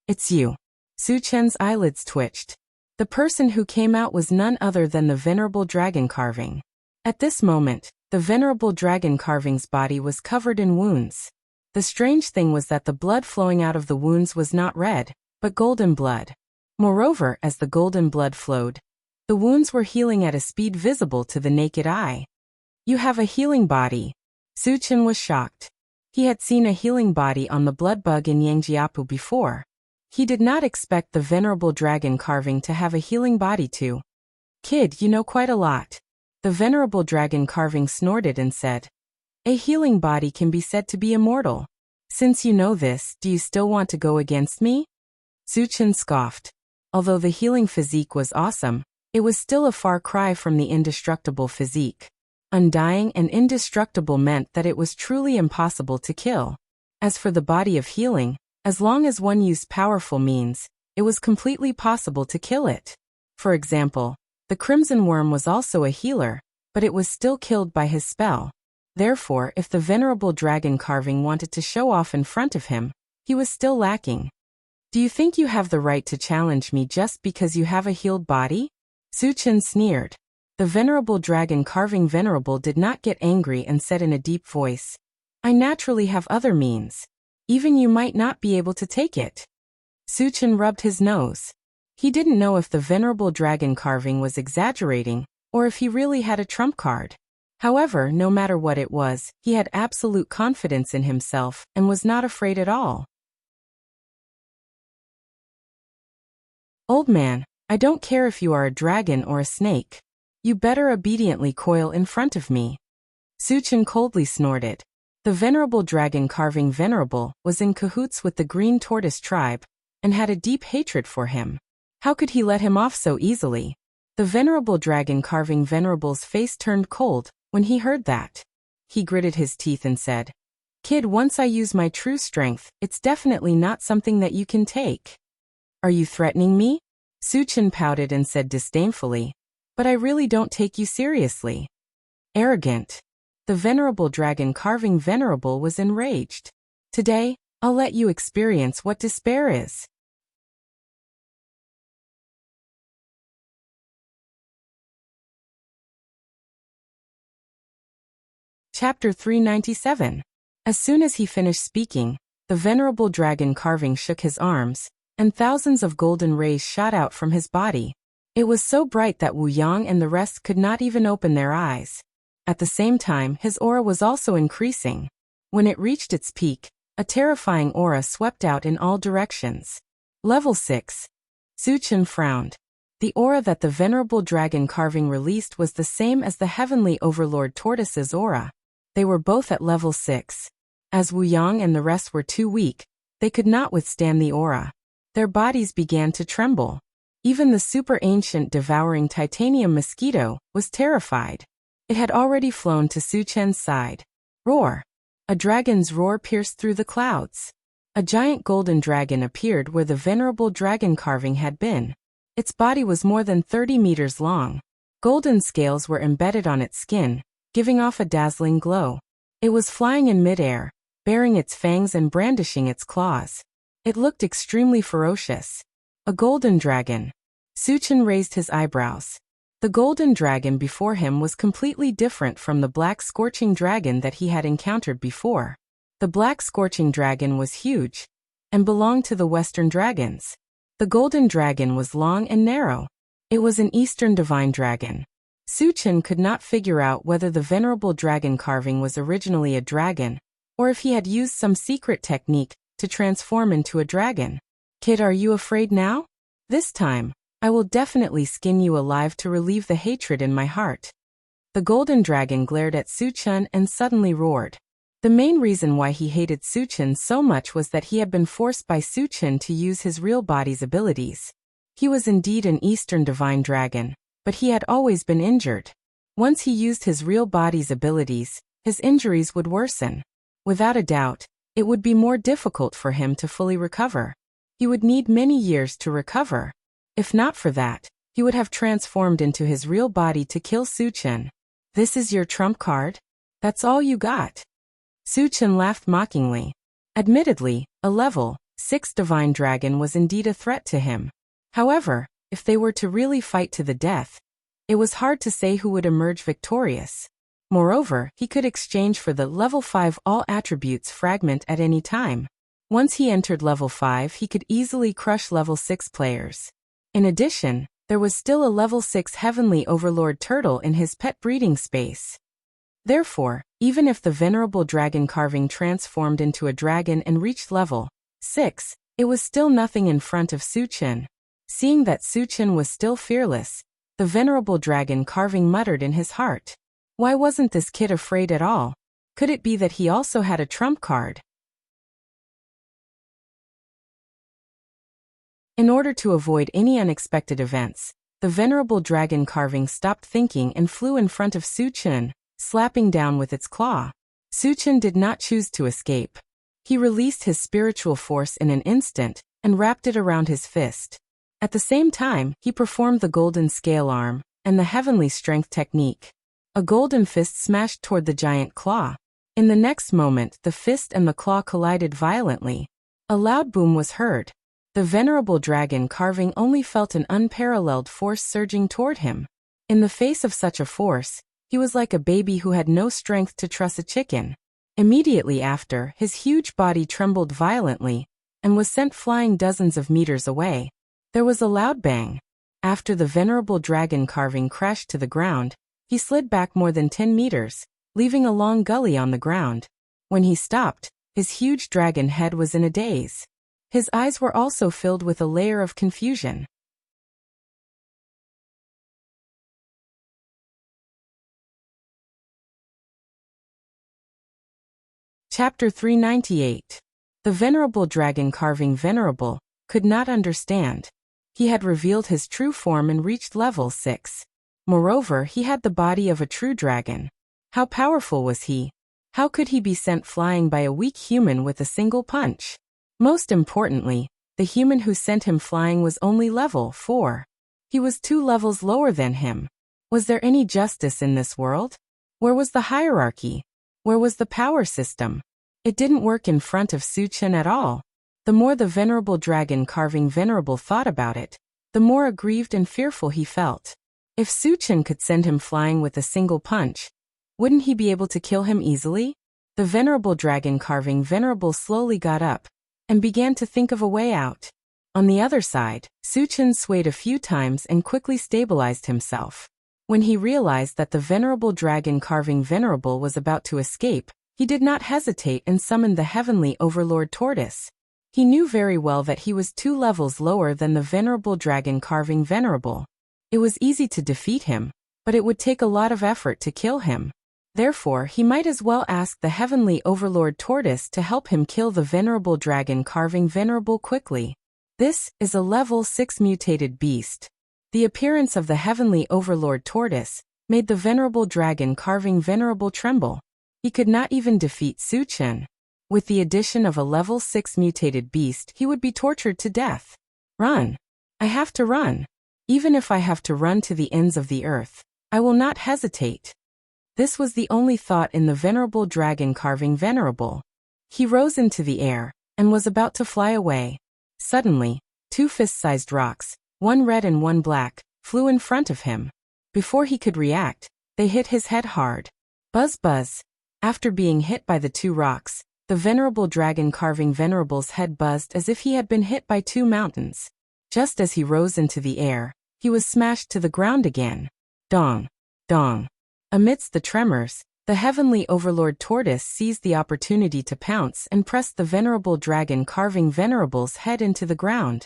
It's you. Su Chen's eyelids twitched. The person who came out was none other than the venerable dragon carving. At this moment, the venerable dragon carving's body was covered in wounds. The strange thing was that the blood flowing out of the wounds was not red, but golden blood. Moreover, as the golden blood flowed, the wounds were healing at a speed visible to the naked eye. You have a healing body. Su Chen was shocked. He had seen a healing body on the blood bug in Yangjiapu before. He did not expect the venerable dragon carving to have a healing body too. Kid, you know quite a lot. The venerable dragon carving snorted and said, a healing body can be said to be immortal. Since you know this, do you still want to go against me? Su Chen scoffed. Although the healing physique was awesome, it was still a far cry from the indestructible physique. Undying and indestructible meant that it was truly impossible to kill. As for the body of healing, as long as one used powerful means, it was completely possible to kill it. For example, the Crimson Worm was also a healer, but it was still killed by his spell. Therefore, if the venerable dragon carving wanted to show off in front of him, he was still lacking. Do you think you have the right to challenge me just because you have a healed body? Su Chen sneered. The venerable dragon carving venerable did not get angry and said in a deep voice, I naturally have other means. Even you might not be able to take it. Su Chen rubbed his nose. He didn't know if the venerable dragon carving was exaggerating, or if he really had a trump card. However, no matter what it was, he had absolute confidence in himself and was not afraid at all. Old man, I don't care if you are a dragon or a snake. You better obediently coil in front of me. Su Chen coldly snorted. The venerable dragon carving venerable was in cahoots with the green tortoise tribe, and had a deep hatred for him. How could he let him off so easily? The venerable dragon carving venerable's face turned cold when he heard that. He gritted his teeth and said, Kid, once I use my true strength, it's definitely not something that you can take. Are you threatening me? Su Chen pouted and said disdainfully, but I really don't take you seriously. Arrogant. The venerable dragon carving venerable was enraged. Today, I'll let you experience what despair is. Chapter 397. As soon as he finished speaking, the venerable dragon carving shook his arms, and thousands of golden rays shot out from his body. It was so bright that Wu Yang and the rest could not even open their eyes. At the same time, his aura was also increasing. When it reached its peak, a terrifying aura swept out in all directions. Level 6. Su Chen frowned. The aura that the venerable dragon carving released was the same as the heavenly overlord tortoise's aura. They were both at level 6. As Wu Yang and the rest were too weak, they could not withstand the aura. Their bodies began to tremble. Even the super ancient devouring titanium mosquito was terrified. It had already flown to Su Chen's side. Roar! A dragon's roar pierced through the clouds. A giant golden dragon appeared where the venerable dragon carving had been. Its body was more than 30 meters long. Golden scales were embedded on its skin, giving off a dazzling glow. It was flying in midair, baring its fangs and brandishing its claws. It looked extremely ferocious. A golden dragon. Su Chen raised his eyebrows. The golden dragon before him was completely different from the black scorching dragon that he had encountered before. The black scorching dragon was huge, and belonged to the western dragons. The golden dragon was long and narrow. It was an eastern divine dragon. Su Chen could not figure out whether the venerable dragon carving was originally a dragon, or if he had used some secret technique to transform into a dragon. Kid, are you afraid now? This time, I will definitely skin you alive to relieve the hatred in my heart. The golden dragon glared at Su Chen and suddenly roared. The main reason why he hated Su Chen so much was that he had been forced by Su Chen to use his real body's abilities. He was indeed an Eastern divine dragon, but he had always been injured. Once he used his real body's abilities, his injuries would worsen. Without a doubt, it would be more difficult for him to fully recover. He would need many years to recover. If not for that, he would have transformed into his real body to kill Su Chen. This is your trump card? That's all you got? Su Chen laughed mockingly. Admittedly, a level 6 divine dragon was indeed a threat to him. However, if they were to really fight to the death, it was hard to say who would emerge victorious. Moreover, he could exchange for the level 5 all attributes fragment at any time. Once he entered level 5, he could easily crush level 6 players. In addition, there was still a level 6 heavenly overlord turtle in his pet breeding space. Therefore, even if the venerable dragon carving transformed into a dragon and reached level 6, it was still nothing in front of Suchen. Seeing that Suchen was still fearless, the venerable dragon carving muttered in his heart. Why wasn't this kid afraid at all? Could it be that he also had a trump card? In order to avoid any unexpected events, the venerable dragon carving stopped thinking and flew in front of Suchen, slapping down with its claw. Suchen did not choose to escape. He released his spiritual force in an instant and wrapped it around his fist. At the same time, he performed the golden scale arm and the heavenly strength technique. A golden fist smashed toward the giant claw. In the next moment, the fist and the claw collided violently. A loud boom was heard. The venerable dragon carving only felt an unparalleled force surging toward him. In the face of such a force, he was like a baby who had no strength to truss a chicken. Immediately after, his huge body trembled violently and was sent flying dozens of meters away. There was a loud bang. After the venerable dragon carving crashed to the ground, he slid back more than 10 meters, leaving a long gully on the ground. When he stopped, his huge dragon head was in a daze. His eyes were also filled with a layer of confusion. Chapter 398. The venerable dragon carving venerable could not understand. He had revealed his true form and reached level 6. Moreover, he had the body of a true dragon. How powerful was he? How could he be sent flying by a weak human with a single punch? Most importantly, the human who sent him flying was only level 4. He was 2 levels lower than him. Was there any justice in this world? Where was the hierarchy? Where was the power system? It didn't work in front of Suchen at all. The more the venerable dragon carving venerable thought about it, the more aggrieved and fearful he felt. If Suchen could send him flying with a single punch, wouldn't he be able to kill him easily? The venerable dragon carving venerable slowly got up and began to think of a way out. On the other side, Suchen swayed a few times and quickly stabilized himself. When he realized that the venerable dragon carving venerable was about to escape, he did not hesitate and summoned the heavenly overlord tortoise. He knew very well that he was 2 levels lower than the venerable dragon carving venerable. It was easy to defeat him, but it would take a lot of effort to kill him. Therefore, he might as well ask the heavenly overlord tortoise to help him kill the venerable dragon carving venerable quickly. This is a level 6 mutated beast. The appearance of the heavenly overlord tortoise made the venerable dragon carving venerable tremble. He could not even defeat Suchen. With the addition of a level 6 mutated beast, he would be tortured to death. Run! I have to run. Even if I have to run to the ends of the earth, I will not hesitate. This was the only thought in the venerable dragon carving venerable. He rose into the air and was about to fly away. Suddenly, 2 fist-sized rocks, one red and one black, flew in front of him. Before he could react, they hit his head hard. Buzz buzz. After being hit by the 2 rocks, the venerable dragon carving venerable's head buzzed as if he had been hit by 2 mountains. Just as he rose into the air, he was smashed to the ground again. Dong! Dong! Amidst the tremors, the heavenly overlord tortoise seized the opportunity to pounce and pressed the venerable dragon carving venerable's head into the ground.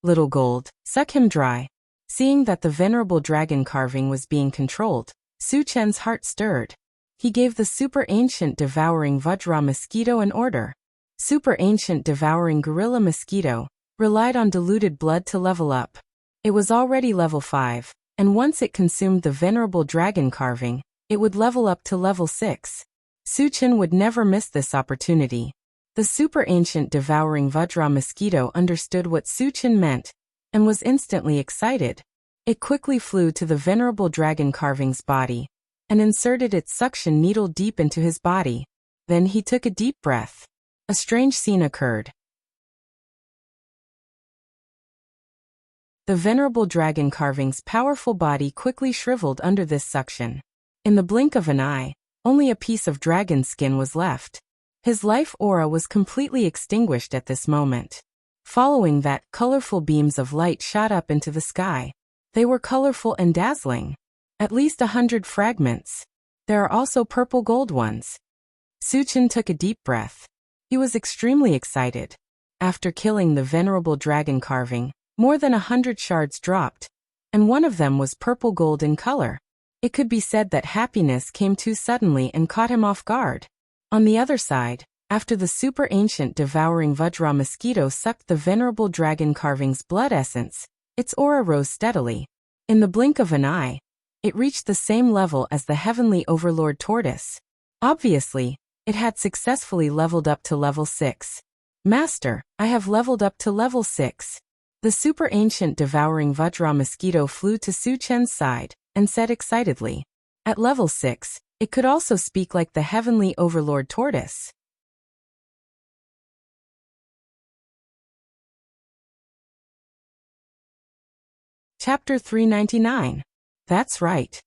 Little gold, suck him dry. Seeing that the venerable dragon carving was being controlled, Suchen's heart stirred. He gave the super ancient devouring Vajra mosquito an order. Super ancient devouring gorilla mosquito relied on diluted blood to level up. It was already level 5. And once it consumed the venerable dragon carving, it would level up to level 6. Suchen would never miss this opportunity. The super ancient devouring Vajra mosquito understood what Suchen meant and was instantly excited. It quickly flew to the venerable dragon carving's body and inserted its suction needle deep into his body. Then he took a deep breath. a strange scene occurred. The venerable dragon carving's powerful body quickly shriveled under this suction. In the blink of an eye, only a piece of dragon skin was left. His life aura was completely extinguished at this moment. Following that, colorful beams of light shot up into the sky. They were colorful and dazzling. At least 100 fragments. There are also purple gold ones. Suchin took a deep breath. He was extremely excited. After killing the venerable dragon carving, more than 100 shards dropped, and one of them was purple gold in color. It could be said that happiness came too suddenly and caught him off guard. On the other side, after the super ancient devouring Vajra mosquito sucked the venerable dragon carving's blood essence, its aura rose steadily. In the blink of an eye, it reached the same level as the heavenly overlord tortoise. Obviously, it had successfully leveled up to level 6. Master, I have leveled up to level 6. The super ancient devouring Vajra mosquito flew to Suchen's side and said excitedly. At level 6, it could also speak like the heavenly overlord tortoise. Chapter 399. That's right.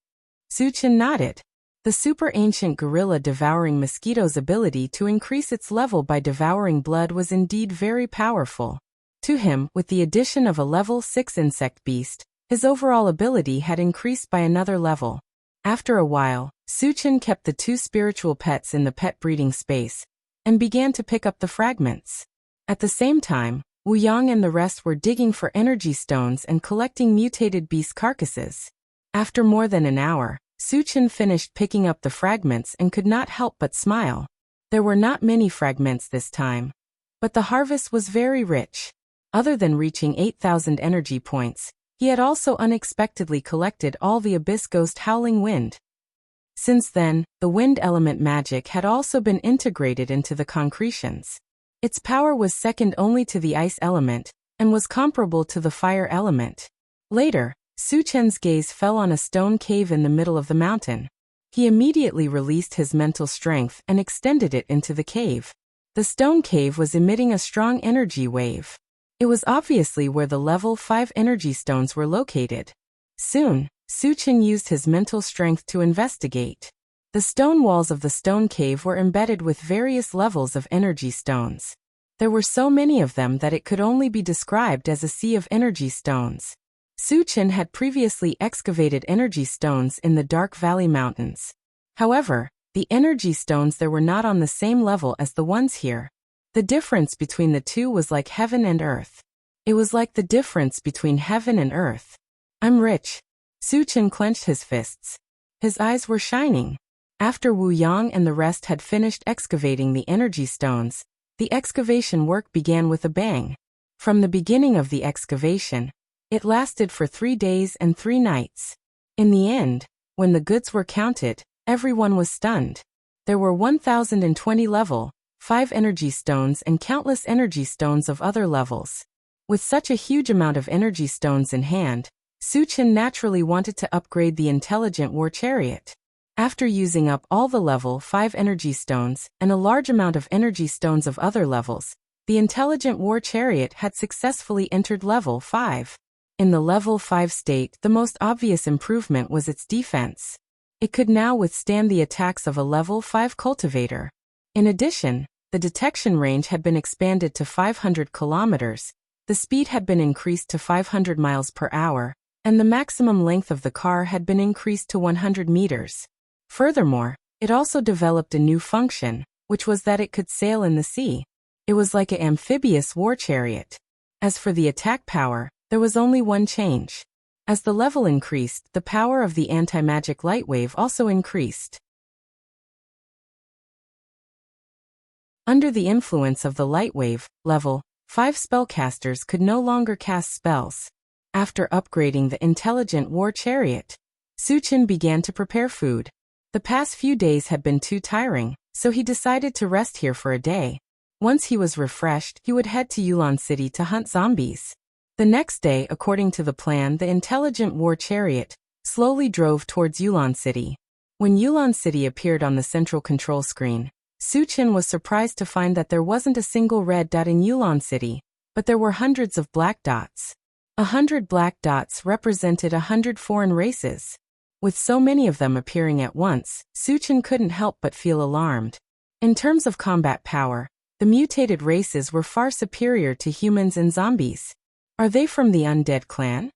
Suchen nodded. The super ancient gorilla devouring mosquito's ability to increase its level by devouring blood was indeed very powerful. To him, with the addition of a level 6 insect beast, his overall ability had increased by another level. After a while, Suchen kept the 2 spiritual pets in the pet breeding space, and began to pick up the fragments. At the same time, Wu Yang and the rest were digging for energy stones and collecting mutated beast carcasses. After more than an hour, Suchen finished picking up the fragments and could not help but smile. There were not many fragments this time, but the harvest was very rich. Other than reaching 8,000 energy points, he had also unexpectedly collected all the Abyss Ghost Howling Wind. Since then, the wind element magic had also been integrated into the concretions. Its power was second only to the ice element, and was comparable to the fire element. Later, Suchen's gaze fell on a stone cave in the middle of the mountain. He immediately released his mental strength and extended it into the cave. The stone cave was emitting a strong energy wave. It was obviously where the level 5 energy stones were located. Soon, Suchen used his mental strength to investigate. The stone walls of the stone cave were embedded with various levels of energy stones. There were so many of them that it could only be described as a sea of energy stones. Suchen had previously excavated energy stones in the Dark Valley Mountains. However, the energy stones there were not on the same level as the ones here. The difference between the two was like heaven and earth. It was like the difference between heaven and earth. I'm rich. Suchen clenched his fists. His eyes were shining. After Wu Yang and the rest had finished excavating the energy stones, the excavation work began with a bang. From the beginning of the excavation, it lasted for 3 days and 3 nights. In the end, when the goods were counted, everyone was stunned. There were 1,020 level 5 energy stones and countless energy stones of other levels. With such a huge amount of energy stones in hand, Suchen naturally wanted to upgrade the intelligent war chariot. After using up all the level 5 energy stones and a large amount of energy stones of other levels, the intelligent war chariot had successfully entered level 5. In the level 5 state, the most obvious improvement was its defense. It could now withstand the attacks of a level 5 cultivator. In addition, the detection range had been expanded to 500 kilometers, the speed had been increased to 500 miles per hour, and the maximum length of the car had been increased to 100 meters. Furthermore, it also developed a new function, which was that it could sail in the sea. It was like an amphibious war chariot. As for the attack power, there was only one change. As the level increased, the power of the anti-magic light wave also increased. Under the influence of the light wave, level 5 spellcasters could no longer cast spells. After upgrading the intelligent war chariot, Suchen began to prepare food. The past few days had been too tiring, so he decided to rest here for a day. Once he was refreshed, he would head to Yulan City to hunt zombies. The next day, according to the plan, the intelligent war chariot slowly drove towards Yulan City. When Yulan City appeared on the central control screen, Su Chen was surprised to find that there wasn't a single red dot in Yulon City, but there were hundreds of black dots. 100 black dots represented 100 foreign races. With so many of them appearing at once, Su Chen couldn't help but feel alarmed. In terms of combat power, the mutated races were far superior to humans and zombies. Are they from the undead clan?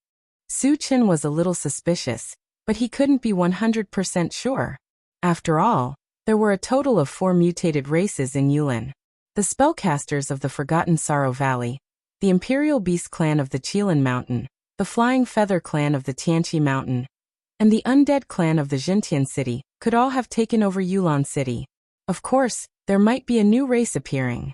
Su Chen was a little suspicious, but he couldn't be 100% sure. After all, there were a total of 4 mutated races in Yulin. The spellcasters of the Forgotten Sorrow Valley, the Imperial Beast clan of the Qilin Mountain, the Flying Feather clan of the Tianqi Mountain, and the Undead clan of the Jintian City could all have taken over Yulon City. Of course, there might be a new race appearing.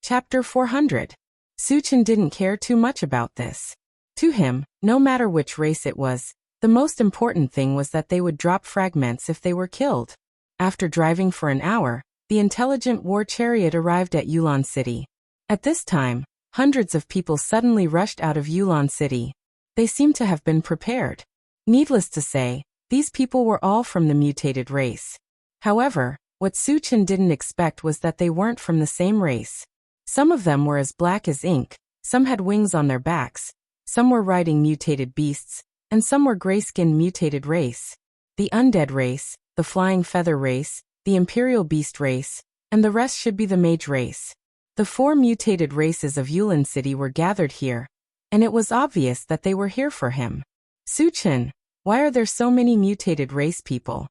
Chapter 400. Su Chen didn't care too much about this. To him, no matter which race it was, the most important thing was that they would drop fragments if they were killed. After driving for an hour, the intelligent war chariot arrived at Yulon City. At this time, hundreds of people suddenly rushed out of Yulon City. They seemed to have been prepared. Needless to say, these people were all from the mutated race. However, what Su Chen didn't expect was that they weren't from the same race. Some of them were as black as ink, some had wings on their backs, some were riding mutated beasts, and some were gray-skinned mutated race. The undead race, the flying feather race, the imperial beast race, and the rest should be the mage race. The 4 mutated races of Yulin City were gathered here, and it was obvious that they were here for him. Su Chen, why are there so many mutated race people?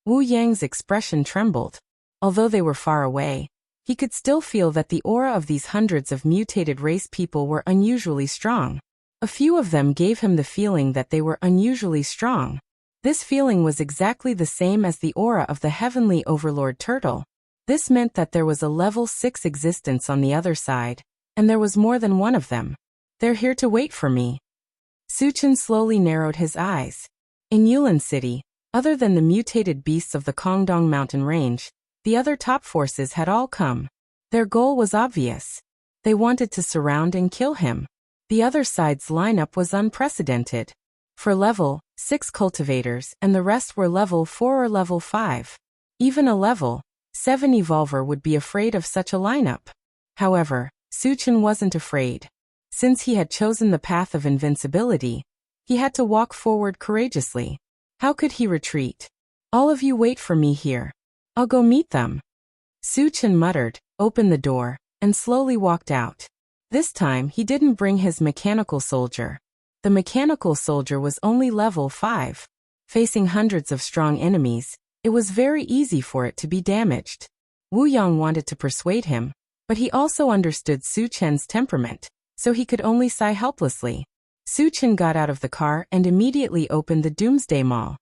Wu Yang's expression trembled. Although they were far away, he could still feel that the aura of these hundreds of mutated race people were unusually strong. A few of them gave him the feeling that they were unusually strong. This feeling was exactly the same as the aura of the heavenly overlord turtle. This meant that there was a level 6 existence on the other side, and there was more than one of them. They're here to wait for me. Su Chen slowly narrowed his eyes. In Yulin City, other than the mutated beasts of the Kongdong mountain range, the other top forces had all come. Their goal was obvious. They wanted to surround and kill him. The other side's lineup was unprecedented. For level 6 cultivators, and the rest were level 4 or level 5. Even a level 7 evolver would be afraid of such a lineup. However, Su Chen wasn't afraid. Since he had chosen the path of invincibility, he had to walk forward courageously. How could he retreat? All of you wait for me here. I'll go meet them. Su Chen muttered, opened the door, and slowly walked out. This time he didn't bring his mechanical soldier. The mechanical soldier was only level 5. Facing hundreds of strong enemies, it was very easy for it to be damaged. Wu Yang wanted to persuade him, but he also understood Su Chen's temperament, so he could only sigh helplessly. Su Chen got out of the car and immediately opened the Doomsday Mall.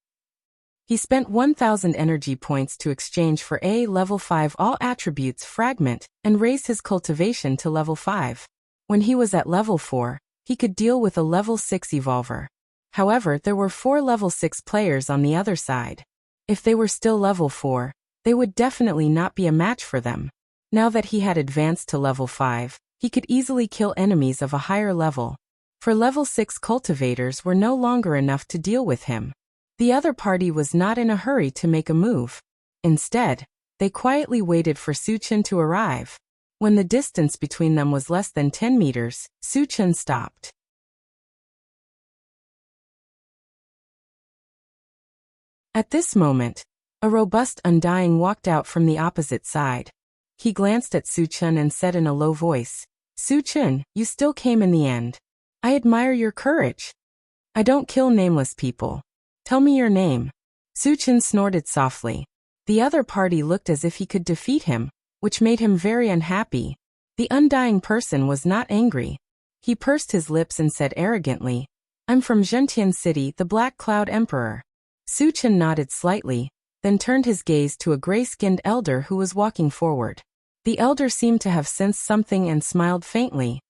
He spent 1,000 energy points to exchange for a level 5 all attributes fragment and raise his cultivation to level 5. When he was at level 4, he could deal with a level 6 evolver. However, there were 4 level 6 players on the other side. If they were still level 4, they would definitely not be a match for them. Now that he had advanced to level 5, he could easily kill enemies of a higher level. For level 6 cultivators were no longer enough to deal with him. The other party was not in a hurry to make a move. Instead, they quietly waited for Su Chen to arrive. When the distance between them was less than 10 meters, Su Chen stopped. At this moment, a robust undying walked out from the opposite side. He glanced at Su Chen and said in a low voice, Su Chen, you still came in the end. I admire your courage. I don't kill nameless people. Tell me your name. Su Chen snorted softly. The other party looked as if he could defeat him, which made him very unhappy. The undying person was not angry. He pursed his lips and said arrogantly, I'm from Zhentian City, the Black Cloud Emperor. Su Chen nodded slightly, then turned his gaze to a gray-skinned elder who was walking forward. The elder seemed to have sensed something and smiled faintly.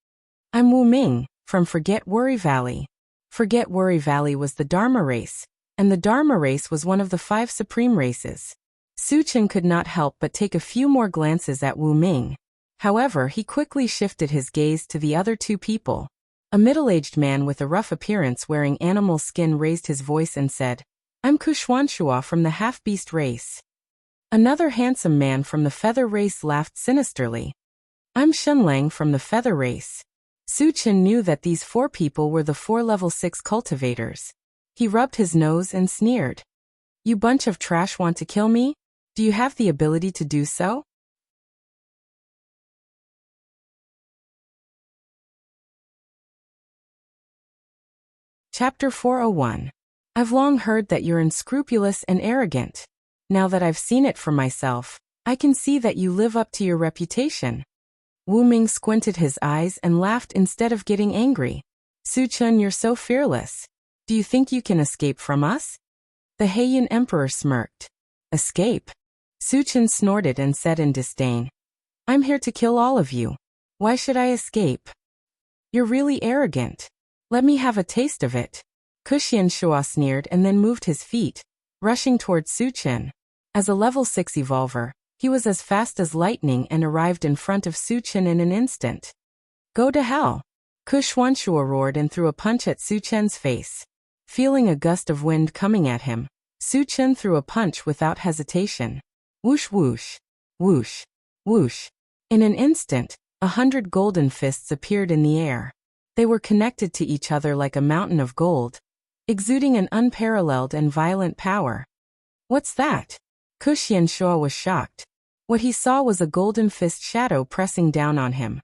I'm Wu Ming, from Forget Worry Valley. Forget Worry Valley was the Dharma race, and the Dharma race was one of the 5 supreme races. Su Chen could not help but take a few more glances at Wu Ming. However, he quickly shifted his gaze to the other 2 people. A middle-aged man with a rough appearance wearing animal skin raised his voice and said, I'm Kushwanshua from the half-beast race. Another handsome man from the feather race laughed sinisterly. I'm Shenlang from the feather race. Su Chen knew that these 4 people were the 4 level 6 cultivators. He rubbed his nose and sneered. You bunch of trash want to kill me? Do you have the ability to do so? Chapter 401. I've long heard that you're unscrupulous and arrogant. Now that I've seen it for myself, I can see that you live up to your reputation. Wu Ming squinted his eyes and laughed instead of getting angry. Su Chen, you're so fearless. Do you think you can escape from us? The Heian Emperor smirked. Escape? Su Chen snorted and said in disdain. I'm here to kill all of you. Why should I escape? You're really arrogant. Let me have a taste of it. Kuxianshua sneered and then moved his feet, rushing towards Su Chen. As a level 6 evolver, he was as fast as lightning and arrived in front of Su Chen in an instant. Go to hell! Kuxianshua roared and threw a punch at Su Chen's face. Feeling a gust of wind coming at him, Su Chen threw a punch without hesitation. Whoosh whoosh, whoosh, whoosh. In an instant, 100 golden fists appeared in the air. They were connected to each other like a mountain of gold, exuding an unparalleled and violent power. What's that? Kuxianshua was shocked. What he saw was a golden fist shadow pressing down on him.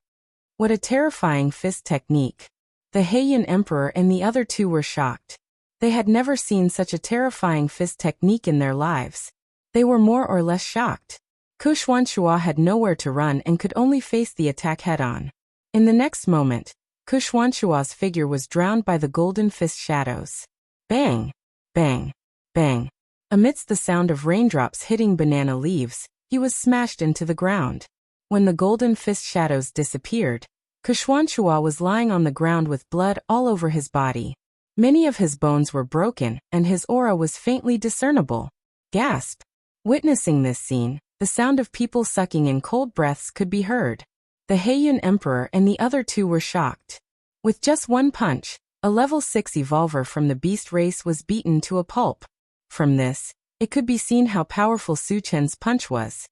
What a terrifying fist technique. The Heian Emperor and the other 2 were shocked. They had never seen such a terrifying fist technique in their lives. They were more or less shocked. Kuxianshua had nowhere to run and could only face the attack head-on. In the next moment, Kuxianshua's figure was drowned by the golden fist shadows. Bang! Bang! Bang! Amidst the sound of raindrops hitting banana leaves, he was smashed into the ground. When the golden fist shadows disappeared, Kuxianshua was lying on the ground with blood all over his body. Many of his bones were broken, and his aura was faintly discernible. Gasp! Witnessing this scene, the sound of people sucking in cold breaths could be heard. The Heian Emperor and the other 2 were shocked. With just one punch, a level 6 evolver from the beast race was beaten to a pulp. From this, it could be seen how powerful Su Chen's punch was.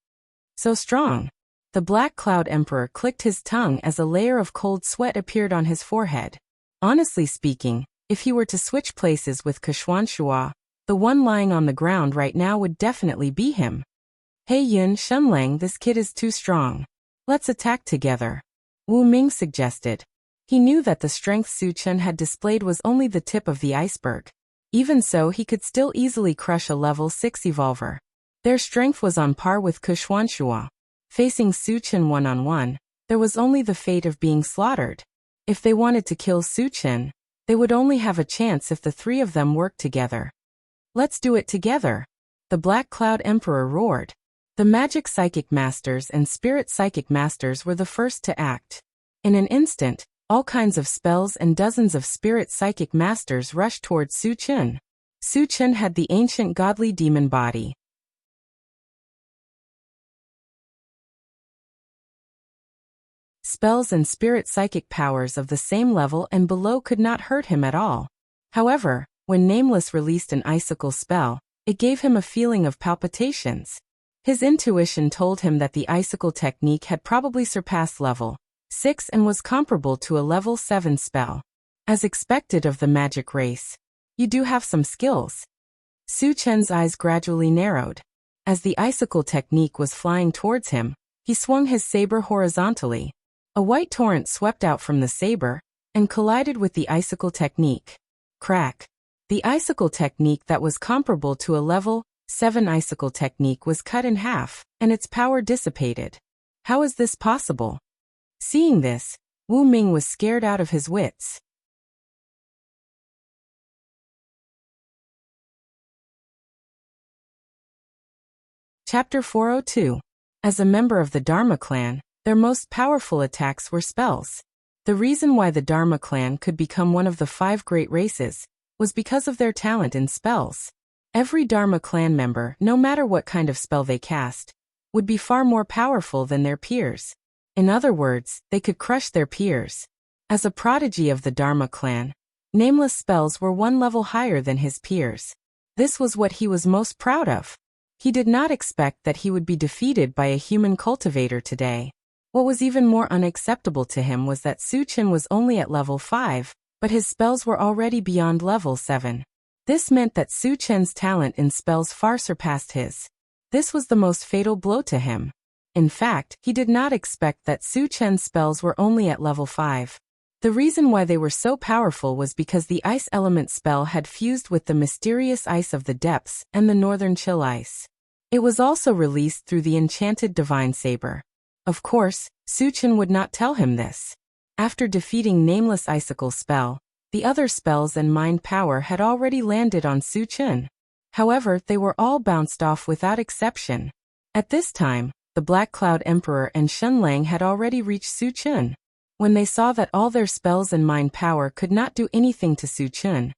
So strong. The Black Cloud Emperor clicked his tongue as a layer of cold sweat appeared on his forehead. Honestly speaking, if he were to switch places with Kuxianshua, the one lying on the ground right now would definitely be him. Hey Yun Shenlang, this kid is too strong. Let's attack together. Wu Ming suggested. He knew that the strength Su Chen had displayed was only the tip of the iceberg. Even so, he could still easily crush a level 6 evolver. Their strength was on par with Kuxianshua. Facing Su Chen one-on-one, there was only the fate of being slaughtered. If they wanted to kill Su Chen, they would only have a chance if the 3 of them worked together. Let's do it together. The Black Cloud Emperor roared. The Magic Psychic Masters and Spirit Psychic Masters were the first to act. In an instant, all kinds of spells and dozens of Spirit Psychic Masters rushed towards Su Chen. Su Chen had the ancient godly demon body. Spells and spirit psychic powers of the same level and below could not hurt him at all. However, when Nameless released an icicle spell, it gave him a feeling of palpitations. His intuition told him that the icicle technique had probably surpassed level 6 and was comparable to a level 7 spell. As expected of the magic race, you do have some skills. Su Chen's eyes gradually narrowed. As the icicle technique was flying towards him, he swung his saber horizontally. A white torrent swept out from the saber and collided with the icicle technique. Crack! The icicle technique that was comparable to a level 7 icicle technique was cut in half, and its power dissipated. How is this possible? Seeing this, Wu Ming was scared out of his wits. Chapter 402. As a member of the Dharma clan, their most powerful attacks were spells. The reason why the Dharma clan could become one of the 5 great races was because of their talent in spells. Every Dharma clan member, no matter what kind of spell they cast, would be far more powerful than their peers. In other words, they could crush their peers. As a prodigy of the Dharma clan, Nameless spells were one level higher than his peers. This was what he was most proud of. He did not expect that he would be defeated by a human cultivator today. What was even more unacceptable to him was that Suchin was only at level 5, but his spells were already beyond level 7. This meant that Suchin's talent in spells far surpassed his. This was the most fatal blow to him. In fact, he did not expect that Suchin's spells were only at level 5. The reason why they were so powerful was because the ice element spell had fused with the mysterious ice of the depths and the northern chill ice. It was also released through the enchanted divine saber. Of course, Suchin would not tell him this. After defeating Nameless Icicle spell, the other spells and mind power had already landed on Suchin. However, they were all bounced off without exception. At this time, the Black Cloud Emperor and Shenlang had already reached Suchin. When they saw that all their spells and mind power could not do anything to Suchin,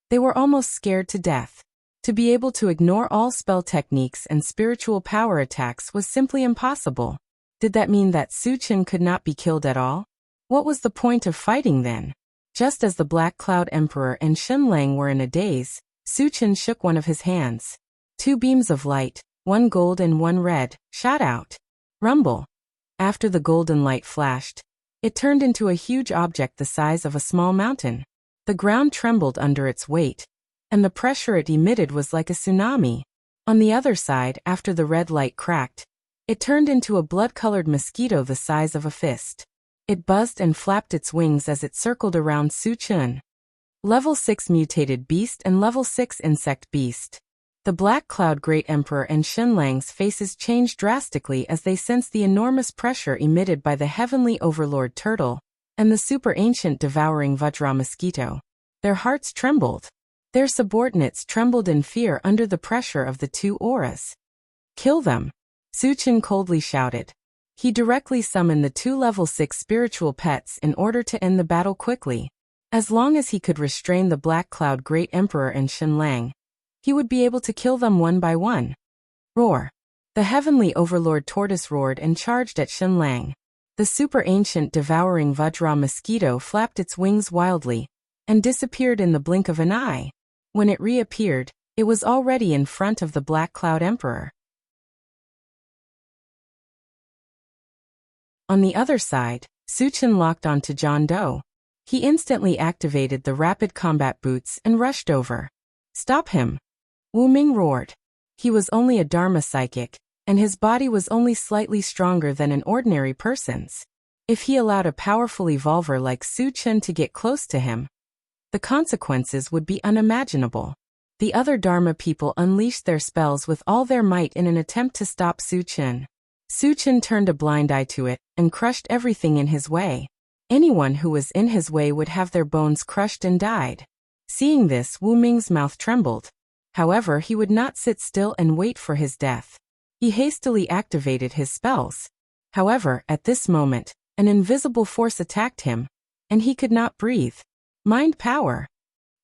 they were almost scared to death. To be able to ignore all spell techniques and spiritual power attacks was simply impossible. Did that mean that Suchin could not be killed at all? What was the point of fighting then? Just as the Black Cloud Emperor and Shenlang were in a daze, Suchin shook one of his hands. 2 beams of light, one gold and one red, shot out. Rumble. After the golden light flashed, it turned into a huge object the size of a small mountain. The ground trembled under its weight, and the pressure it emitted was like a tsunami. On the other side, after the red light cracked, it turned into a blood-colored mosquito the size of a fist. It buzzed and flapped its wings as it circled around Suchin. Level 6 Mutated Beast and Level 6 Insect Beast. The Black Cloud Great Emperor and Shenlang's faces changed drastically as they sensed the enormous pressure emitted by the Heavenly Overlord Turtle and the super ancient devouring Vajra mosquito. Their hearts trembled. Their subordinates trembled in fear under the pressure of the 2 auras. Kill them! Suchin coldly shouted. He directly summoned the 2 level 6 spiritual pets in order to end the battle quickly. As long as he could restrain the Black Cloud Great Emperor and Shenlang, he would be able to kill them one by one. Roar! The Heavenly Overlord Tortoise roared and charged at Shenlang. The super ancient devouring Vajra mosquito flapped its wings wildly and disappeared in the blink of an eye. When it reappeared, it was already in front of the Black Cloud Emperor. On the other side, Suchin locked onto John Doe. He instantly activated the rapid combat boots and rushed over. Stop him! Wu Ming roared. He was only a Dharma psychic, and his body was only slightly stronger than an ordinary person's. If he allowed a powerful evolver like Suchin to get close to him, the consequences would be unimaginable. The other Dharma people unleashed their spells with all their might in an attempt to stop Suchin. Suchin turned a blind eye to it and crushed everything in his way. Anyone who was in his way would have their bones crushed and died. Seeing this, Wu Ming's mouth trembled. However, he would not sit still and wait for his death. He hastily activated his spells. However, at this moment, an invisible force attacked him, and he could not breathe. Mind power!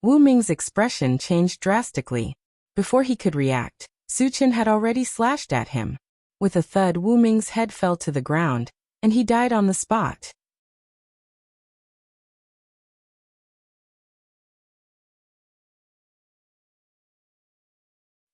Wu Ming's expression changed drastically. Before he could react, Suchin had already slashed at him. With a thud, Wu Ming's head fell to the ground, and he died on the spot.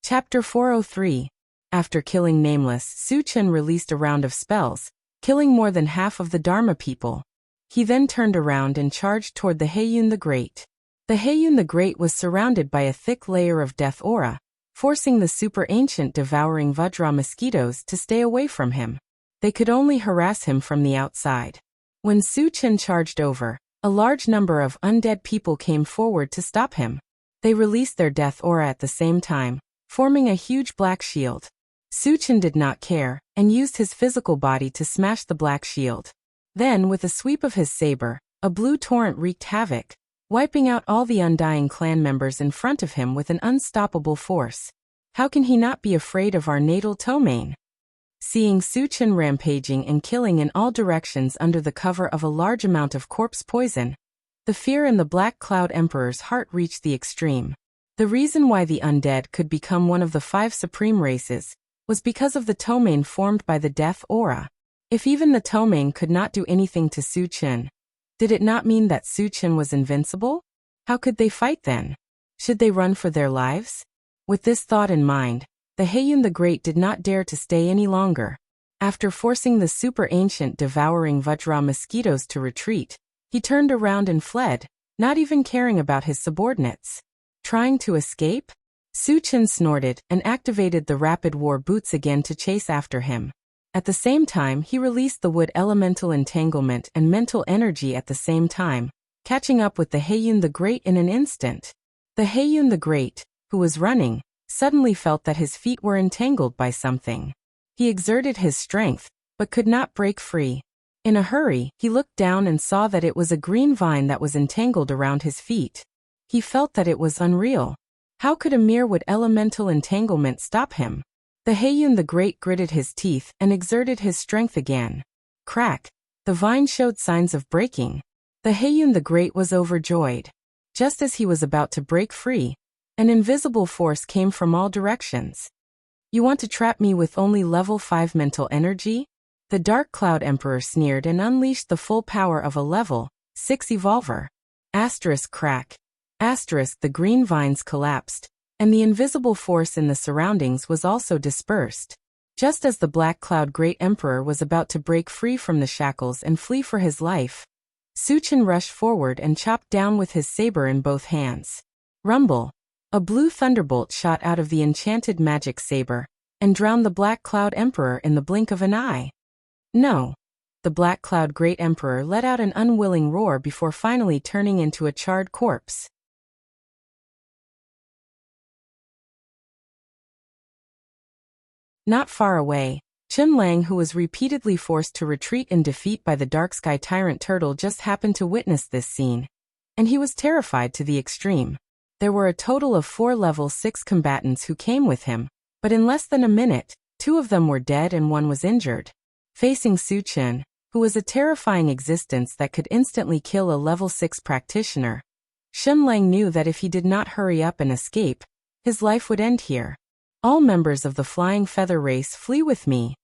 Chapter 403. After killing Nameless, Suchin released a round of spells, killing more than half of the Dharma people. He then turned around and charged toward the Heiyun the Great. The Heiyun the Great was surrounded by a thick layer of death aura, forcing the super ancient devouring Vajra mosquitoes to stay away from him. They could only harass him from the outside. When Suchin charged over, a large number of undead people came forward to stop him. They released their death aura at the same time, forming a huge black shield. Suchin did not care, and used his physical body to smash the black shield. Then, with a sweep of his saber, a blue torrent wreaked havoc, wiping out all the undying clan members in front of him with an unstoppable force. How can he not be afraid of our natal Tomane? Seeing Suchin rampaging and killing in all directions under the cover of a large amount of corpse poison, the fear in the Black Cloud Emperor's heart reached the extreme. The reason why the undead could become one of the 5 supreme races was because of the Tomane formed by the death aura. If even the Tomane could not do anything to Suchin, Did it not mean that Su Chen was invincible? How could they fight then? Should they run for their lives? With this thought in mind, the Heiyun the Great did not dare to stay any longer. After forcing the super ancient devouring Vajra mosquitoes to retreat, he turned around and fled, not even caring about his subordinates. Trying to escape? Su Chen snorted and activated the rapid war boots again to chase after him. At the same time, he released the wood elemental entanglement and mental energy at the same time, catching up with the Heiyun the Great in an instant. The Heiyun the Great, who was running, suddenly felt that his feet were entangled by something. He exerted his strength, but could not break free. In a hurry, he looked down and saw that it was a green vine that was entangled around his feet. He felt that it was unreal. How could a mere wood elemental entanglement stop him? The Heiyun the Great gritted his teeth and exerted his strength again. Crack! The vine showed signs of breaking. The Heiyun the Great was overjoyed. Just as he was about to break free, an invisible force came from all directions. You want to trap me with only level 5 mental energy? The Dark Cloud Emperor sneered and unleashed the full power of a level 6 evolver. Asterisk crack. Asterisk the green vines collapsed, and the invisible force in the surroundings was also dispersed. Just as the Black Cloud Great Emperor was about to break free from the shackles and flee for his life, Su Chen rushed forward and chopped down with his saber in both hands. Rumble! A blue thunderbolt shot out of the enchanted magic saber, and drowned the Black Cloud Emperor in the blink of an eye. No! The Black Cloud Great Emperor let out an unwilling roar before finally turning into a charred corpse. Not far away, Chen Lang, who was repeatedly forced to retreat in defeat by the Dark Sky Tyrant Turtle, just happened to witness this scene. And he was terrified to the extreme. There were a total of 4 level 6 combatants who came with him, but in less than a minute, 2 of them were dead and 1 was injured. Facing Su Chen, who was a terrifying existence that could instantly kill a level 6 practitioner, Chen Lang knew that if he did not hurry up and escape, his life would end here. All members of the Flying Feather race, flee with me!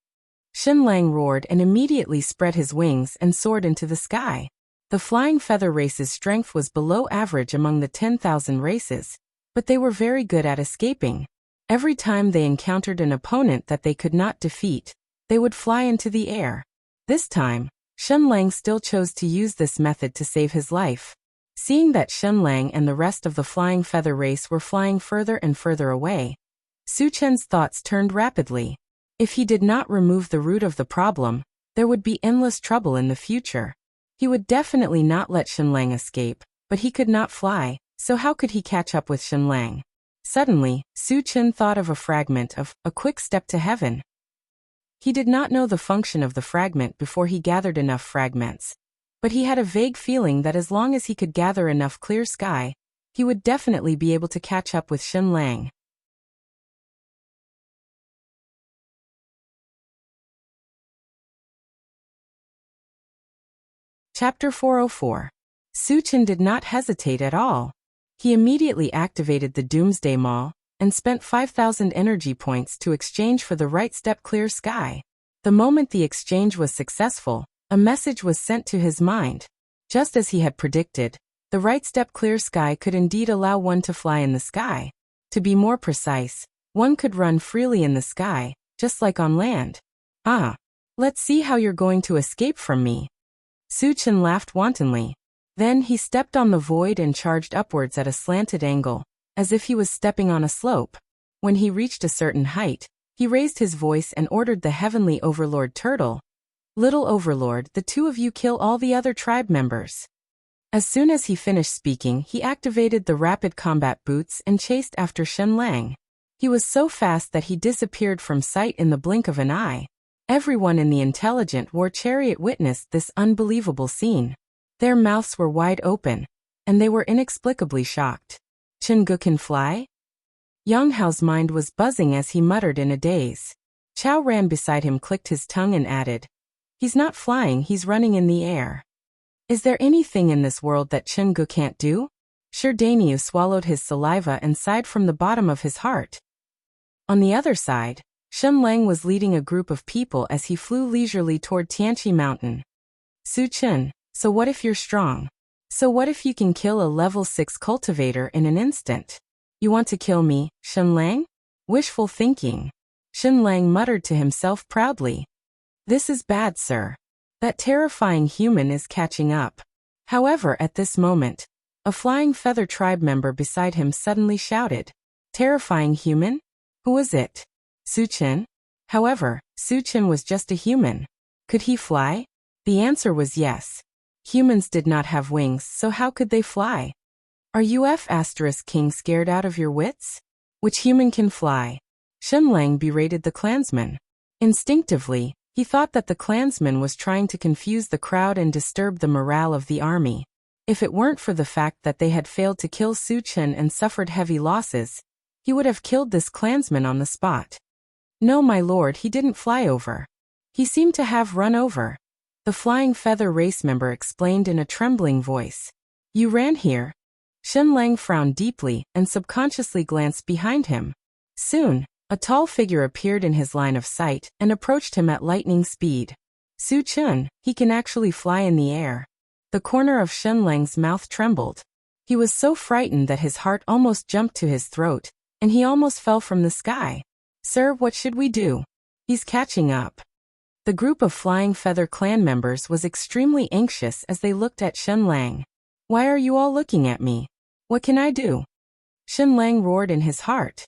Chen Lang roared and immediately spread his wings and soared into the sky. The Flying Feather race's strength was below average among the 10,000 races, but they were very good at escaping. Every time they encountered an opponent that they could not defeat, they would fly into the air. This time, Chen Lang still chose to use this method to save his life. Seeing that Chen Lang and the rest of the Flying Feather race were flying further and further away, Su Chen's thoughts turned rapidly. If he did not remove the root of the problem, there would be endless trouble in the future. He would definitely not let Chen Lang escape, but he could not fly, so how could he catch up with Chen Lang? Suddenly, Su Chen thought of a fragment of A Quick Step to Heaven. He did not know the function of the fragment before he gathered enough fragments, but he had a vague feeling that as long as he could gather enough clear sky, he would definitely be able to catch up with Chen Lang. Chapter 404. Su Chen did not hesitate at all. He immediately activated the Doomsday Maul and spent 5,000 energy points to exchange for the right step clear sky. The moment the exchange was successful, a message was sent to his mind. Just as he had predicted, the right step clear sky could indeed allow one to fly in the sky. To be more precise, one could run freely in the sky, just like on land. Ah, let's see how you're going to escape from me. Su Chen laughed wantonly. Then he stepped on the void and charged upwards at a slanted angle, as if he was stepping on a slope. When he reached a certain height, he raised his voice and ordered the heavenly overlord Turtle, "Little Overlord, the 2 of you kill all the other tribe members." As soon as he finished speaking, he activated the rapid combat boots and chased after Chen Lang. He was so fast that he disappeared from sight in the blink of an eye. Everyone in the Intelligent War Chariot witnessed this unbelievable scene. Their mouths were wide open, and they were inexplicably shocked. Chen Gu can fly? Yang Hao's mind was buzzing as he muttered in a daze. Chao Ran beside him clicked his tongue and added, "He's not flying, he's running in the air. Is there anything in this world that Chen Gu can't do?" Shi Daniu swallowed his saliva and sighed from the bottom of his heart. On the other side, Chen Lang was leading a group of people as he flew leisurely toward Tianqi Mountain. "Su Chen, So what if you're strong? So what if you can kill a level 6 cultivator in an instant? You want to kill me, Shenlang? Wishful thinking. Shenlang muttered to himself proudly. This is bad, sir. That terrifying human is catching up. However, at this moment, a Flying Feather tribe member beside him suddenly shouted. Terrifying human? Who was it? Suchen? However, Suchen was just a human. Could he fly? The answer was yes. Humans did not have wings, so how could they fly? Are you King scared out of your wits? Which human can fly? Shenlang berated the clansman. Instinctively, he thought that the clansman was trying to confuse the crowd and disturb the morale of the army. If it weren't for the fact that they had failed to kill Suchen and suffered heavy losses, he would have killed this clansman on the spot. No, my lord, he didn't fly over. He seemed to have run over. The Flying Feather race member explained in a trembling voice. You ran here? Shenlang frowned deeply and subconsciously glanced behind him. Soon, a tall figure appeared in his line of sight and approached him at lightning speed. Suchen, he can actually fly in the air. The corner of Shenlang's mouth trembled. He was so frightened that his heart almost jumped to his throat, and he almost fell from the sky. Sir, what should we do? He's catching up. The group of Flying Feather clan members was extremely anxious as they looked at Shenlang. Why are you all looking at me? What can I do? Shenlang roared in his heart.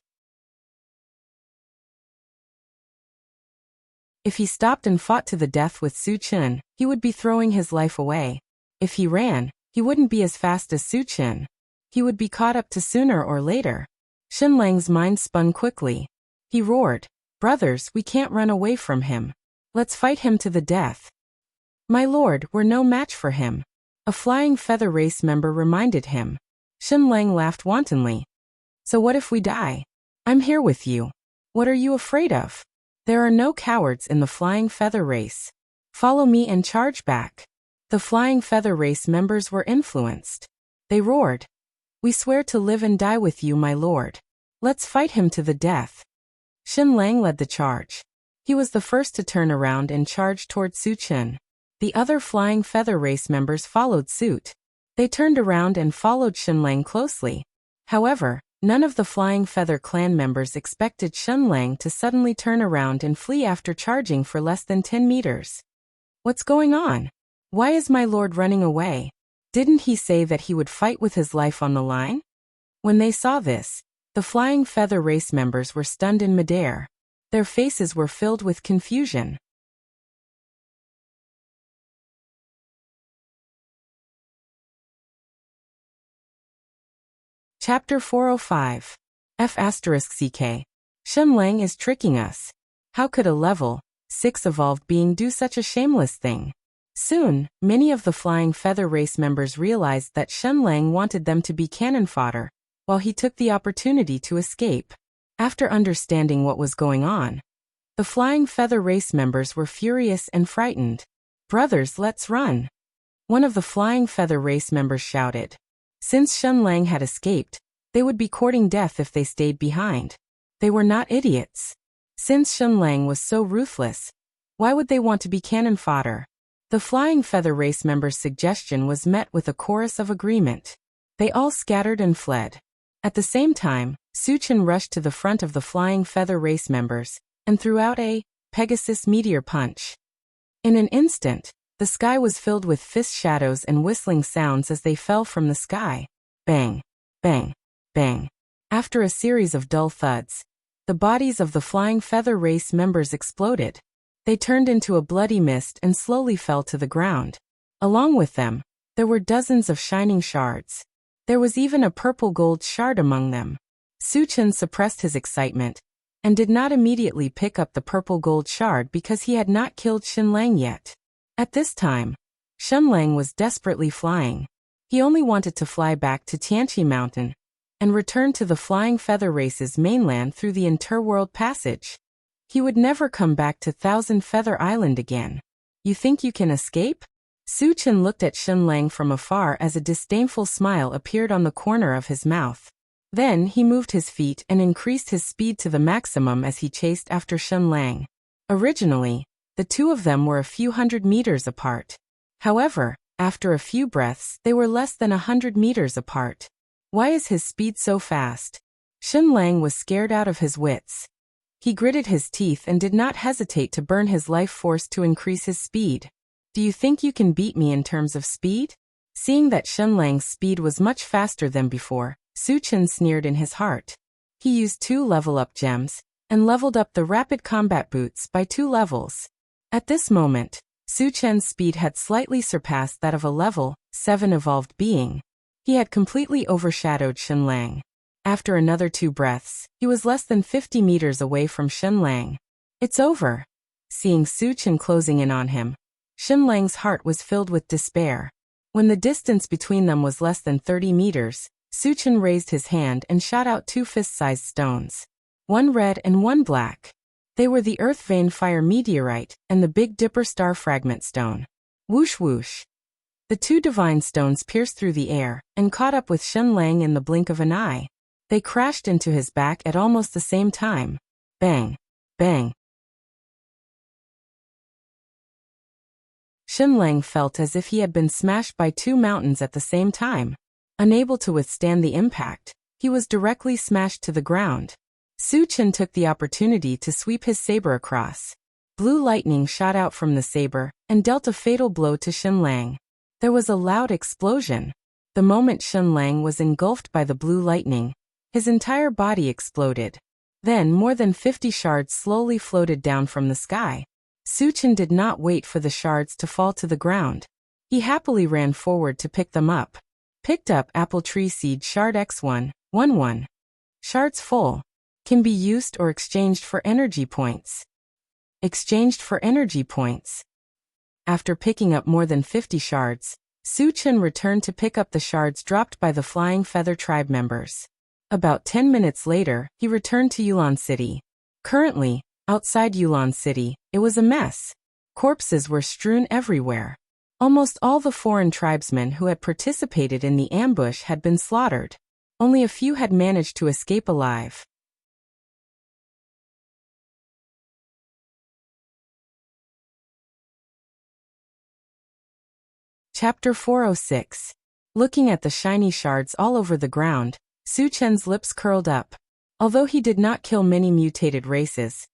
If he stopped and fought to the death with Suchen, he would be throwing his life away. If he ran, he wouldn't be as fast as Suchen. He would be caught up to sooner or later. Shenlang's mind spun quickly. He roared, Brothers, we can't run away from him. Let's fight him to the death. My lord, we're no match for him. A Flying Feather race member reminded him. Shenlang laughed wantonly. So what if we die? I'm here with you. What are you afraid of? There are no cowards in the Flying Feather race. Follow me and charge back. The Flying Feather race members were influenced. They roared. We swear to live and die with you, my lord. Let's fight him to the death. Shenlang led the charge. He was the first to turn around and charge toward Suchen. The other Flying Feather race members followed suit. They turned around and followed Shenlang closely. However, none of the Flying Feather clan members expected Shenlang to suddenly turn around and flee after charging for less than 10 meters. What's going on? Why is my lord running away? Didn't he say that he would fight with his life on the line? When they saw this, the Flying Feather race members were stunned in midair. Their faces were filled with confusion. Chapter 405. F***CK. Shenlang is tricking us. How could a level 6 evolved being do such a shameless thing? Soon, many of the Flying Feather race members realized that Shenlang wanted them to be cannon fodder, while he took the opportunity to escape. After understanding what was going on, the Flying Feather race members were furious and frightened. Brothers, let's run. One of the Flying Feather race members shouted. Since Shenlang had escaped, they would be courting death if they stayed behind. They were not idiots. Since Shenlang was so ruthless, why would they want to be cannon fodder? The Flying Feather race members' suggestion was met with a chorus of agreement. They all scattered and fled. At the same time, Suchen rushed to the front of the Flying Feather race members and threw out a Pegasus meteor punch. In an instant, the sky was filled with fist shadows and whistling sounds as they fell from the sky. Bang, bang, bang. After a series of dull thuds, the bodies of the Flying Feather race members exploded. They turned into a bloody mist and slowly fell to the ground. Along with them, there were dozens of shining shards. There was even a purple gold shard among them. Suchen suppressed his excitement and did not immediately pick up the purple gold shard because he had not killed Shenlang yet. At this time, Shenlang was desperately flying. He only wanted to fly back to Tianqi Mountain and return to the Flying Feather race's mainland through the Interworld Passage. He would never come back to Thousand Feather Island again. You think you can escape? Suchen looked at Shenlang from afar as a disdainful smile appeared on the corner of his mouth. Then he moved his feet and increased his speed to the maximum as he chased after Shenlang. Originally, the two of them were a few hundred meters apart. However, After a few breaths, they were less than 100 meters apart. Why is his speed so fast? Xinlang was scared out of his wits. He gritted his teeth and did not hesitate to burn his life force to increase his speed. Do you think you can beat me in terms of speed? Seeing that Xinlang's speed was much faster than before, Su Chen sneered in his heart. He used 2 level-up gems, and leveled up the rapid combat boots by 2 levels. At this moment, Su Chen's speed had slightly surpassed that of a level 7 evolved being. He had completely overshadowed Xinlang. After another 2 breaths, he was less than 50 meters away from Xinlang. It's over. Seeing Su Chen closing in on him, Xinlang's heart was filled with despair. When the distance between them was less than 30 meters, Su Chen raised his hand and shot out 2 fist-sized stones. 1 red and 1 black. They were the Earth Vein Fire Meteorite and the Big Dipper Star Fragment Stone. Whoosh whoosh. The 2 divine stones pierced through the air and caught up with Xinlang in the blink of an eye. They crashed into his back at almost the same time. Bang! Bang! Xinlang felt as if he had been smashed by 2 mountains at the same time. Unable to withstand the impact, he was directly smashed to the ground. Su Chen took the opportunity to sweep his saber across. Blue lightning shot out from the saber and dealt a fatal blow to Xinlang. There was a loud explosion. The moment Xinlang was engulfed by the blue lightning, his entire body exploded. Then more than 50 shards slowly floated down from the sky. Su Chen did not wait for the shards to fall to the ground. He happily ran forward to pick them up. Picked up Apple Tree Seed Shard X1, 1-1. Shards full. Can be used or exchanged for energy points. Exchanged for energy points. After picking up more than 50 shards, Su Chen returned to pick up the shards dropped by the Flying Feather Tribe members. About 10 minutes later, he returned to Yulan City. Currently, outside Yulan City, it was a mess. Corpses were strewn everywhere. Almost all the foreign tribesmen who had participated in the ambush had been slaughtered. Only a few had managed to escape alive. Chapter 406. Looking at the shiny shards all over the ground, Su Chen's lips curled up. Although he did not kill many mutated races,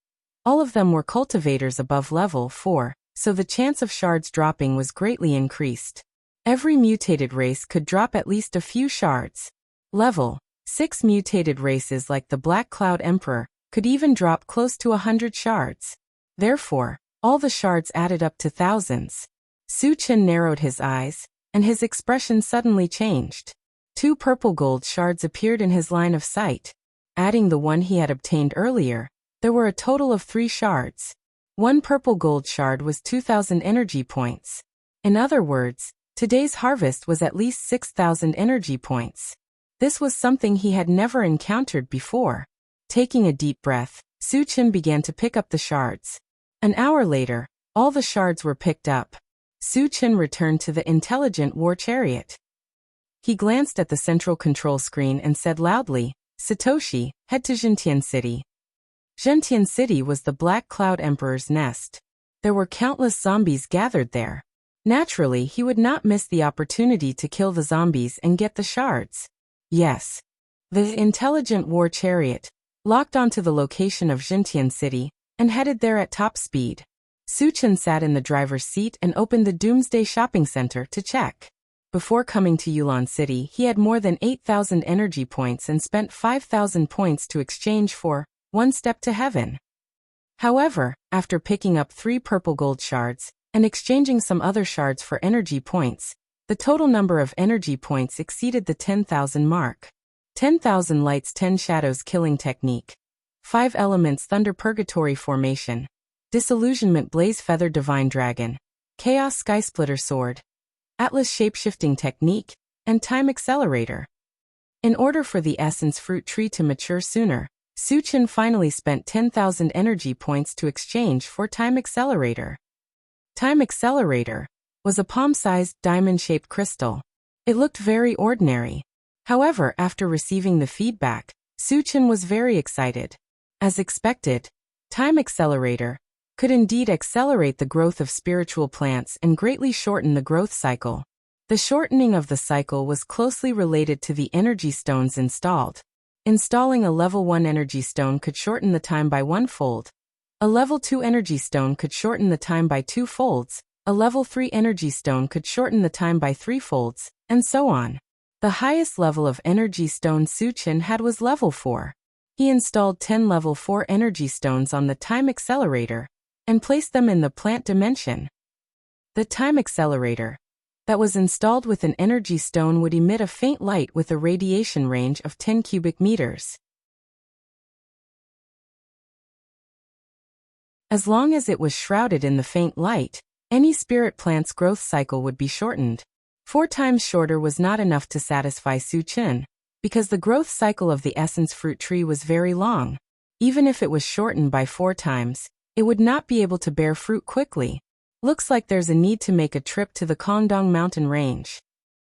all of them were cultivators above level 4, so the chance of shards dropping was greatly increased. Every mutated race could drop at least a few shards. Level 6 mutated races like the Black Cloud Emperor could even drop close to 100 shards. Therefore, all the shards added up to thousands. Su Chen narrowed his eyes, and his expression suddenly changed. 2 purple gold shards appeared in his line of sight. Adding the one he had obtained earlier, there were a total of 3 shards. 1 purple gold shard was 2,000 energy points. In other words, today's harvest was at least 6,000 energy points. This was something he had never encountered before. Taking a deep breath, Su Chen began to pick up the shards. An hour later, all the shards were picked up. Su Chen returned to the intelligent war chariot. He glanced at the central control screen and said loudly, "Satoshi, head to Jintian City." Jintian City was the Black Cloud Emperor's nest. There were countless zombies gathered there. Naturally, he would not miss the opportunity to kill the zombies and get the shards. Yes. The intelligent war chariot locked onto the location of Jintian City and headed there at top speed. Su Chen sat in the driver's seat and opened the Doomsday Shopping Center to check. Before coming to Yulan City, he had more than 8,000 energy points and spent 5,000 points to exchange for One Step to Heaven. However, after picking up 3 purple gold shards and exchanging some other shards for energy points, the total number of energy points exceeded the 10,000 mark. 10,000 lights 10 shadows killing technique. 5 elements Thunder Purgatory Formation. Disillusionment Blaze Feather Divine Dragon. Chaos Skysplitter Sword. Atlas Shapeshifting Technique, and Time Accelerator. In order for the Essence Fruit Tree to mature sooner, Su Chen finally spent 10,000 energy points to exchange for Time Accelerator. Time Accelerator was a palm-sized, diamond-shaped crystal. It looked very ordinary. However, after receiving the feedback, Su Chen was very excited. As expected, Time Accelerator could indeed accelerate the growth of spiritual plants and greatly shorten the growth cycle. The shortening of the cycle was closely related to the energy stones installed. Installing a level 1 energy stone could shorten the time by 1-fold. A level 2 energy stone could shorten the time by 2 folds. A level 3 energy stone could shorten the time by 3 folds, and so on. The highest level of energy stone Suchin had was level 4. He installed 10 level 4 energy stones on the time accelerator and placed them in the plant dimension. The time accelerator that was installed with an energy stone would emit a faint light with a radiation range of 10 cubic meters. As long as it was shrouded in the faint light, any spirit plant's growth cycle would be shortened. 4 times shorter was not enough to satisfy Suchin, because the growth cycle of the essence fruit tree was very long. Even if it was shortened by 4 times, it would not be able to bear fruit quickly. Looks like there's a need to make a trip to the Kongdong mountain range.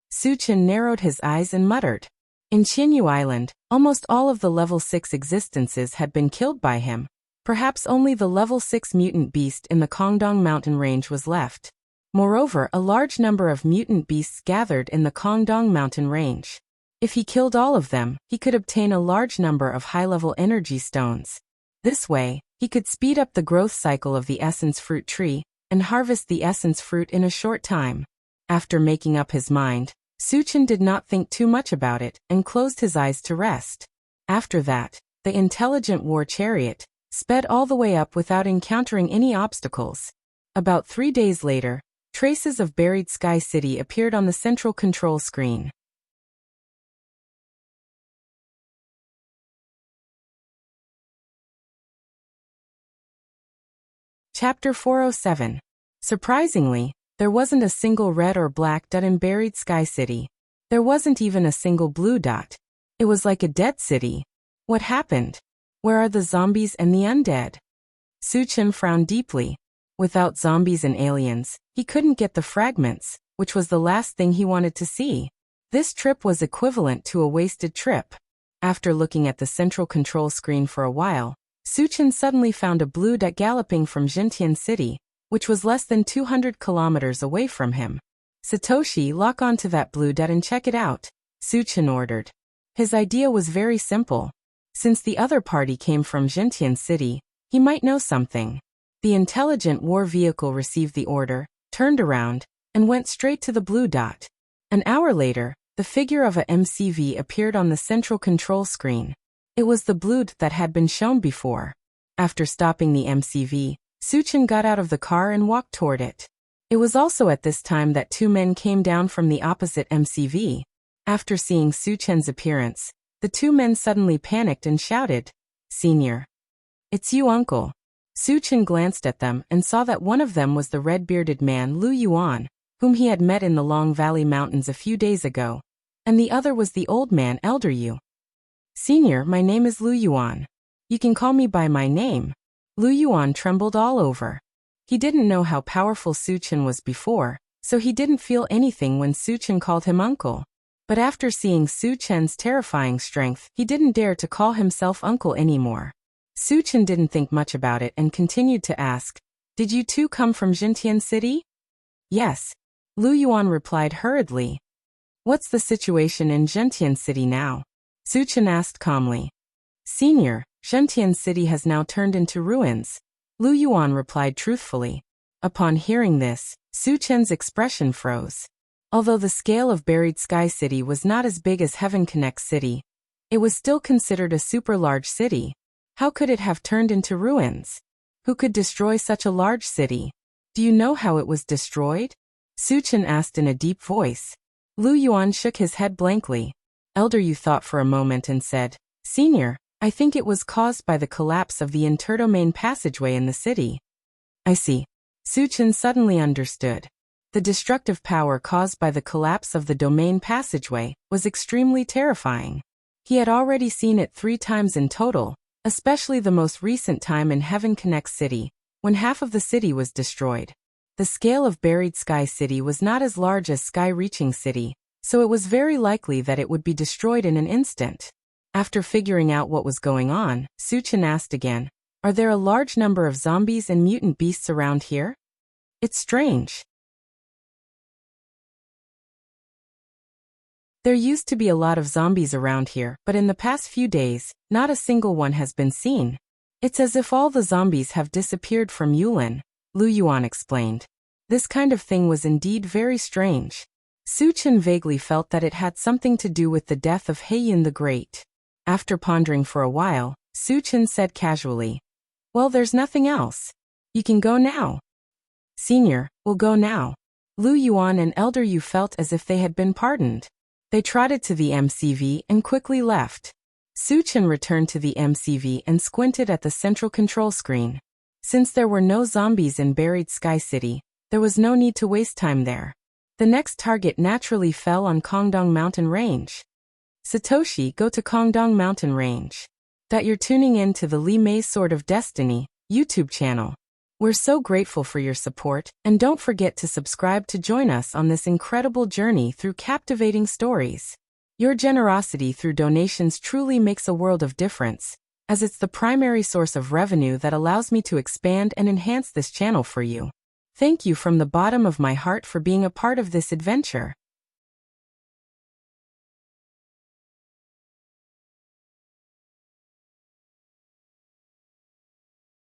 Suchin narrowed his eyes and muttered. In Qianyu Island, almost all of the level 6 existences had been killed by him. Perhaps only the level 6 mutant beast in the Kongdong mountain range was left. Moreover, a large number of mutant beasts gathered in the Kongdong mountain range. If he killed all of them, he could obtain a large number of high-level energy stones. This way, he could speed up the growth cycle of the essence fruit tree and harvest the essence fruit in a short time. After making up his mind, Suchin did not think too much about it and closed his eyes to rest. After that, the intelligent war chariot sped all the way up without encountering any obstacles. About 3 days later, traces of buried Sky City appeared on the central control screen. Chapter 407. Surprisingly, there wasn't a single red or black dot in buried Sky City. There wasn't even a single blue dot. It was like a dead city. What happened? Where are the zombies and the undead? Suchin frowned deeply. Without zombies and aliens, he couldn't get the fragments, which was the last thing he wanted to see. This trip was equivalent to a wasted trip. After looking at the central control screen for a while, Suchin suddenly found a blue dot galloping from Jintian City, which was less than 200 kilometers away from him. Satoshi, lock onto that blue dot and check it out, Suchin ordered. His idea was very simple. Since the other party came from Jintian City, he might know something. The intelligent war vehicle received the order, turned around, and went straight to the blue dot. An hour later, the figure of a MCV appeared on the central control screen. It was the blue dot that had been shown before. After stopping the MCV, Suchin got out of the car and walked toward it. It was also at this time that 2 men came down from the opposite MCV. After seeing Suchin's appearance, the 2 men suddenly panicked and shouted, "Senior! It's you, uncle!" Suchin glanced at them and saw that one of them was the red-bearded man Lu Yuan, whom he had met in the Long Valley Mountains a few days ago, and the other was the old man Elder Yu. "Senior, my name is Lu Yuan. You can call me by my name." Lu Yuan trembled all over. He didn't know how powerful Suchin was before, so he didn't feel anything when Suchin called him uncle. But after seeing Suchin's terrifying strength, he didn't dare to call himself uncle anymore. Suchin didn't think much about it and continued to ask, "Did you two come from Jintian City?" "Yes," Lu Yuan replied hurriedly. "What's the situation in Jintian City now?" Suchin asked calmly. "Senior, Jintian City has now turned into ruins," Lu Yuan replied truthfully. Upon hearing this, Suchin's expression froze. Although the scale of buried Sky City was not as big as Heaven Connect City, it was still considered a super large city. How could it have turned into ruins? Who could destroy such a large city? Do you know how it was destroyed? Suchin asked in a deep voice. Lu Yuan shook his head blankly. Elder Yu thought for a moment and said, "Senior, I think it was caused by the collapse of the interdomain passageway in the city." "I see." Suchin suddenly understood. The destructive power caused by the collapse of the domain passageway was extremely terrifying. He had already seen it 3 times in total, especially the most recent time in Heaven Connect City, when half of the city was destroyed. The scale of buried Sky City was not as large as Sky Reaching City, so it was very likely that it would be destroyed in an instant. After figuring out what was going on, Suchin asked again, "Are there a large number of zombies and mutant beasts around here? It's strange." There used to be a lot of zombies around here, but in the past few days, not a single one has been seen. It's as if all the zombies have disappeared from Yulin, Lu Yuan explained. This kind of thing was indeed very strange. Su Chen vaguely felt that it had something to do with the death of Heiyun the Great. After pondering for a while, Su Chen said casually, "Well, there's nothing else. You can go now." "Senior, we'll go now." Lu Yuan and Elder Yu felt as if they had been pardoned. They trotted to the MCV and quickly left. Su Chen returned to the MCV and squinted at the central control screen. Since there were no zombies in Buried Sky City, there was no need to waste time there. The next target naturally fell on Kongdong Mountain Range. Satoshi, go to Kongdong Mountain Range. That you're tuning in to the Li Mei Sword of Destiny YouTube channel. We're so grateful for your support, and don't forget to subscribe to join us on this incredible journey through captivating stories. Your generosity through donations truly makes a world of difference, as it's the primary source of revenue that allows me to expand and enhance this channel for you. Thank you from the bottom of my heart for being a part of this adventure.